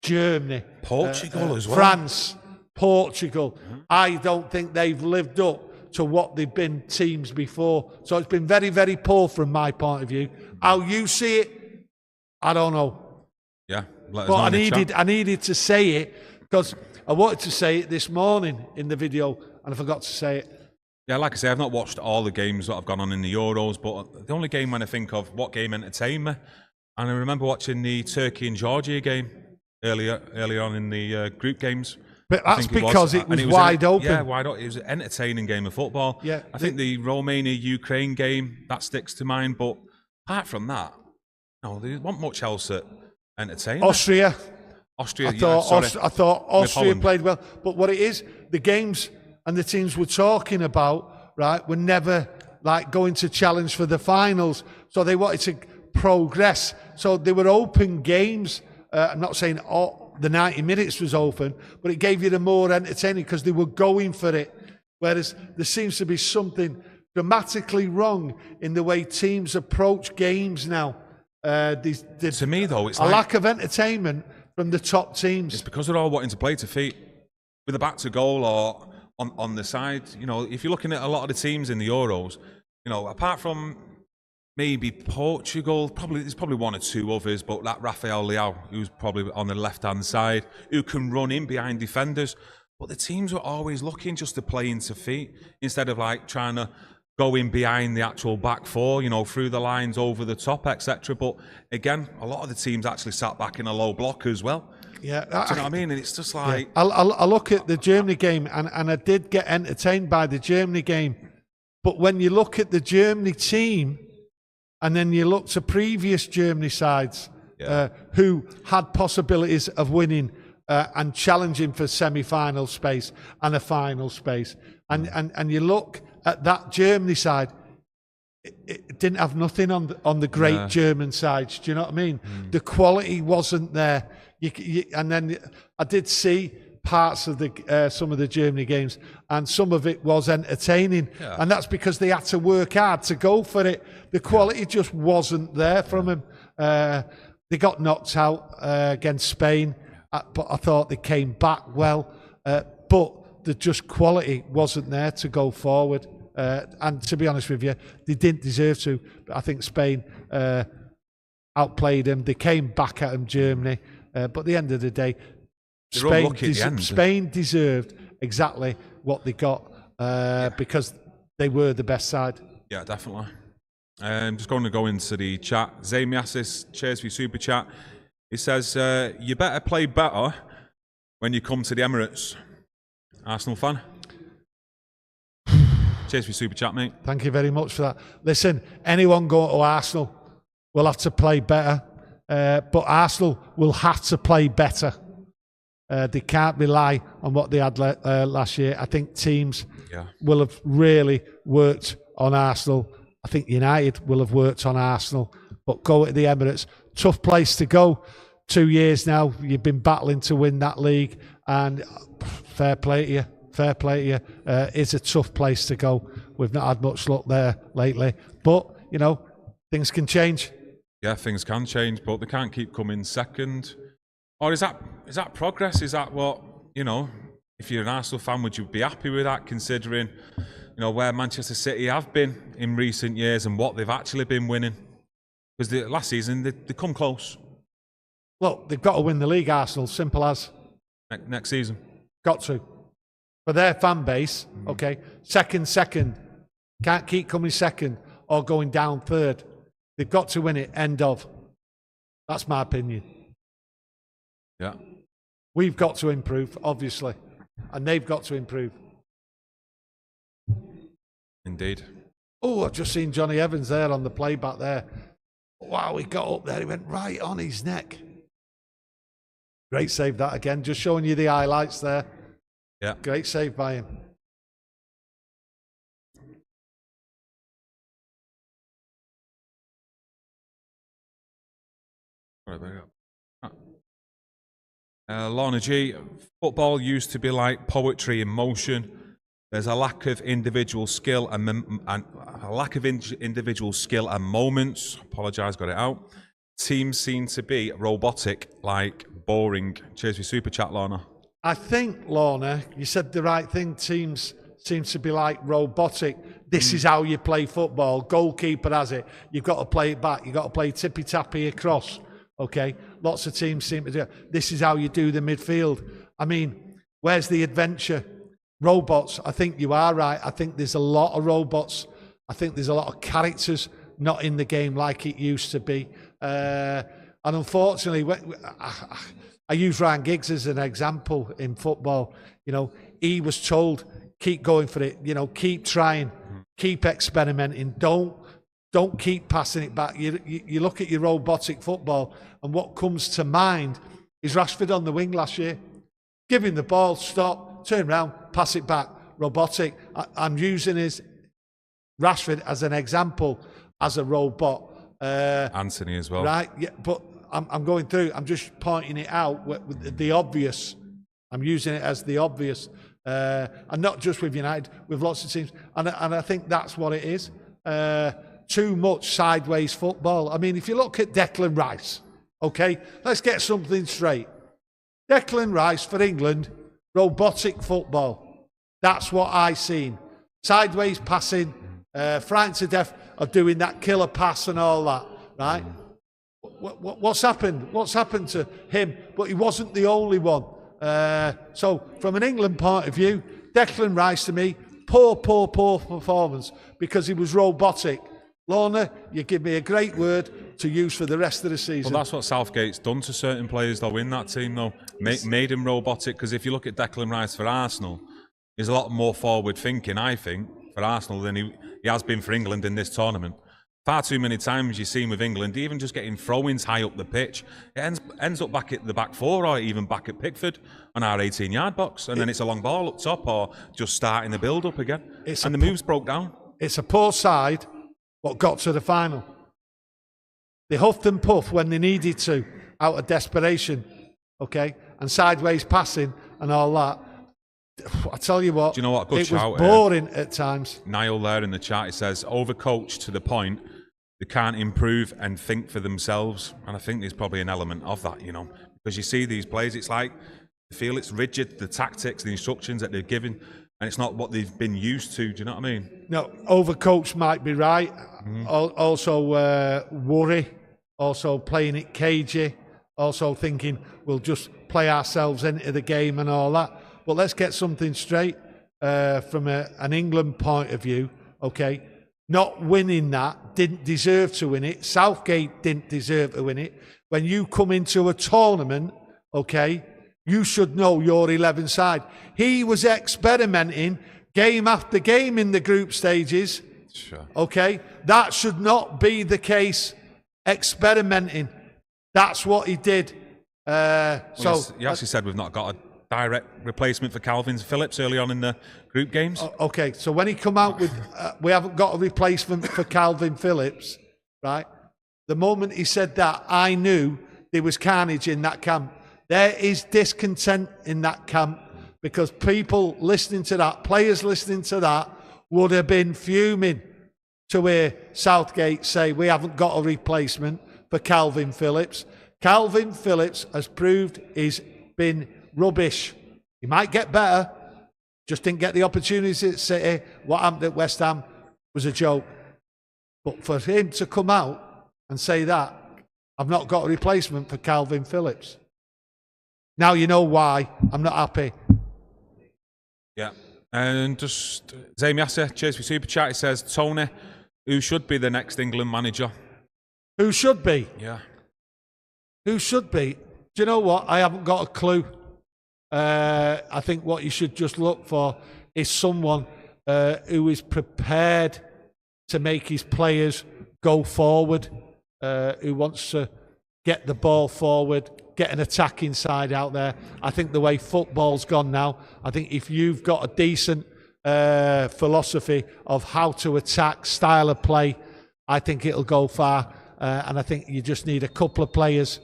Speaker 2: Germany,
Speaker 1: Portugal as well,
Speaker 2: France, Portugal, I don't think they've lived up to what they've been teams before. So it's been very, very poor from my point of view. How you see it, I don't know.
Speaker 1: Yeah, let us
Speaker 2: But
Speaker 1: know
Speaker 2: I needed to say it because I wanted to say it this morning in the video and I forgot to say it.
Speaker 1: Yeah, like I say, I've not watched all the games that have gone on in the Euros, but the only game when I think of what game entertained me, and I remember watching the Turkey and Georgia game earlier on in the group games.
Speaker 2: But that's because it was wide open.
Speaker 1: Yeah, wide open. It was an entertaining game of football.
Speaker 2: Yeah,
Speaker 1: I think the Romania-Ukraine game, that sticks to mind, but apart from that, no, there wasn't much else that entertained.
Speaker 2: Austria, I thought Austria played well. But what it is, the games and the teams we're talking about, right, were never like going to challenge for the finals. So they wanted to progress. So they were open games. I'm not saying the 90 minutes was open, but it gave you the more entertaining because they were going for it. Whereas there seems to be something dramatically wrong in the way teams approach games now.
Speaker 1: To me, though, it's
Speaker 2: a lack of entertainment from the top teams.
Speaker 1: It's because they're all wanting to play to feet with a back to goal or on the side. You know, if you're looking at a lot of the teams in the Euros, you know, apart from maybe Portugal, there's probably one or two others, but that Rafael Leao, who's probably on the left-hand side, who can run in behind defenders. But the teams were always looking just to play into feet instead of like trying to go in behind the actual back four, you know, through the lines, over the top, etc. But again, a lot of the teams actually sat back in a low block as well.
Speaker 2: Yeah,
Speaker 1: do you know what I mean? And it's just like...
Speaker 2: Yeah. I look at the Germany game and I did get entertained by the Germany game. But when you look at the Germany team and then you look to previous Germany sides who had possibilities of winning and challenging for semi-final space and a final space, and you look at that Germany side, it didn't have nothing on the great German sides. Do you know what I mean? The quality wasn't there. And then I did see parts of some of the Germany games, and some of it was entertaining, and that's because they had to work hard to go for it. The quality just wasn't there from them. They got knocked out against Spain, but I thought they came back well. But the just quality wasn't there to go forward. And to be honest with you, they didn't deserve to. But I think Spain outplayed them. They came back at them, Germany. But at the end of the day, Spain deserved exactly what they got because they were the best side.
Speaker 1: Yeah, definitely. I'm just going to go into the chat. Zamiasis, cheers for your super chat. He says, you better play better when you come to the Emirates. Arsenal fan? Cheers for your super chat, mate.
Speaker 2: Thank you very much for that. Listen, anyone going to Arsenal will have to play better, but Arsenal will have to play better. They can't rely on what they had last year. I think teams will have really worked on Arsenal. I think United will have worked on Arsenal, but go to the Emirates, tough place to go. 2 years now, you've been battling to win that league, and fair play to you. Fair play to you. It's a tough place to go. We've not had much luck there lately, but you know, things can change.
Speaker 1: Yeah, things can change, but they can't keep coming second. Or is that progress? Is that what, you know, if you're an Arsenal fan, would you be happy with that, considering, you know, where Manchester City have been in recent years and what they've actually been winning? Because last season they come close.
Speaker 2: Look, they've got to win the league, Arsenal. Simple as.
Speaker 1: Next season.
Speaker 2: Got to. For their fan base, okay, second. Can't keep coming second or going down third. They've got to win it, end of. That's my opinion.
Speaker 1: Yeah.
Speaker 2: We've got to improve, obviously. And they've got to improve.
Speaker 1: Indeed.
Speaker 2: Oh, I've just seen Johnny Evans there on the playback there. Wow, he got up there. He went right on his neck. Great save that again. Just showing you the highlights there.
Speaker 1: Yeah.
Speaker 2: Great save by him.
Speaker 1: Lorna G, football used to be like poetry in motion. There's a lack of individual skill and individual skill and moments. Apologise, got it out. Teams seem to be robotic, like boring. Cheers for super chat, Lorna.
Speaker 2: I think, Lorna, you said the right thing. Teams seem to be like robotic. This is how you play football. Goalkeeper has it. You've got to play it back. You've got to play tippy-tappy across. Okay, lots of teams seem to do it. This is how you do the midfield. I mean, where's the adventure? Robots, I think you are right. I think there's a lot of robots. I think there's a lot of characters not in the game like it used to be. And unfortunately, I use Ryan Giggs as an example in football. You know, he was told, keep going for it. You know, keep trying, keep experimenting. Don't keep passing it back. You look at your robotic football, and what comes to mind is Rashford on the wing last year. Give him the ball, stop, turn around, pass it back. Robotic. I'm using Rashford as an example, as a robot.
Speaker 1: Anthony as well.
Speaker 2: Right, yeah, but I'm going through, I'm just pointing it out with the obvious. I'm using it as the obvious. And not just with United, with lots of teams. And I think that's what it is. Too much sideways football. I mean, if you look at Declan Rice, okay, let's get something straight. Declan Rice for England, robotic football. That's what I seen. Sideways passing, frightened to death of doing that killer pass and all that, right? What's happened? What's happened to him? But he wasn't the only one. So from an England point of view, Declan Rice to me, poor performance because he was robotic. Lorna, you give me a great word to use for the rest of the season.
Speaker 1: Well, that's what Southgate's done to certain players, though, in that team, though. Made him robotic, because if you look at Declan Rice for Arsenal, he's a lot more forward-thinking, I think, for Arsenal than he has been for England in this tournament. Far too many times you've seen with England, even just getting throw-ins high up the pitch, it ends up back at the back four or even back at Pickford on our 18-yard box, and then it's a long ball up top or just starting the build-up again. And the moves broke down.
Speaker 2: It's a poor side what got to the final. They huffed and puffed when they needed to, out of desperation, okay? And sideways passing and all that. I tell you what,
Speaker 1: do you know what? Good
Speaker 2: it
Speaker 1: shout,
Speaker 2: was boring at times.
Speaker 1: Niall there in the chat, he says, overcoached to the point they can't improve and think for themselves. And I think there's probably an element of that, you know, because you see these players, it's like, they feel it's rigid, the tactics, the instructions that they're given, and it's not what they've been used to. Do you know what I mean?
Speaker 2: No, overcoached might be right. Also worry, also playing it cagey, also thinking we'll just play ourselves into the game and all that. But let's get something straight from an England point of view, okay? Not winning that, didn't deserve to win it. Southgate didn't deserve to win it. When you come into a tournament, okay, you should know your 11 side. He was experimenting game after game in the group stages.
Speaker 1: Sure.
Speaker 2: Okay, that should not be the case. Experimenting. That's what he did. So
Speaker 1: he actually said we've not got a direct replacement for Calvin Phillips early on in the group games.
Speaker 2: Okay, so when he come out with we haven't got a replacement for Calvin Phillips, right? The moment he said that, I knew there was carnage in that camp. There is discontent in that camp because people listening to that, players listening to that, would have been fuming to hear Southgate say we haven't got a replacement for Calvin Phillips. Calvin Phillips has proved he's been rubbish. He might get better, just didn't get the opportunities at City. What happened at West Ham was a joke. But for him to come out and say that, I've not got a replacement for Calvin Phillips. Now you know why I'm not happy.
Speaker 1: Yeah. And just Zaim Yasser, cheers for Super Chat. He says, Tony, who should be the next England manager?
Speaker 2: Who should be?
Speaker 1: Yeah.
Speaker 2: Who should be? Do you know what? I haven't got a clue. I think what you should just look for is someone who is prepared to make his players go forward, who wants to get the ball forward, get an attacking side out there. I think the way football's gone now, I think if you've got a decent philosophy of how to attack, style of play, I think it'll go far. And I think you just need a couple of players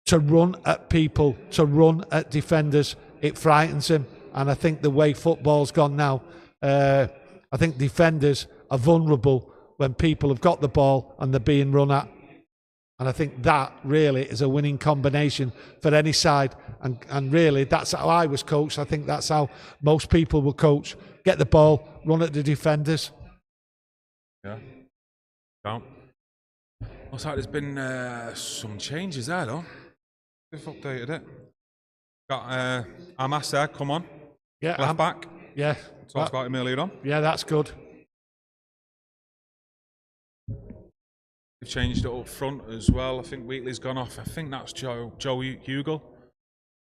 Speaker 2: to run at people, to run at defenders. It frightens him. And I think the way football's gone now, I think defenders are vulnerable when people have got the ball and they're being run at. And I think that really is a winning combination for any side. And really, that's how I was coached. I think that's how most people will coach. Get the ball, run at the defenders.
Speaker 1: Yeah. Don't. Looks like there's been some changes there, though. They've updated it. Got Amas there, come on.
Speaker 2: Yeah,
Speaker 1: left back.
Speaker 2: Yeah.
Speaker 1: Talked about him earlier on.
Speaker 2: Yeah, that's good.
Speaker 1: They've changed it up front as well. I think Wheatley's gone off. I think that's Joe Hugel.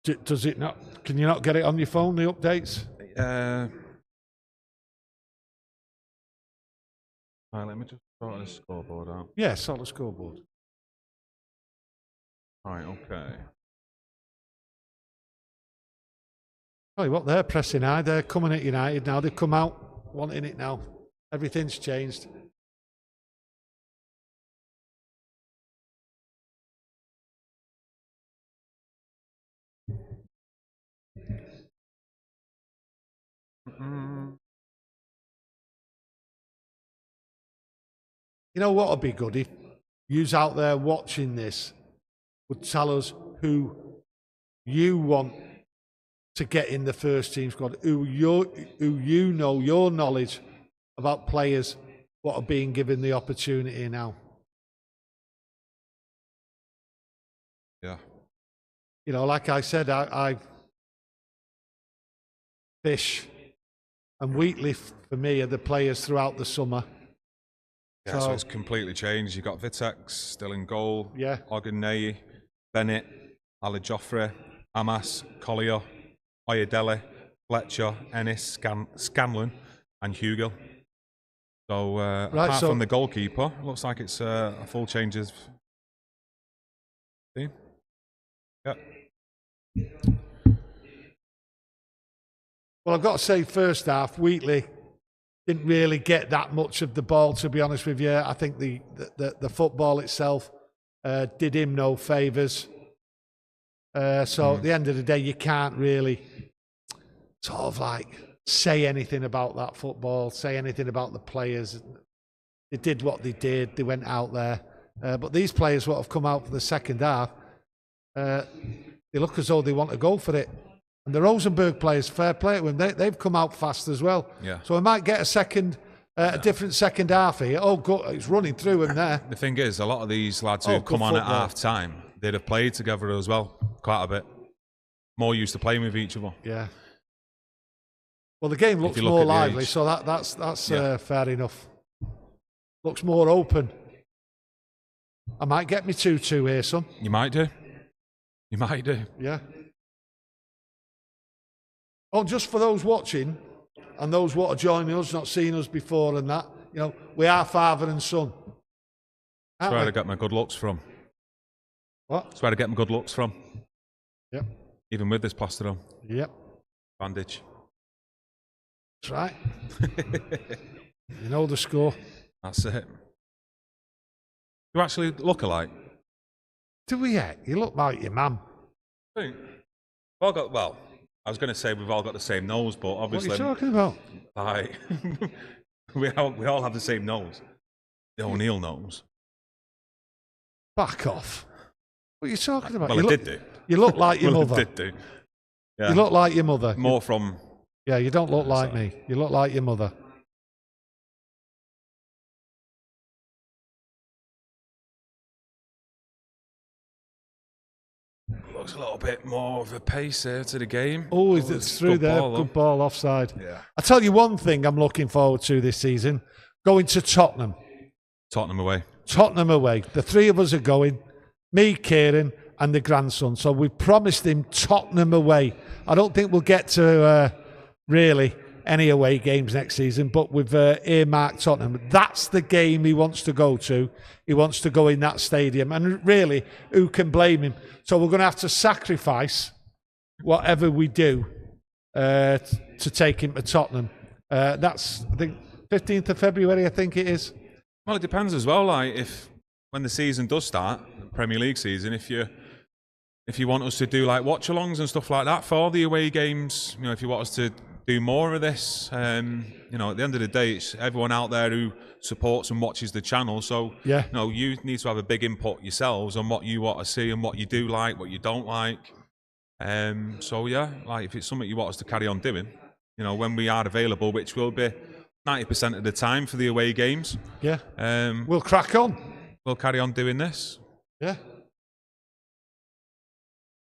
Speaker 2: Does it not? Can you not get it on your phone, the updates?
Speaker 1: Right, let me just sort this scoreboard out.
Speaker 2: Yeah, sort the scoreboard.
Speaker 1: Right, okay.
Speaker 2: Tell you what, they're pressing high. They're coming at United now. They've come out wanting it now. Everything's changed. You know what would be good if yous out there watching this would tell us who you want to get in the first team squad, who you know your knowledge about players what are being given the opportunity now.
Speaker 1: Yeah.
Speaker 2: You know, like I said, I Fish and Wheatley for me are the players throughout the summer.
Speaker 1: Yeah, so it's completely changed. You've got Vitex still in goal.
Speaker 2: Yeah.
Speaker 1: Ogunneyi, Bennett, Ali Joffre, Amas, Collier, Oyedele, Fletcher, Ennis, Scanlon, and Hugel. So apart from the goalkeeper, looks like it's a full change of team. Yeah.
Speaker 2: Well, I've got to say, first half, Wheatley didn't really get that much of the ball, to be honest with you. I think the football itself did him no favours. So at the end of the day, you can't really sort of like say anything about that football, say anything about the players. They did what they did. They went out there. But these players, what have come out for the second half, they look as though they want to go for it. And the Rosenborg players, fair play to them, they've come out fast as well.
Speaker 1: Yeah.
Speaker 2: So we might get a different second half here. Oh, God, it's running through them there.
Speaker 1: The thing is, a lot of these lads who come on at half time, they'd have played together as well, quite a bit. More used to playing with each other.
Speaker 2: Yeah. Well, the game looks more lively, so that's fair enough. Looks more open. I might get me 2-2 here, son.
Speaker 1: You might do. You might do.
Speaker 2: Yeah. Oh, just for those watching and those what are joining us, not seen us before and that, you know, we are father and son.
Speaker 1: That's where I get my good looks from.
Speaker 2: What?
Speaker 1: That's where I get my good looks from.
Speaker 2: Yep.
Speaker 1: Even with this plaster on.
Speaker 2: Yep.
Speaker 1: Bandage.
Speaker 2: That's right. You know the score.
Speaker 1: That's it. You actually look alike.
Speaker 2: Do we yet? You look like your mum.
Speaker 1: Well, I was going to say we've all got the same nose, but obviously...
Speaker 2: What are you talking about?
Speaker 1: Like, we all have the same nose. The O'Neill nose.
Speaker 2: Back off. What are you talking about?
Speaker 1: Well, it did do.
Speaker 2: You look like your mother.
Speaker 1: It did do. Yeah.
Speaker 2: You look like your mother.
Speaker 1: More from...
Speaker 2: Yeah, you don't look like me. You look like your mother.
Speaker 1: Looks a little bit more of a pace here to the game.
Speaker 2: Oh, it's through there. Good ball offside.
Speaker 1: Yeah.
Speaker 2: I tell you one thing I'm looking forward to this season. Going to Tottenham.
Speaker 1: Tottenham away.
Speaker 2: Tottenham away. The three of us are going. Me, Kieran, and the grandson. So we promised him Tottenham away. I don't think we'll get to really any away games next season, but we've earmarked Tottenham. That's the game he wants to go to. He wants to go in that stadium. And really, who can blame him? So we're going to have to sacrifice whatever we do to take him to Tottenham. That's, I think, 15th of February, I think it is.
Speaker 1: Well, it depends as well. Like, when the season does start, Premier League season, if you want us to do like watch-alongs and stuff like that for the away games, you know, if you want us to do more of this, you know, at the end of the day, it's everyone out there who supports and watches the channel. So,
Speaker 2: yeah,
Speaker 1: you know, you need to have a big input yourselves on what you want to see and what you do like, what you don't like. So, yeah, like if it's something you want us to carry on doing, you know, when we are available, which will be 90% of the time for the away games.
Speaker 2: Yeah, we'll crack on.
Speaker 1: we'll carry on doing this.
Speaker 2: Yeah.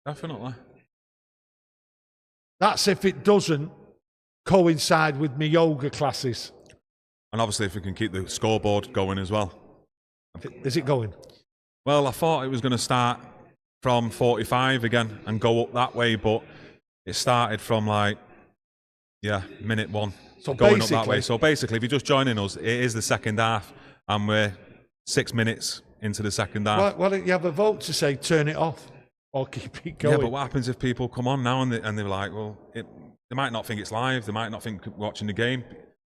Speaker 1: Definitely.
Speaker 2: That's if it doesn't coincide with my yoga classes.
Speaker 1: And obviously if we can keep the scoreboard going as well.
Speaker 2: Is it going?
Speaker 1: Well, I thought it was going to start from 45 again and go up that way, but it started from minute 1,
Speaker 2: so
Speaker 1: going up that way. So basically, if you're just joining us, it is the second half, and we're 6 minutes into the second half.
Speaker 2: Why don't you have a vote to say turn it off or keep it going?
Speaker 1: Yeah, but what happens if people come on now and they're like, well, they might not think it's live, they might not think watching the game,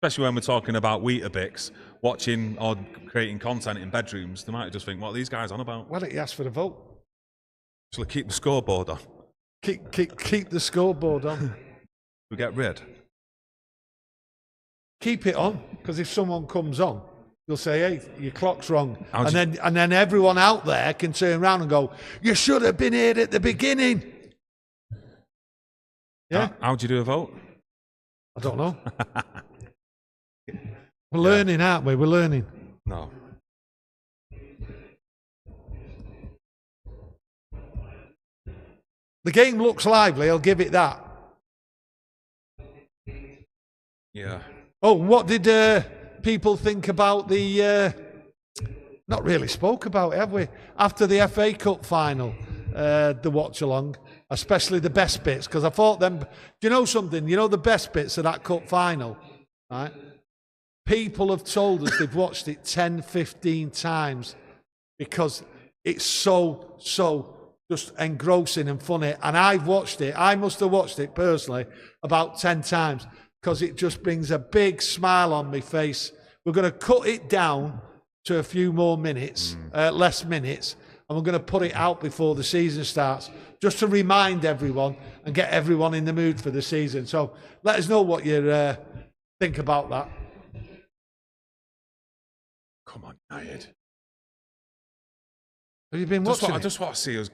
Speaker 1: especially when we're talking about Weetabix, watching or creating content in bedrooms, they might just think, what are these guys on about?
Speaker 2: Why don't you ask for a vote?
Speaker 1: Shall I keep the scoreboard on?
Speaker 2: Keep the scoreboard on.
Speaker 1: We get rid?
Speaker 2: Keep it on, because if someone comes on, you'll say, hey, your clock's wrong. And then everyone out there can turn around and go, you should have been here at the beginning. Yeah?
Speaker 1: How'd you do a vote?
Speaker 2: I don't know. We're learning, aren't we? We're learning.
Speaker 1: No.
Speaker 2: The game looks lively, I'll give it that.
Speaker 1: Yeah.
Speaker 2: Oh, what did people think about the... not really spoke about it, have we? After the FA Cup final, the watch-along, especially the best bits, because I thought them... Do you know something? You know the best bits of that cup final, right? People have told us they've watched it 10, 15 times because it's so just engrossing and funny. And I've watched it. I must have watched it personally about 10 times because it just brings a big smile on my face. We're going to cut it down to a few more minutes, less minutes, and we're going to put it out before the season starts just to remind everyone and get everyone in the mood for the season. So let us know what you think about that.
Speaker 1: Come on, United.
Speaker 2: Have you been watching
Speaker 1: I just want to see us.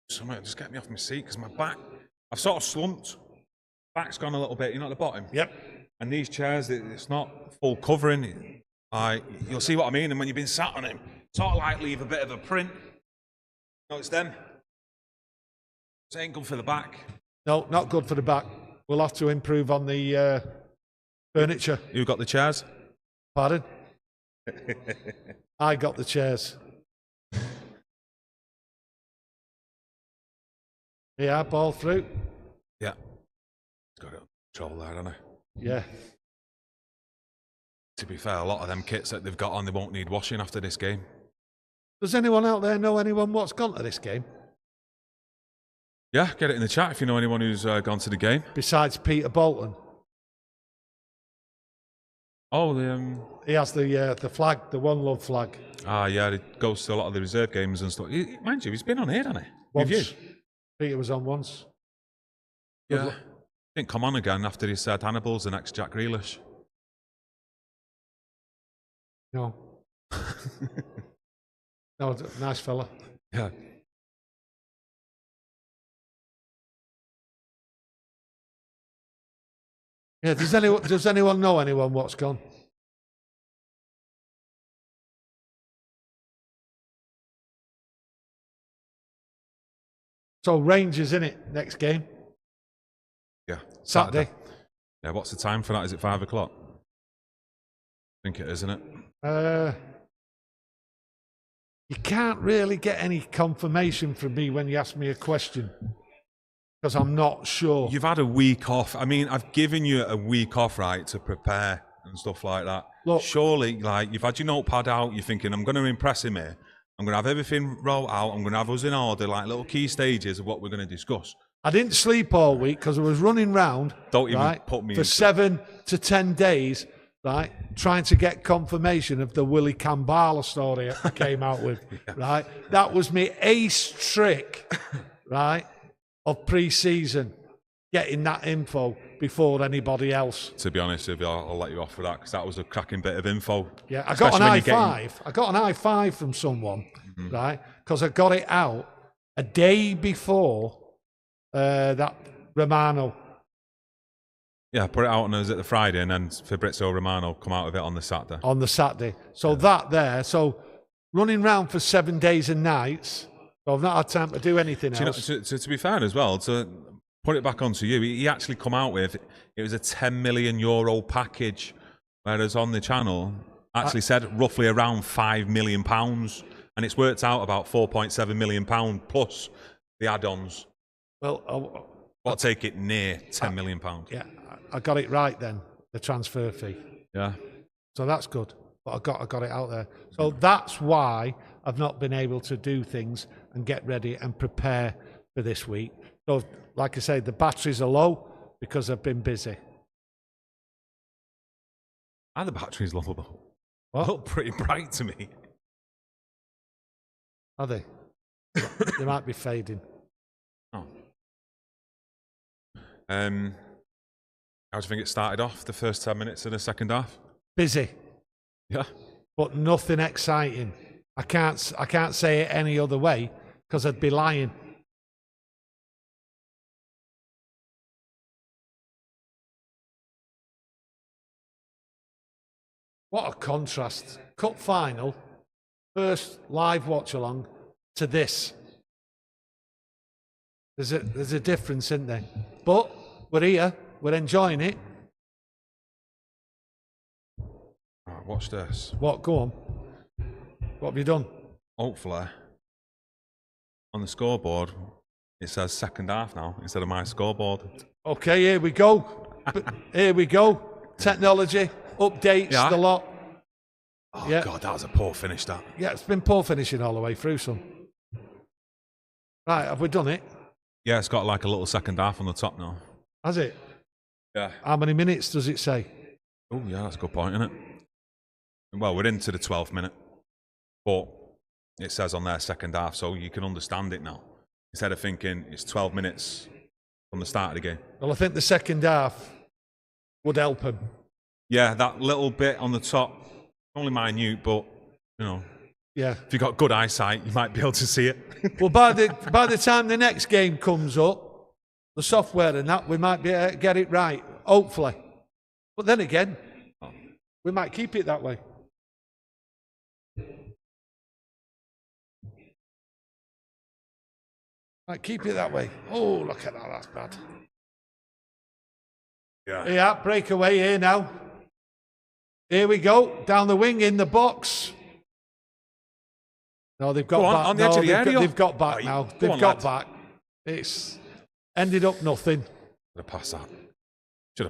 Speaker 1: Something just get me off my seat because my back. I've sort of slumped. Back's gone a little bit. You know at the bottom.
Speaker 2: Yep.
Speaker 1: And these chairs, it's not full covering. You'll see what I mean. And when you've been sat on it, sort of like leave a bit of a print. No, it's them. It ain't good for the back.
Speaker 2: No, not good for the back. We'll have to improve on the furniture.
Speaker 1: You got the chairs?
Speaker 2: Pardon? I got the chairs. Yeah, ball through.
Speaker 1: Yeah. It's got it under control there, hasn't it?
Speaker 2: Yeah.
Speaker 1: To be fair, a lot of them kits that they've got on, they won't need washing after this game.
Speaker 2: Does anyone out there know anyone what's gone to this game?
Speaker 1: Yeah, get it in the chat if you know anyone who's gone to the game.
Speaker 2: Besides Peter Bolton.
Speaker 1: Oh,
Speaker 2: he has the flag, the One Love flag.
Speaker 1: Ah, yeah, it goes to a lot of the reserve games and stuff. Mind you, he's been on here, hasn't he?
Speaker 2: Once. Peter was on once.
Speaker 1: Yeah. Didn't come on again after he said Hannibal's the next Jack Grealish.
Speaker 2: No. No, nice fella.
Speaker 1: Yeah.
Speaker 2: Yeah, does anyone know anyone what's gone? So Rangers in it next game.
Speaker 1: Yeah.
Speaker 2: Saturday.
Speaker 1: Yeah, what's the time for that? Is it 5 o'clock? I think it is, isn't it?
Speaker 2: You can't really get any confirmation from me when you ask me a question. Because I'm not sure.
Speaker 1: You've had a week off. I mean, I've given you a week off, right, to prepare and stuff like that.
Speaker 2: Look,
Speaker 1: surely, like, you've had your notepad out, you're thinking, I'm going to impress him here. I'm going to have everything rolled out. I'm going to have us in order, like little key stages of what we're going to discuss.
Speaker 2: I didn't sleep all week because I was running round.
Speaker 1: Don't even put me
Speaker 2: for 7 to 10 days, right, trying to get confirmation of the Willie Kambala story I came out with, right? That was my ace trick, right, of pre-season, getting that info before anybody else.
Speaker 1: To be honest with you, I'll let you off for that because that was a cracking bit of info.
Speaker 2: Yeah, I got an I-5. I got an I-5 from someone, right, because I got it out a day before that Romano.
Speaker 1: Yeah, put it out on us at the Friday, and then Fabrizio Romano come out of it on the Saturday.
Speaker 2: On the Saturday. So that there. So running round for 7 days and nights. So I've not had time to do anything else.
Speaker 1: To be fair as well, to put it back onto you, he actually come out with, it was a €10 million package, whereas on the channel actually said roughly around £5 million, and it's worked out about £4.7 million plus the add-ons.
Speaker 2: Well,
Speaker 1: I'll take it near £10 million.
Speaker 2: Yeah, I got it right then, the transfer fee.
Speaker 1: Yeah.
Speaker 2: So that's good. But I got it out there. So that's why I've not been able to do things and get ready and prepare for this week. So, like I say, the batteries are low because I've been busy.
Speaker 1: And the batteries low though.
Speaker 2: What?
Speaker 1: They look pretty bright to me.
Speaker 2: Are they? They might be fading.
Speaker 1: Oh. How do you think it started off, the first 10 minutes of the second half?
Speaker 2: Busy.
Speaker 1: Yeah.
Speaker 2: But nothing exciting. I can't say it any other way because I'd be lying. What a contrast. Cup final, first live watch along to this. There's a difference, isn't there? But we're here, we're enjoying it.
Speaker 1: Right, watch this.
Speaker 2: What? Go on. What have you done?
Speaker 1: Hopefully, on the scoreboard, it says second half now instead of my scoreboard.
Speaker 2: Okay, here we go. Here we go. Technology, updates, the lot.
Speaker 1: Oh, yeah. God, that was a poor finish, that.
Speaker 2: Yeah, it's been poor finishing all the way through, son. Right, have we done it?
Speaker 1: Yeah, it's got like a little second half on the top now.
Speaker 2: Has it?
Speaker 1: Yeah.
Speaker 2: How many minutes does it say?
Speaker 1: Oh, yeah, that's a good point, isn't it? Well, we're into the 12th minute, but it says on there second half, so you can understand it now. Instead of thinking it's 12 minutes from the start of the game.
Speaker 2: Well, I think the second half would help him.
Speaker 1: Yeah, that little bit on the top, only minute, but, you know,
Speaker 2: yeah,
Speaker 1: if you've got good eyesight, you might be able to see it.
Speaker 2: Well, by the time the next game comes up, the software and that, we might be able to get it right, hopefully. But then again, we might keep it that way. Might keep it that way. Oh, look at that, that's bad. Yeah, breakaway here now. Here we go, down the wing in the box. No, they've got back.
Speaker 1: On the edge of the area.
Speaker 2: They've got back now. They've got back. It's ended up nothing.
Speaker 1: Should have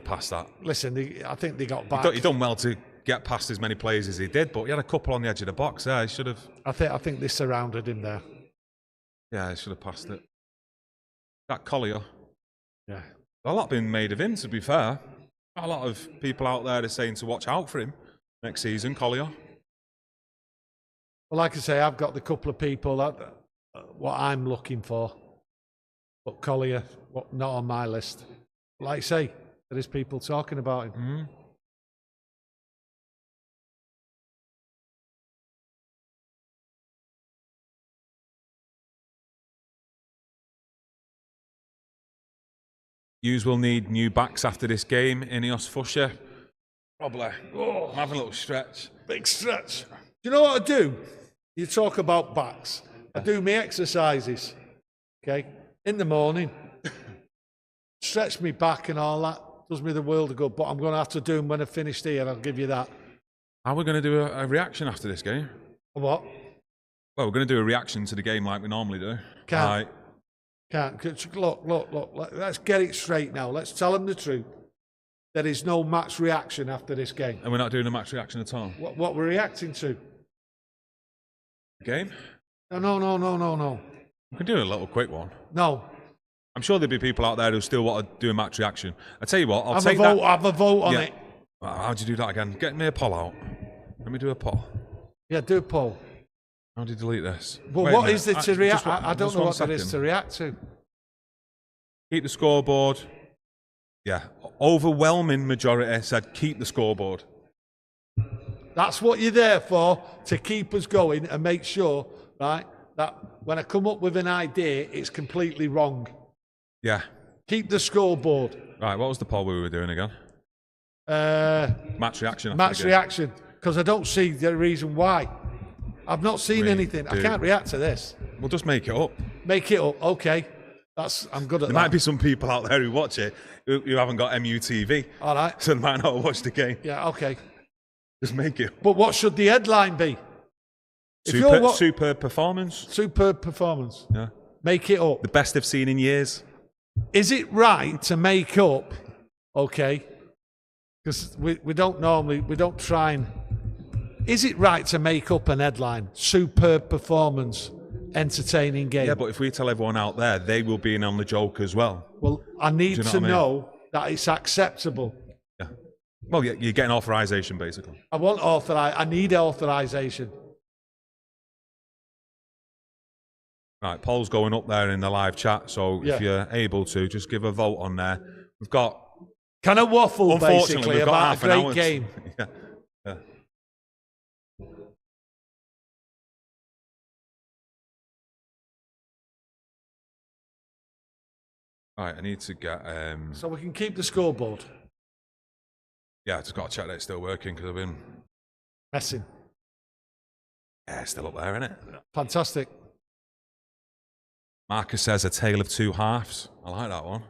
Speaker 1: passed that.
Speaker 2: Listen, I think they got back.
Speaker 1: He done well to get past as many players as he did, but he had a couple on the edge of the box there. He should have.
Speaker 2: I think they surrounded him there.
Speaker 1: Yeah, he should have passed it. That Collier.
Speaker 2: Yeah.
Speaker 1: A lot been made of him, to be fair. A lot of people out there are saying to watch out for him next season, Collier.
Speaker 2: Well, like I say, I've got the couple of people that what I'm looking for, but Collier, not on my list. Like I say, there is people talking about him.
Speaker 1: Mm-hmm. Yous will need new backs after this game. Ineos Fusher. Probably. Oh, I'm having a little stretch.
Speaker 2: Big stretch. Do you know what I do? You talk about backs. I do my exercises. Okay? In the morning. Stretch me back and all that. Does me the world of good. But I'm going to have to do them when I finish here. I'll give you that.
Speaker 1: Are we going to do a reaction after this game?
Speaker 2: What?
Speaker 1: Well, we're going to do a reaction to the game like we normally do.
Speaker 2: Can't. Look. Let's get it straight now. Let's tell them the truth. There is no match reaction after this game.
Speaker 1: And we're not doing a match reaction at all?
Speaker 2: What we're reacting to?
Speaker 1: The game?
Speaker 2: No.
Speaker 1: We can do a little quick one.
Speaker 2: No.
Speaker 1: I'm sure there'll be people out there who still want to do a match reaction. I tell you what, I'll
Speaker 2: have
Speaker 1: take
Speaker 2: a vote,
Speaker 1: that.
Speaker 2: Have a vote on it.
Speaker 1: How'd you do that again? Get me a poll out. Let me do a poll.
Speaker 2: Yeah, do a poll.
Speaker 1: How do you delete this?
Speaker 2: But what is there to react? I don't know what there is to react to.
Speaker 1: Keep the scoreboard. Yeah, overwhelming majority said keep the scoreboard.
Speaker 2: That's what you're there for, to keep us going and make sure, right, that when I come up with an idea, it's completely wrong.
Speaker 1: Yeah.
Speaker 2: Keep the scoreboard.
Speaker 1: Right, what was the poll we were doing again?
Speaker 2: Match reaction. Match reaction, because I don't see the reason why. I've not seen anything. I can't react to this.
Speaker 1: We'll just make it up.
Speaker 2: Make it up. Okay. I'm good at that.
Speaker 1: There might be some people out there who watch it who haven't got MUTV.
Speaker 2: All right.
Speaker 1: So they might not watch the game.
Speaker 2: Yeah, okay.
Speaker 1: Just make it.
Speaker 2: But what should the headline be?
Speaker 1: Superb performance.
Speaker 2: Superb performance.
Speaker 1: Yeah.
Speaker 2: Make it up.
Speaker 1: The best they've seen in years.
Speaker 2: Is it right to make up? Okay. Because we don't try and... Is it right to make up an headline? Superb performance, entertaining game.
Speaker 1: Yeah, but if we tell everyone out there, they will be in on the joke as well.
Speaker 2: Well, I need to know that it's acceptable.
Speaker 1: Yeah. Well, you're getting authorization, basically.
Speaker 2: I need authorization.
Speaker 1: Right, poll's going up there in the live chat, so if you're able to, just give a vote on there. We've got...
Speaker 2: Kind of waffle, basically, about a great game.
Speaker 1: Yeah. Yeah. All right, I need to get...
Speaker 2: So we can keep the scoreboard.
Speaker 1: Yeah, I just got to check that it's still working, because I've been...
Speaker 2: Messing.
Speaker 1: Yeah, it's still up there, isn't it?
Speaker 2: Fantastic.
Speaker 1: Marcus says a tale of two halves. I like that one.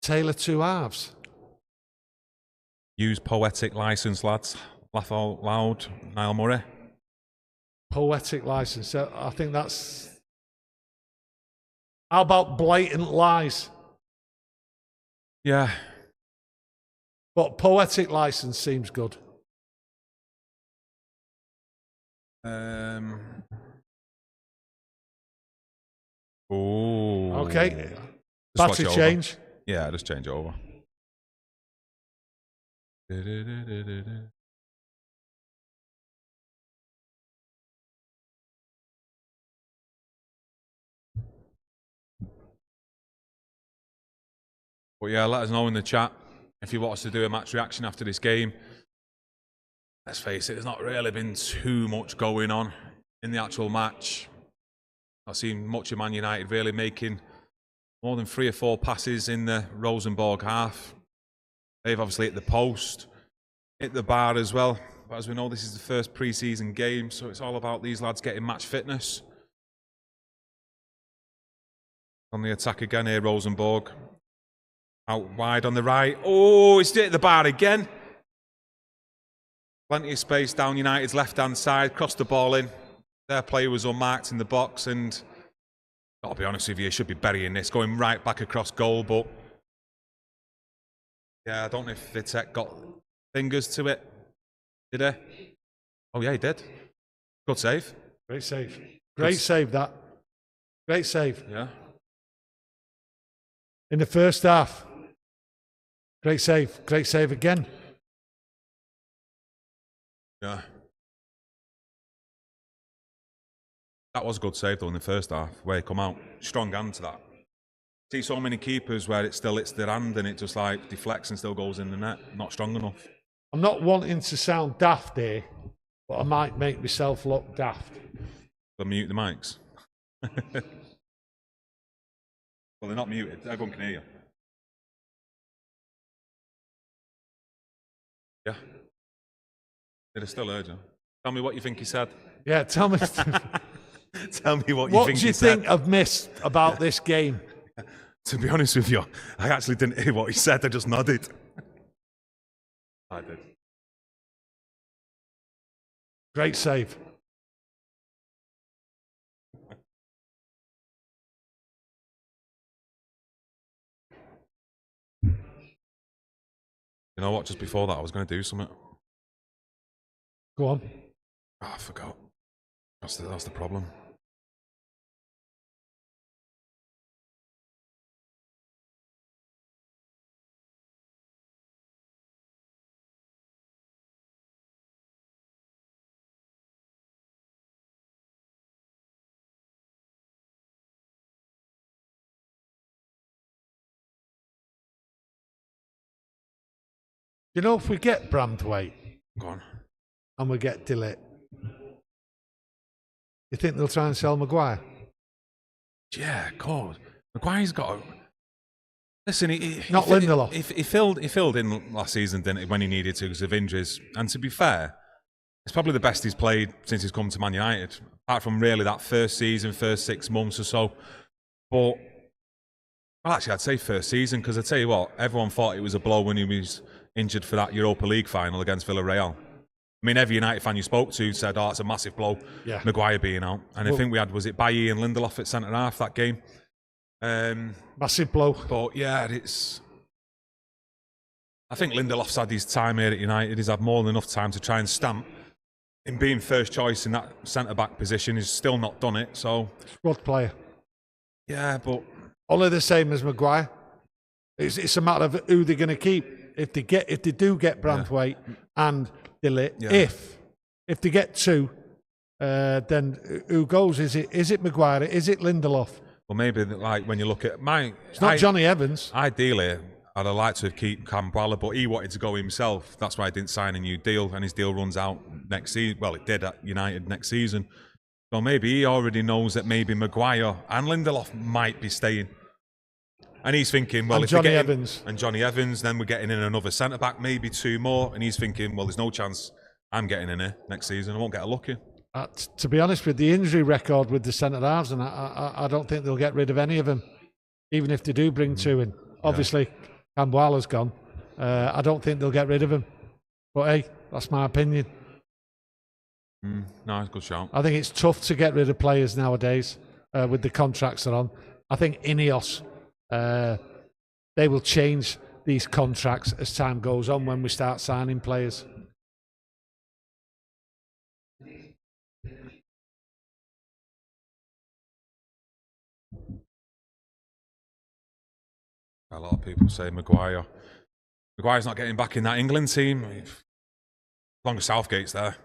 Speaker 2: Tale of two halves.
Speaker 1: Use poetic license, lads. Laugh out loud. Niall Murray.
Speaker 2: Poetic license. I think that's... How about blatant lies?
Speaker 1: Yeah.
Speaker 2: But poetic license seems good.
Speaker 1: Oh.
Speaker 2: Okay. Battery change.
Speaker 1: Yeah, just change it over. But yeah, let us know in the chat if you want us to do a match reaction after this game. Let's face it, there's not really been too much going on in the actual match. I've seen much of Man United really making more than 3 or 4 passes in the Rosenborg half. They've obviously hit the post, hit the bar as well. But as we know, this is the first pre-season game, so it's all about these lads getting match fitness. On the attack again here, Rosenborg. Out wide on the right. Oh, it's hit the bar again. Plenty of space down United's left-hand side. Crossed the ball in. Their player was unmarked in the box, and I'll be honest with you, he should be burying this, going right back across goal, but yeah, I don't know if Vitek got fingers to it. Did he? Oh yeah, he did. Good save.
Speaker 2: Great save. Great save, that. Great save.
Speaker 1: Yeah.
Speaker 2: In the first half. Great save. Great save again.
Speaker 1: Yeah. That was a good save though in the first half, where he come out. Strong hand to that. See so many keepers where it still hits their hand and it just like deflects and still goes in the net. Not strong enough.
Speaker 2: I'm not wanting to sound daft here, but I might make myself look daft.
Speaker 1: So mute the mics. Well, they're not muted. Everyone can hear you. Yeah. They're still urgent. Tell me what you think he said.
Speaker 2: Yeah, tell me.
Speaker 1: Tell me what you think he said.
Speaker 2: What do you think I've missed about this game?
Speaker 1: To be honest with you, I actually didn't hear what he said. I just nodded. I did.
Speaker 2: Great save.
Speaker 1: You know what? Just before that, I was going to do something.
Speaker 2: Go on.
Speaker 1: Oh, I forgot. That's the problem.
Speaker 2: You know, if we get Brandwaite
Speaker 1: Go on.
Speaker 2: and we get Dillett, you think they'll try and sell Maguire?
Speaker 1: Yeah, God. Maguire's got a... Listen, he
Speaker 2: Lindelof.
Speaker 1: He filled in last season, didn't he, when he needed to because of injuries. And to be fair, it's probably the best he's played since he's come to Man United, apart from really that first season, first 6 months or so. But, well, actually, I'd say first season, because I tell you what, everyone thought it was a blow when he was injured for that Europa League final against Villarreal. I mean, every United fan you spoke to said, oh, it's a massive blow, Maguire being out. And I think we had, was it Bailly and Lindelof at centre-half that game?
Speaker 2: Massive blow.
Speaker 1: But, yeah, I think Lindelof's had his time here at United. He's had more than enough time to try and stamp in being first choice in that centre-back position. He's still not done it, so...
Speaker 2: Squad player.
Speaker 1: Yeah, but...
Speaker 2: Only the same as Maguire. It's a matter of who they're going to keep. If they do get Branthwaite and Dillit, if they get 2, then who goes? Is it Maguire? Is it Lindelof?
Speaker 1: Well, maybe like when you look at
Speaker 2: it's not Johnny Evans.
Speaker 1: Ideally, I'd have liked to keep Cambrella, but he wanted to go himself. That's why he didn't sign a new deal, and his deal runs out next season. Well, it did at United next season. So maybe he already knows that maybe Maguire and Lindelof might be staying. And he's thinking, well,
Speaker 2: and
Speaker 1: if
Speaker 2: Johnny
Speaker 1: we're getting,
Speaker 2: Evans.
Speaker 1: And Johnny Evans, then we're getting in another centre-back, maybe 2 more. And he's thinking, well, there's no chance I'm getting in here next season. I won't get a look in.
Speaker 2: To be honest, with the injury record with the centre-halves, and I don't think they'll get rid of any of them, even if they do bring 2 in. Obviously, Cambuala's gone. I don't think they'll get rid of him. But hey, that's my opinion.
Speaker 1: No, it's a good shout.
Speaker 2: I think it's tough to get rid of players nowadays with the contracts they're on. I think Ineos, they will change these contracts as time goes on when we start signing players.
Speaker 1: A lot of people say Maguire's not getting back in that England team. As long as Southgate's there,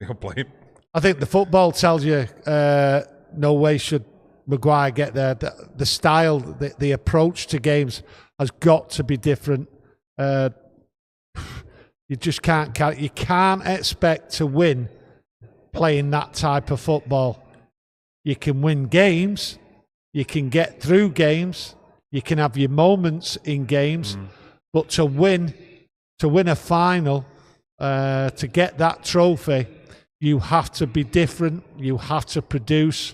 Speaker 1: he'll play him.
Speaker 2: I think the football tells you no way should Maguire get there. The style, the approach to games has got to be different. You just can't expect to win playing that type of football. You can win games, you can get through games, you can have your moments in games, but to win a final, to get that trophy, you have to be different. You have to produce.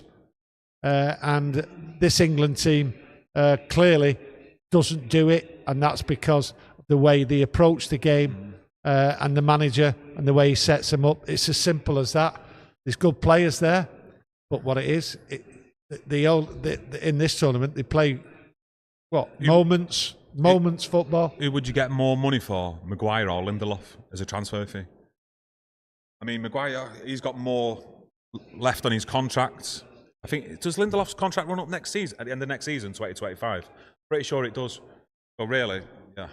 Speaker 2: And this England team clearly doesn't do it, and that's because of the way they approach the game and the manager and the way he sets them up. It's as simple as that. There's good players there, but what it is, in this tournament, they play moments football.
Speaker 1: Who would you get more money for, Maguire or Lindelof, as a transfer fee? I mean, Maguire, he's got more left on his contract. I think, does Lindelof's contract run up next season, at the end of next season, 2025? Pretty sure it does. So really, yeah.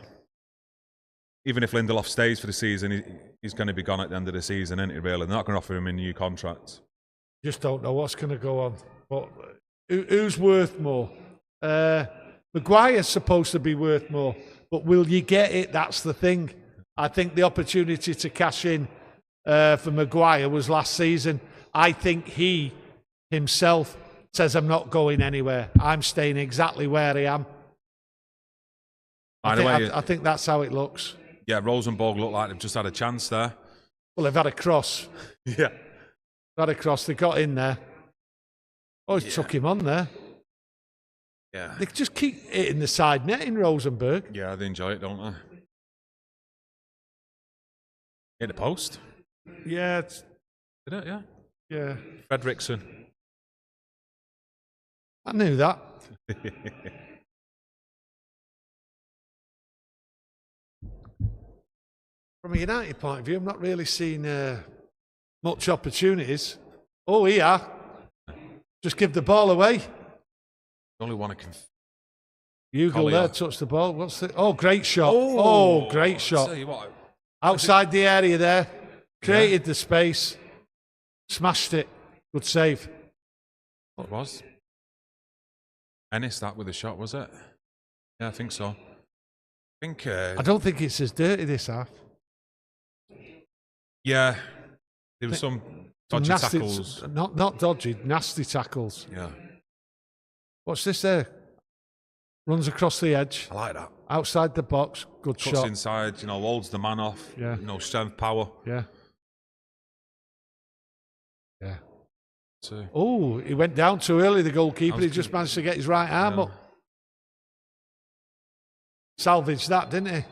Speaker 1: Even if Lindelof stays for the season, he's going to be gone at the end of the season, isn't he, really? They're not going to offer him a new contract.
Speaker 2: Just don't know what's going to go on. But who's worth more? Maguire's supposed to be worth more, but will you get it? That's the thing. I think the opportunity to cash in for Maguire was last season. I think he himself says, I'm not going anywhere. I'm staying exactly where I am. I think that's how it looks.
Speaker 1: Yeah, Rosenborg look like they've just had a chance there.
Speaker 2: Well, they've had a cross.
Speaker 1: Yeah.
Speaker 2: Had a cross. They got in there. Oh, he took him on there.
Speaker 1: Yeah.
Speaker 2: They just keep hitting the side net in Rosenborg.
Speaker 1: Yeah, they enjoy it, don't they? Hit the post.
Speaker 2: Yeah.
Speaker 1: Did it? Yeah.
Speaker 2: Yeah.
Speaker 1: Fredrickson.
Speaker 2: I knew that. From a United point of view, I'm not really seeing much opportunities. Oh, yeah. Just give the ball away.
Speaker 1: Only one
Speaker 2: Hugo there touched the ball. Great shot. Oh, great shot.
Speaker 1: Tell you what,
Speaker 2: outside the area there. Created the space. Smashed it. Good save.
Speaker 1: What was? Ennis, that with the shot, was it? Yeah, I think so. I
Speaker 2: don't think it's as dirty this half.
Speaker 1: Yeah. There was some dodgy tackles.
Speaker 2: Not dodgy, nasty tackles.
Speaker 1: Yeah.
Speaker 2: What's this there? Runs across the edge.
Speaker 1: I like that.
Speaker 2: Outside the box. Good
Speaker 1: Cuts
Speaker 2: shot.
Speaker 1: inside, holds the man off.
Speaker 2: Yeah.
Speaker 1: Strength, power.
Speaker 2: Yeah. Yeah.
Speaker 1: So,
Speaker 2: Oh, he went down too early, the goalkeeper. He just managed to get his right arm up. Salvaged that, didn't he?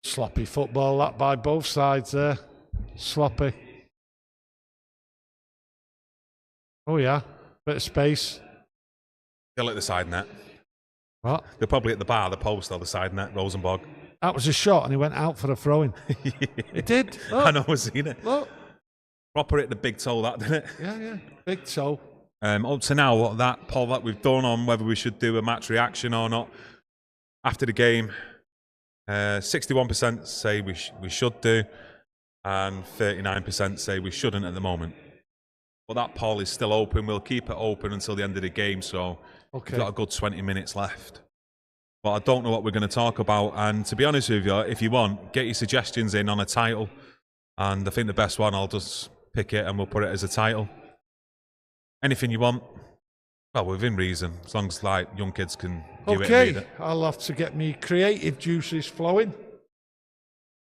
Speaker 2: Sloppy football, that by both sides there. Sloppy. Oh, yeah. Bit of space.
Speaker 1: Still at the side net.
Speaker 2: What?
Speaker 1: They're probably at the bar, the post, or the side net, Rosenborg.
Speaker 2: That was a shot, and he went out for a throw-in. It did. Look.
Speaker 1: I know, I've seen it.
Speaker 2: Look.
Speaker 1: Proper hit the big toe, that, didn't it?
Speaker 2: Yeah. Big toe.
Speaker 1: Up to now, what that poll that we've done on whether we should do a match reaction or not after the game, 61% say we should do, and 39% say we shouldn't at the moment. But that poll is still open. We'll keep it open until the end of the game, so we've got a good 20 minutes left. But I don't know what we're going to talk about. And to be honest with you, if you want, get your suggestions in on a title. And I think the best one, I'll just pick it and we'll put it as a title. Anything you want, well, within reason, as long as like young kids can view it and read it.
Speaker 2: I'll have to get me creative juices flowing.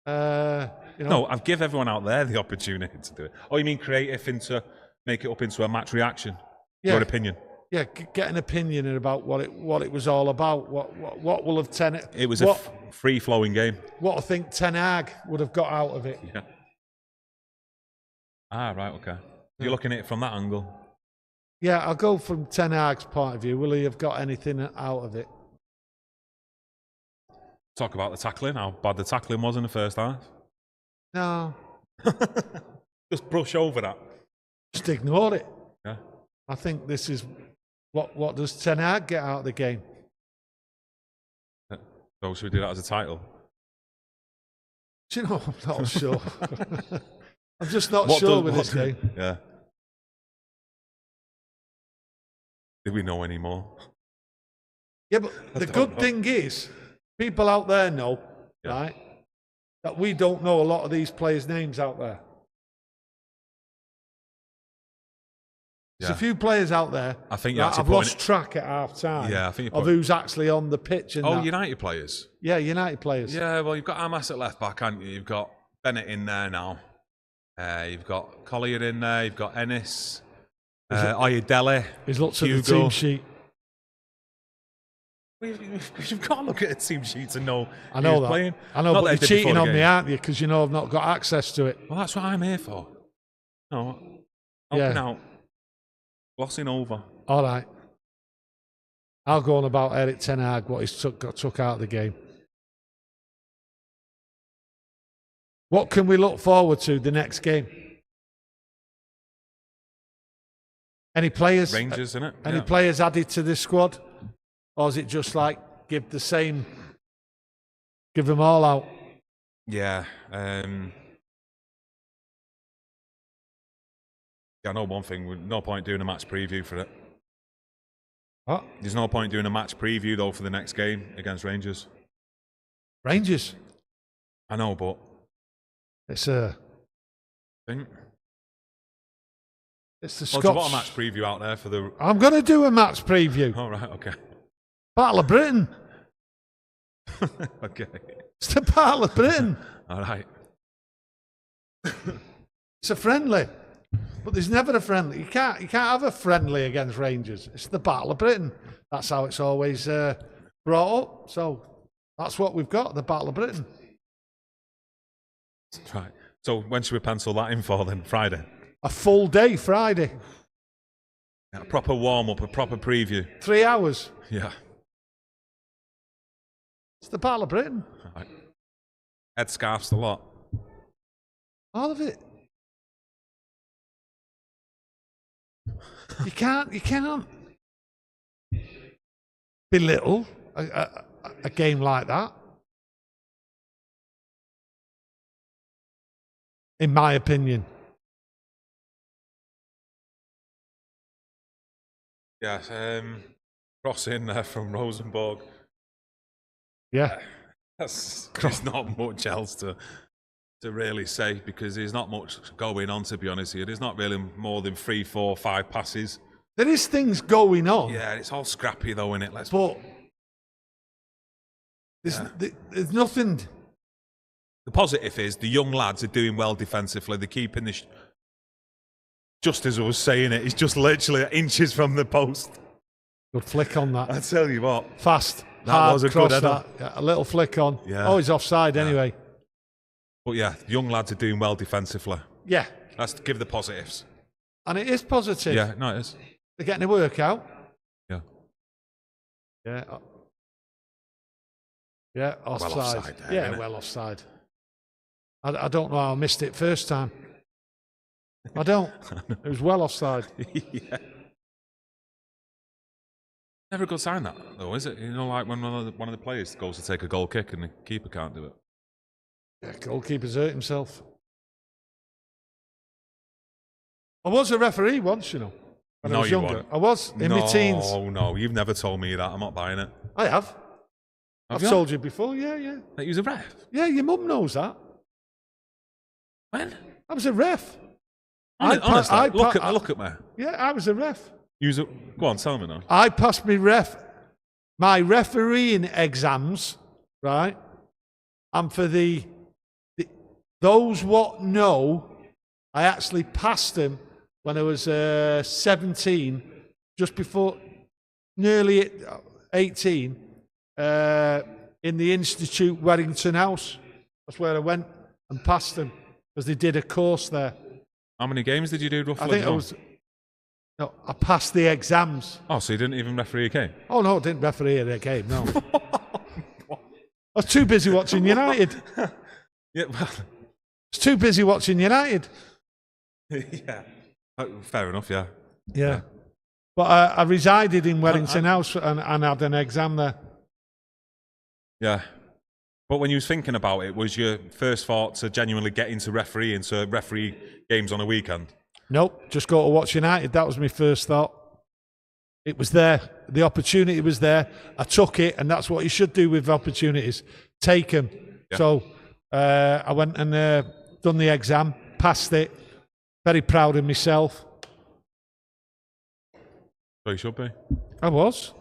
Speaker 1: No, I've give everyone out there the opportunity to do it. Oh, you mean creative into make it up into a match reaction?
Speaker 2: Yeah.
Speaker 1: Your opinion?
Speaker 2: Yeah, get an opinion about what it was all about. What will have
Speaker 1: It was a free flowing game.
Speaker 2: What I think Ten Hag would have got out of it.
Speaker 1: Yeah. Ah, right, okay. You're looking at it from that angle.
Speaker 2: Yeah, I'll go from Ten Hag's point of view. Will he have got anything out of it?
Speaker 1: Talk about the tackling, how bad the tackling was in the first half.
Speaker 2: No.
Speaker 1: Just brush over that.
Speaker 2: Just ignore it.
Speaker 1: Yeah.
Speaker 2: I think this is what does Ten Hag get out of the game?
Speaker 1: So should we do that as a title?
Speaker 2: Do you know, I'm not sure. I'm just not sure with this game.
Speaker 1: Yeah. Did we know anymore?
Speaker 2: Yeah, but the good thing is, people out there know, right, that we don't know a lot of these players' names out there. There's a few players out there.
Speaker 1: I think
Speaker 2: I've lost track at half time.
Speaker 1: Yeah, I think
Speaker 2: of who's actually on the pitch. And
Speaker 1: United players.
Speaker 2: Yeah, United players.
Speaker 1: Yeah, well, you've got Amas at left back, haven't you? You've got Bennett in there now. You've got Collier in there. You've got Ennis. Oyedele.
Speaker 2: He's looked at the team sheet.
Speaker 1: You've got to look at a team sheet to know
Speaker 2: I know
Speaker 1: who's
Speaker 2: that.
Speaker 1: playing.
Speaker 2: I know, but you're cheating on me, aren't you? Because you know I've not got access to it.
Speaker 1: Well, that's what I'm here for. No, helping out. Glossing over.
Speaker 2: All right. I'll go on about Eric Ten Hag, what he's took out of the game. What can we look forward to the next game? Any players?
Speaker 1: Rangers, isn't it?
Speaker 2: Any players added to this squad? Or is it just like give them all out?
Speaker 1: Yeah. I know one thing. No point doing a match preview for it.
Speaker 2: What?
Speaker 1: There's no point doing a match preview, though, for the next game against Rangers.
Speaker 2: Rangers?
Speaker 1: I know, but...
Speaker 2: It's a...
Speaker 1: Think?
Speaker 2: It's the Scots...
Speaker 1: do you want a match preview out there for the...
Speaker 2: I'm going to do a match preview.
Speaker 1: All right, okay.
Speaker 2: Battle of Britain.
Speaker 1: Okay.
Speaker 2: It's the Battle of Britain.
Speaker 1: All right.
Speaker 2: It's a friendly. But there's never a friendly. You can't have a friendly against Rangers. It's the Battle of Britain. That's how it's always brought up. So that's what we've got, the Battle of Britain.
Speaker 1: Right. So when should we pencil that in for then? Friday?
Speaker 2: A full day Friday.
Speaker 1: Yeah, a proper warm-up, a proper preview.
Speaker 2: 3 hours.
Speaker 1: Yeah.
Speaker 2: It's the Battle of Britain.
Speaker 1: Right. Headscarves a lot.
Speaker 2: All of it. You can't belittle a game like that. In my opinion.
Speaker 1: Yeah, crossing from Rosenborg.
Speaker 2: Yeah.
Speaker 1: There's not much else to really say because there's not much going on, to be honest here. There's not really more than 3, 4, 5 passes.
Speaker 2: There is things going on.
Speaker 1: Yeah, it's all scrappy though, isn't it?
Speaker 2: But there's nothing.
Speaker 1: The positive is the young lads are doing well defensively. They're keeping the... just as I was saying it, it's just literally inches from the post.
Speaker 2: Good flick on that.
Speaker 1: I tell you what.
Speaker 2: Fast.
Speaker 1: That
Speaker 2: hard,
Speaker 1: was a good header.
Speaker 2: Yeah, a little flick on.
Speaker 1: Yeah.
Speaker 2: Oh, he's offside anyway.
Speaker 1: But yeah, the young lads are doing well defensively.
Speaker 2: Yeah.
Speaker 1: Let's give the positives.
Speaker 2: And it is positive.
Speaker 1: Yeah, no, it is.
Speaker 2: They're getting a workout.
Speaker 1: Yeah.
Speaker 2: Yeah. Yeah, offside.
Speaker 1: Well offside there,
Speaker 2: yeah, well offside. I don't know how I missed it first time. I don't. It was well offside.
Speaker 1: Yeah. Never a good sign that, though, is it? You know, like when one of the players goes to take a goal kick and the keeper can't do it.
Speaker 2: Yeah, goalkeeper's hurt himself. I was a referee once, you know, when I was younger.
Speaker 1: Weren't.
Speaker 2: I was in my teens.
Speaker 1: No, you've never told me that. I'm not buying it.
Speaker 2: I have. I've told you before, yeah.
Speaker 1: That you was a ref?
Speaker 2: Yeah, your mum knows that.
Speaker 1: When?
Speaker 2: I was a ref.
Speaker 1: Honestly, look at me.
Speaker 2: Yeah, I was a ref.
Speaker 1: Go on, tell me now.
Speaker 2: I passed my refereeing exams, right? And for those what know, I actually passed them when I was 17, just before nearly 18, in the Institute Warrington House. That's where I went and passed them because they did a course there.
Speaker 1: How many games did you do roughly?
Speaker 2: I think I passed the exams.
Speaker 1: Oh, so you didn't even referee a game?
Speaker 2: Oh no, I didn't referee a game, no. I was too busy watching United.
Speaker 1: Yeah, well.
Speaker 2: I was too busy watching United.
Speaker 1: Yeah. Fair enough, yeah.
Speaker 2: Yeah. But I resided in Warrington House and had an exam there.
Speaker 1: Yeah. But when you was thinking about it, was your first thought to genuinely get into refereeing, to referee games on a weekend?
Speaker 2: Nope, just go to watch United. That was my first thought. It was there. The opportunity was there. I took it, and that's what you should do with opportunities. Take them. Yeah. So I went and done the exam, passed it. Very proud of myself.
Speaker 1: So you should be.
Speaker 2: I was.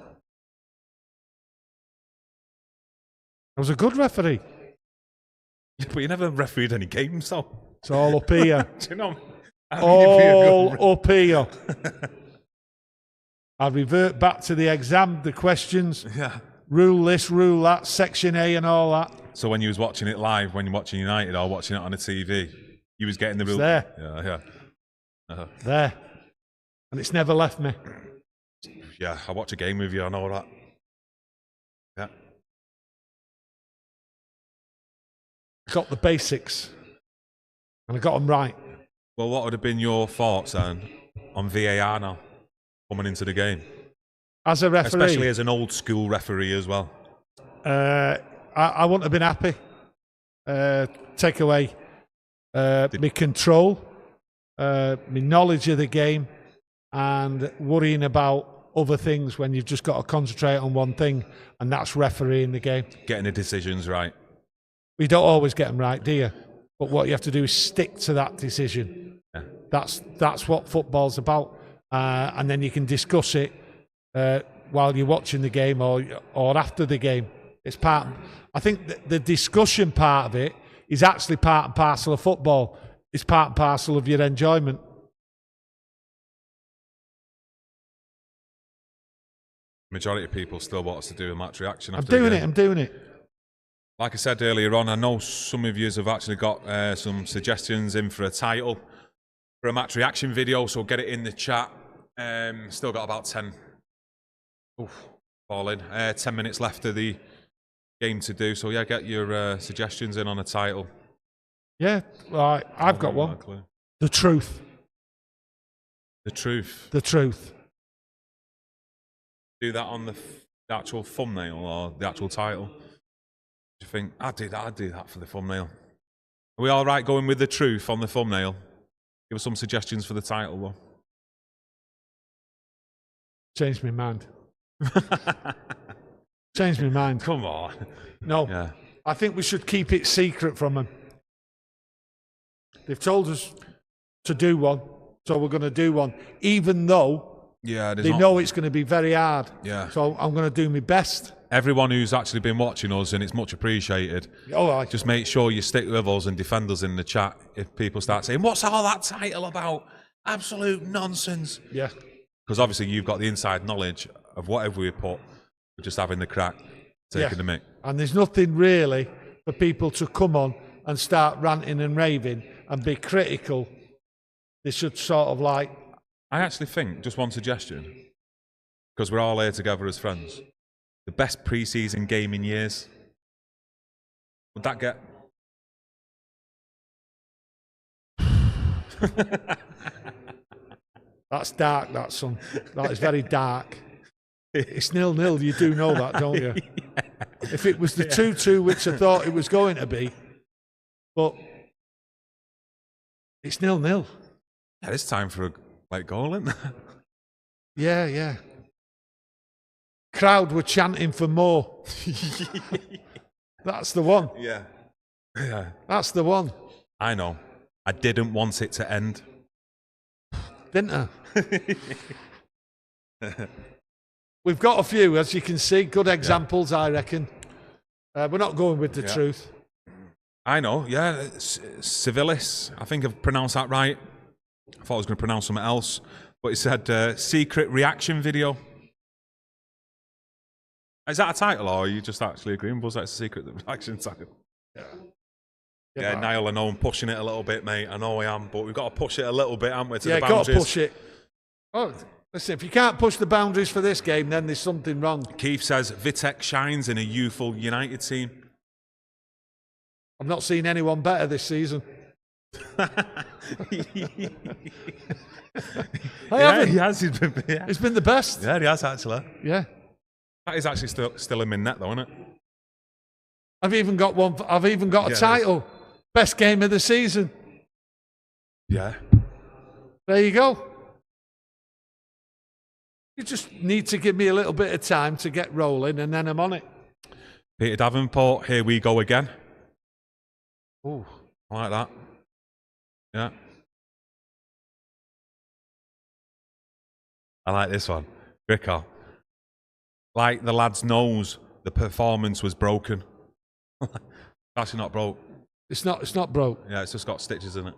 Speaker 2: I was a good referee.
Speaker 1: Yeah, but you never refereed any games, though.
Speaker 2: It's all up here.
Speaker 1: Do you know?
Speaker 2: All up here. I'll revert back to the exam, the questions.
Speaker 1: Yeah.
Speaker 2: Rule this, rule that, section A and all that.
Speaker 1: So when you was watching it live, when you're watching United or watching it on a TV, you was getting the rule.
Speaker 2: There.
Speaker 1: Yeah.
Speaker 2: There. And it's never left me.
Speaker 1: Yeah, I watch a game with you, I know that. Yeah.
Speaker 2: I got the basics. And I got them right.
Speaker 1: Well, what would have been your thoughts then on VAR now coming into the game?
Speaker 2: As a referee,
Speaker 1: especially as an old school referee as well.
Speaker 2: I wouldn't have been happy. Take away my control, my knowledge of the game, and worrying about other things when you've just got to concentrate on one thing, and that's refereeing the game.
Speaker 1: Getting the decisions right.
Speaker 2: We don't always get them right, do you? But what you have to do is stick to that decision.
Speaker 1: Yeah.
Speaker 2: That's what football's about. And then you can discuss it while you're watching the game or after the game. It's part. I think the discussion part of it is actually part and parcel of football. It's part and parcel of your enjoyment.
Speaker 1: Majority of people still want us to do a match reaction.
Speaker 2: I'm doing it.
Speaker 1: Like I said earlier on, I know some of you have actually got some suggestions in for a title for a match reaction video, so get it in the chat. Still got about 10 minutes left of the game to do, so yeah, get your suggestions in on a title.
Speaker 2: Yeah, right. I've got one. The truth.
Speaker 1: The truth.
Speaker 2: The truth.
Speaker 1: Do that on the actual thumbnail or the actual title. Do you think I'd do that for the thumbnail? Are we all right going with the truth on the thumbnail? Give us some suggestions for the title, though.
Speaker 2: Changed my mind. Changed my mind.
Speaker 1: Come on.
Speaker 2: No.
Speaker 1: Yeah.
Speaker 2: I think we should keep it secret from them. They've told us to do one, so we're going to do one, even though they know it's going to be very hard.
Speaker 1: Yeah.
Speaker 2: So I'm going to do my best.
Speaker 1: Everyone who's actually been watching us, and it's much appreciated. Just make sure you stick with us and defend us in the chat if people start saying, "What's all that title about? Absolute nonsense."
Speaker 2: Yeah.
Speaker 1: Because obviously you've got the inside knowledge of whatever we put. We're just having the crack, taking the mick.
Speaker 2: And there's nothing really for people to come on and start ranting and raving and be critical. They should sort of like...
Speaker 1: I actually think, just one suggestion, because we're all here together as friends, the best pre-season game in years. Would that get...
Speaker 2: That's dark, that, son. That is very dark. It's 0-0, you do know that, don't you? Yeah. If it was the 2-2, which I thought it was going to be, but it's 0-0.
Speaker 1: Yeah, it's time for a late goal, isn't it?
Speaker 2: Yeah. Crowd were chanting for more. That's the one.
Speaker 1: Yeah.
Speaker 2: That's the one.
Speaker 1: I know. I didn't want it to end.
Speaker 2: Didn't I? We've got a few, as you can see, good examples, I reckon. We're not going with the truth.
Speaker 1: I know, yeah. Civilis, I think I've pronounced that right. I thought I was going to pronounce something else. But it said secret reaction video. Is that a title, or are you just actually agreeing? Was that a secret reaction title? Yeah, Niall, I know I'm pushing it a little bit, mate. I know I am, but we've got to push it a little bit, haven't we, to the boundaries?
Speaker 2: Yeah, got to push it. Oh, listen, if you can't push the boundaries for this game, then there's something wrong.
Speaker 1: Keith says Vitek shines in a youthful United team.
Speaker 2: I've not seen anyone better this season.
Speaker 1: He has.
Speaker 2: It's been the best.
Speaker 1: Yeah, he has, actually.
Speaker 2: Yeah.
Speaker 1: That is actually still him in net, though, isn't it?
Speaker 2: I've even got one. I've even got a title. Best game of the season.
Speaker 1: Yeah.
Speaker 2: There you go. You just need to give me a little bit of time to get rolling, and then I'm on it.
Speaker 1: Peter Davenport, here we go again.
Speaker 2: Oh,
Speaker 1: I like that. Yeah. I like this one. Ricker. Like the lad's nose, the performance was broken. Actually not broke.
Speaker 2: It's not broke.
Speaker 1: Yeah, it's just got stitches in it.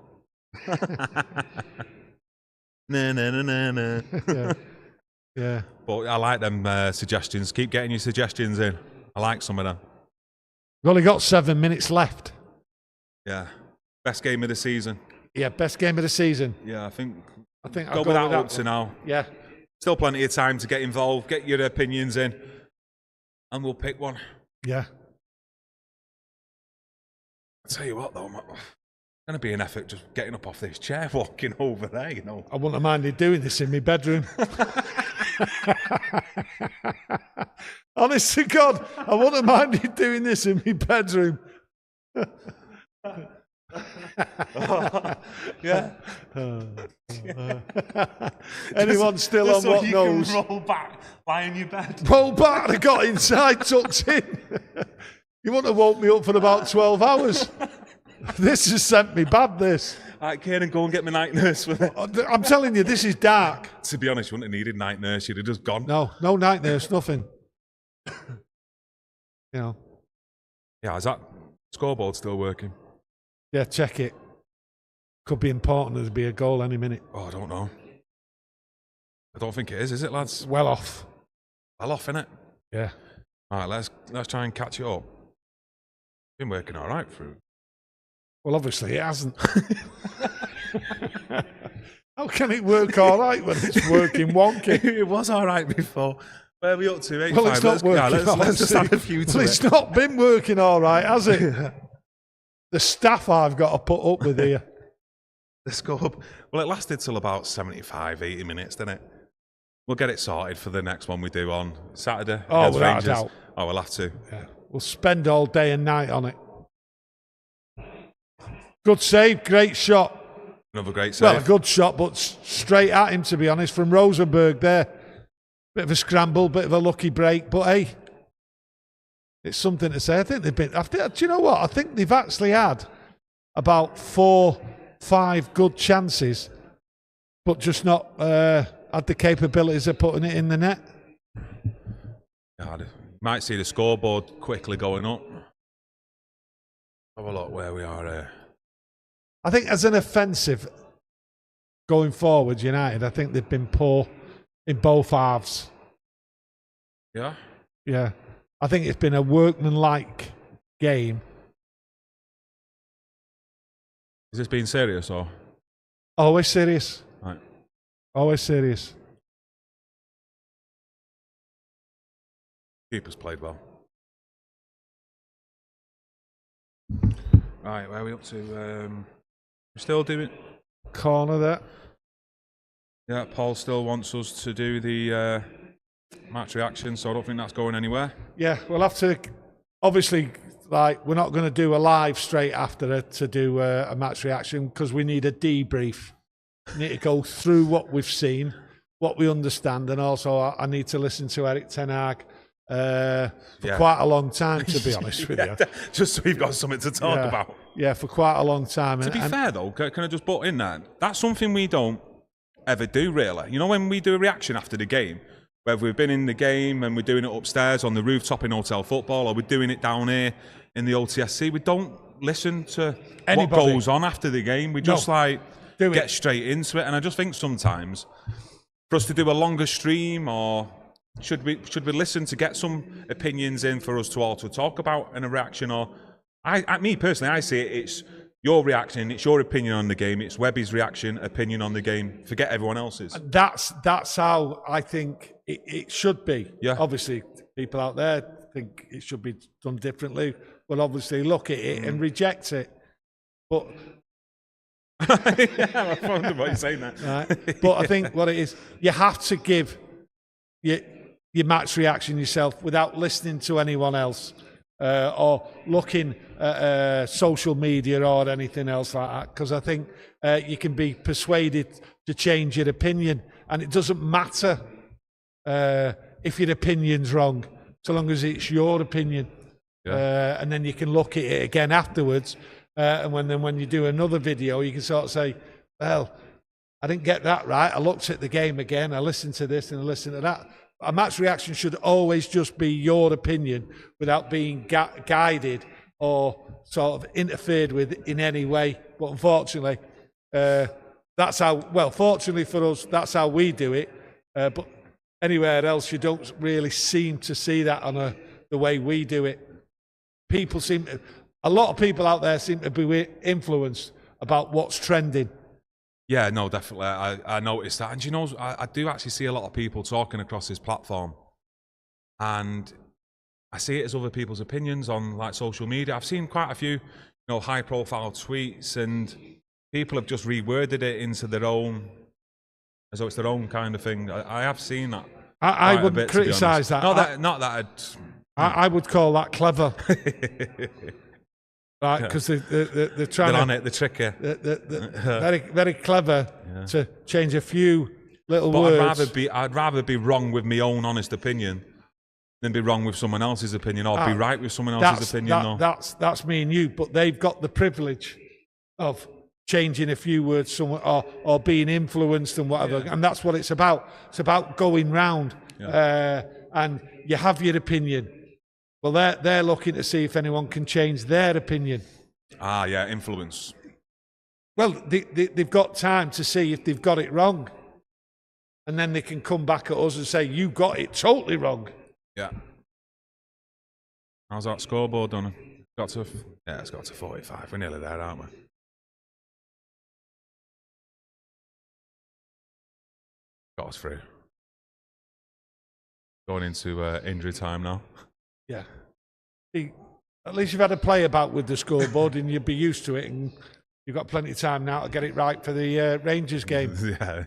Speaker 1: Nah.
Speaker 2: Yeah.
Speaker 1: But I like them suggestions. Keep getting your suggestions in. I like some of them.
Speaker 2: We've only got 7 minutes left.
Speaker 1: Yeah. Best game of the season.
Speaker 2: Yeah, best game of the season.
Speaker 1: Yeah, I think
Speaker 2: I'll
Speaker 1: go with that up to now.
Speaker 2: Yeah.
Speaker 1: Still plenty of time to get involved, get your opinions in, and we'll pick one.
Speaker 2: Yeah.
Speaker 1: I'll tell you what, though, it's going to be an effort just getting up off this chair, walking over there, you know.
Speaker 2: I wouldn't have minded doing this in my bedroom. Honest to God, I wouldn't have minded doing this in my bedroom.
Speaker 1: Yeah.
Speaker 2: Anyone still on what knows?
Speaker 1: Can roll back, lie in your bed.
Speaker 2: Roll back, I got inside, tucked in. You wouldn't have woke me up for about 12 hours. This has sent me bad, this.
Speaker 1: All right, Kieran, go and get my night nurse with it.
Speaker 2: I'm telling you, this is dark.
Speaker 1: To be honest, you wouldn't have needed night nurse. You'd have just gone.
Speaker 2: No night nurse, nothing. You know.
Speaker 1: Yeah, is that scoreboard still working?
Speaker 2: Yeah, check it. Could be important. There'll be a goal any minute.
Speaker 1: Oh, I don't know. I don't think it is it, lads?
Speaker 2: Well off.
Speaker 1: Well off, innit?
Speaker 2: Yeah.
Speaker 1: All right, let's try and catch it up. Been working all right through.
Speaker 2: Well, obviously it hasn't. How can it work all right when it's working wonky?
Speaker 1: It was all right before. Where are we up to? 8-5.
Speaker 2: Well, it's not working.
Speaker 1: Let's just add a few to
Speaker 2: well,
Speaker 1: it.
Speaker 2: It's not been working all right, has it? The staff I've got to put up with here.
Speaker 1: The scope. Well, it lasted till about 75, 80 minutes, didn't it? We'll get it sorted for the next one we do on Saturday.
Speaker 2: Oh, without a doubt.
Speaker 1: Oh, we'll have to.
Speaker 2: Yeah. We'll spend all day and night on it. Good save, great shot.
Speaker 1: Another great save.
Speaker 2: Well, a good shot, but straight at him, to be honest, from Rosenborg there. Bit of a scramble, bit of a lucky break, but hey, it's something to say. I think they've been. Do you know what? I think they've actually had about 4-5 good chances, but just not had the capabilities of putting it in the net.
Speaker 1: God, might see the scoreboard quickly going up. Have a look where we are here.
Speaker 2: I think as an offensive going forward, United, I think they've been poor in both halves.
Speaker 1: Yeah?
Speaker 2: Yeah. I think it's been a workmanlike game.
Speaker 1: Is this being serious or?
Speaker 2: Always serious.
Speaker 1: Right.
Speaker 2: Always serious.
Speaker 1: Keeper's played well. Right, where are we up to? We're still doing
Speaker 2: Corner there.
Speaker 1: Yeah, Paul still wants us to do the match reaction, so I don't think that's going anywhere.
Speaker 2: Yeah, we'll have to. Obviously, like we're not going to do a live straight after it to do a match reaction because we need a debrief. We need to go through what we've seen, what we understand, and also I need to listen to Erik ten Hag for quite a long time, to be honest with you.
Speaker 1: Just so we've got something to talk about.
Speaker 2: Yeah, for quite a long time.
Speaker 1: To be fair, though, can I just butt in that? That's something we don't ever do, really. You know, when we do a reaction after the game, whether we've been in the game and we're doing it upstairs on the rooftop in Hotel Football or we're doing it down here in the OTSC, we don't listen to what goes on after the game. We just get straight into it. And I just think sometimes for us to do a longer stream, or should we listen to get some opinions in for us to all to talk about in a reaction? Or me personally, I see it's your reaction, it's your opinion on the game, it's Webby's reaction, opinion on the game. Forget everyone else's.
Speaker 2: That's how I think it should be.
Speaker 1: Yeah.
Speaker 2: Obviously, people out there think it should be done differently. Will obviously look at it and reject it. But
Speaker 1: yeah, I wonder why you're saying that.
Speaker 2: Right. But I think what it is, you have to give your match reaction yourself without listening to anyone else. Or looking at social media or anything else like that, because I think you can be persuaded to change your opinion, and it doesn't matter if your opinion's wrong, so long as it's your opinion. Yeah. And then you can look at it again afterwards, and when you do another video, you can sort of say, well, I didn't get that right, I looked at the game again, I listened to this and I listened to that. A match reaction should always just be your opinion without being guided or sort of interfered with in any way. But unfortunately, that's how, well, fortunately for us, that's how we do it. But anywhere else, you don't really seem to see that on the way we do it. A lot of people out there seem to be influenced about what's trending.
Speaker 1: Yeah, no, definitely. I noticed that. And you know, I do actually see a lot of people talking across this platform. And I see it as other people's opinions on like social media. I've seen quite a few, high profile tweets, and people have just reworded it into their own, as though it's their own kind of thing. I have seen that.
Speaker 2: I wouldn't criticise that.
Speaker 1: Not that
Speaker 2: I would call that clever. Right, because they're trying
Speaker 1: on it, they're tricky.
Speaker 2: Very, very clever to change a few little words.
Speaker 1: I'd rather be wrong with my own honest opinion than be wrong with someone else's opinion, or be right with someone else's opinion.
Speaker 2: That's me and you, but they've got the privilege of changing a few words or being influenced and whatever, and that's what it's about. It's about going round, and you have your opinion. Well, they're looking to see if anyone can change their opinion.
Speaker 1: Ah, yeah, influence.
Speaker 2: Well, they've got time to see if they've got it wrong. And then they can come back at us and say, you got it totally wrong.
Speaker 1: Yeah. How's that scoreboard done? It's got to 45. We're nearly there, aren't we? Got us through. Going into injury time now.
Speaker 2: Yeah. At least you've had a play about with the scoreboard and you'd be used to it, and you've got plenty of time now to get it right for the Rangers game.
Speaker 1: Yeah.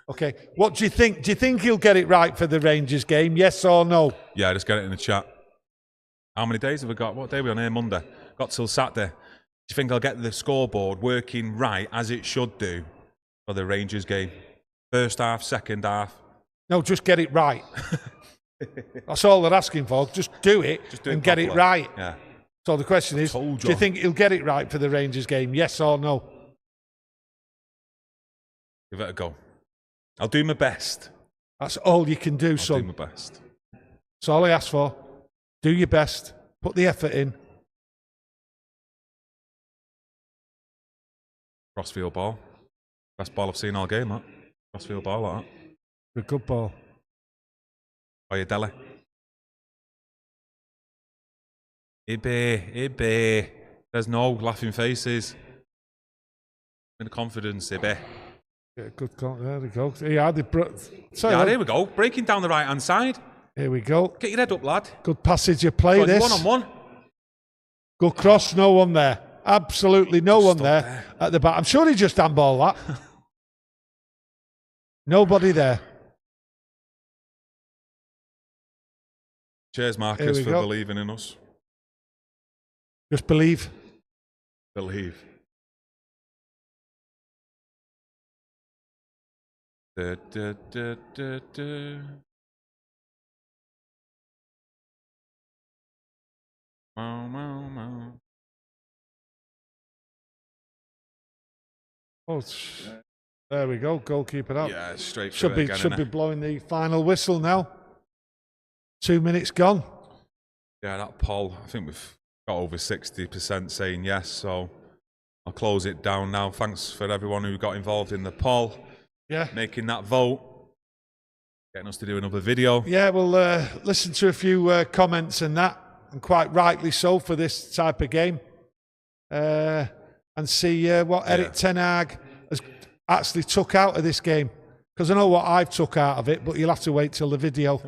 Speaker 2: Okay. What do you think? Do you think he'll get it right for the Rangers game? Yes or no?
Speaker 1: Yeah, just get it in the chat. How many days have we got? What day are we on here? Monday. Got till Saturday. Do you think I'll get the scoreboard working right as it should do for the Rangers game? First half, second half.
Speaker 2: No, just get it right. That's all they're asking for. Just do it and get it right.
Speaker 1: Yeah.
Speaker 2: So the question is, do you think he'll get it right for the Rangers game? Yes or no?
Speaker 1: Give it a go. I'll do my best.
Speaker 2: That's all you can do, son.
Speaker 1: I'll do my best.
Speaker 2: That's all I ask for. Do your best. Put the effort in.
Speaker 1: Crossfield ball. Best ball I've seen all game, that. Crossfield ball like that.
Speaker 2: A good ball.
Speaker 1: By Dele. Ibe. There's no laughing faces. In the confidence, Ibe.
Speaker 2: Yeah, good call. There we go. Here
Speaker 1: we go. Breaking down the right-hand side.
Speaker 2: Here we go.
Speaker 1: Get your head up, lad.
Speaker 2: Good passage of play, this.
Speaker 1: One-on-one.
Speaker 2: Good cross, no one there. Absolutely no one there at the back. I'm sure he just handball that. Nobody there.
Speaker 1: Cheers, Marcus, for believing in us.
Speaker 2: Just believe.
Speaker 1: Believe.
Speaker 2: Oh, there we go. Goalkeeper up.
Speaker 1: Yeah, straight
Speaker 2: should be blowing the final whistle now. 2 minutes gone.
Speaker 1: Yeah, that poll, I think we've got over 60% saying yes, so I'll close it down now. Thanks for everyone who got involved in the poll.
Speaker 2: Yeah.
Speaker 1: Making that vote. Getting us to do another video.
Speaker 2: Yeah, we'll listen to a few comments and that, and quite rightly so for this type of game. And see what Eric Ten Hag has actually took out of this game. Because I know what I've took out of it, but you'll have to wait till the video.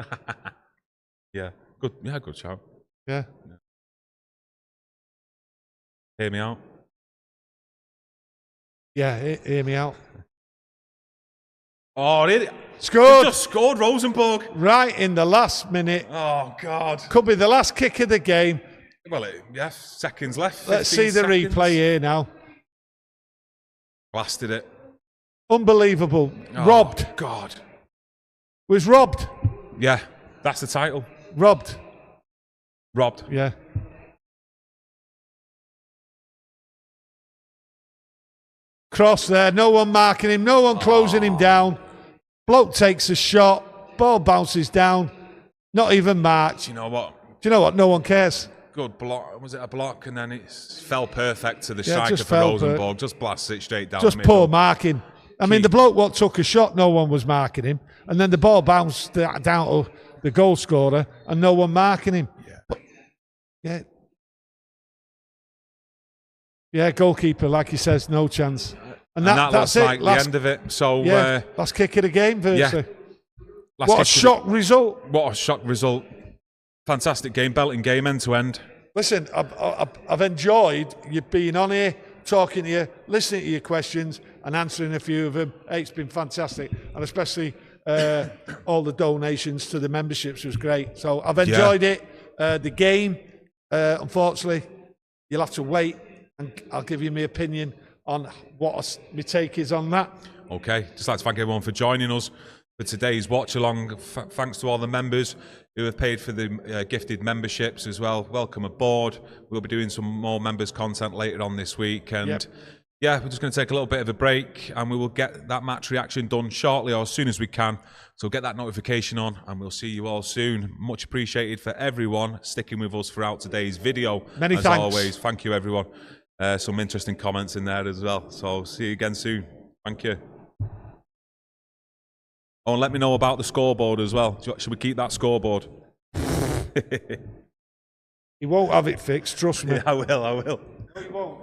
Speaker 1: Yeah, good. Yeah, good shout.
Speaker 2: Yeah.
Speaker 1: Hear me out.
Speaker 2: Yeah, hear me out.
Speaker 1: Oh,
Speaker 2: scored!
Speaker 1: They just scored, Rosenborg.
Speaker 2: Right in the last minute.
Speaker 1: Oh, God.
Speaker 2: Could be the last kick of the game.
Speaker 1: Well, seconds left.
Speaker 2: Let's see the replay here now.
Speaker 1: Blasted it.
Speaker 2: Unbelievable.
Speaker 1: Oh,
Speaker 2: robbed.
Speaker 1: God.
Speaker 2: Was robbed.
Speaker 1: Yeah, that's the title.
Speaker 2: Robbed.
Speaker 1: Robbed.
Speaker 2: Yeah. Cross there. No one marking him. No one closing him down. Bloke takes a shot. Ball bounces down. Not even marked.
Speaker 1: Do you know what?
Speaker 2: No one cares.
Speaker 1: Good block. Was it a block? And then it fell perfect to the striker for Rosenborg. Just blasts it straight down.
Speaker 2: Just poor marking. I mean, the bloke what took a shot, no one was marking him. And then the ball bounced down to the goal scorer and no one marking him.
Speaker 1: Yeah.
Speaker 2: But, yeah, goalkeeper, like he says, no chance. And that's
Speaker 1: looks
Speaker 2: it.
Speaker 1: Like the end of it. So,
Speaker 2: yeah, last kick of the game, virtually.
Speaker 1: Yeah.
Speaker 2: What a shock result.
Speaker 1: What a shock result. Fantastic game, belting game, end to end.
Speaker 2: Listen, I've enjoyed you being on here, talking to you, listening to your questions and answering a few of them. Hey, it's been fantastic. And especially all the donations to the memberships was great. So I've enjoyed it. The game, unfortunately, you'll have to wait and I'll give you my opinion on what my take is on that.
Speaker 1: Okay, just like to thank everyone for joining us for today's watch along. Thanks to all the members who have paid for the gifted memberships as well. Welcome aboard. We'll be doing some more members content later on this week, and yeah, we're just going to take a little bit of a break, and we will get that match reaction done shortly or as soon as we can. So get that notification on, and we'll see you all soon. Much appreciated for everyone sticking with us throughout today's video.
Speaker 2: Many
Speaker 1: as
Speaker 2: thanks.
Speaker 1: always, thank you everyone. Some interesting comments in there as well. So see you again soon. Thank you. Oh, and let me know about the scoreboard as well. Should we keep that scoreboard?
Speaker 2: He won't have it fixed, trust me.
Speaker 1: Yeah, I will.
Speaker 2: No, he won't.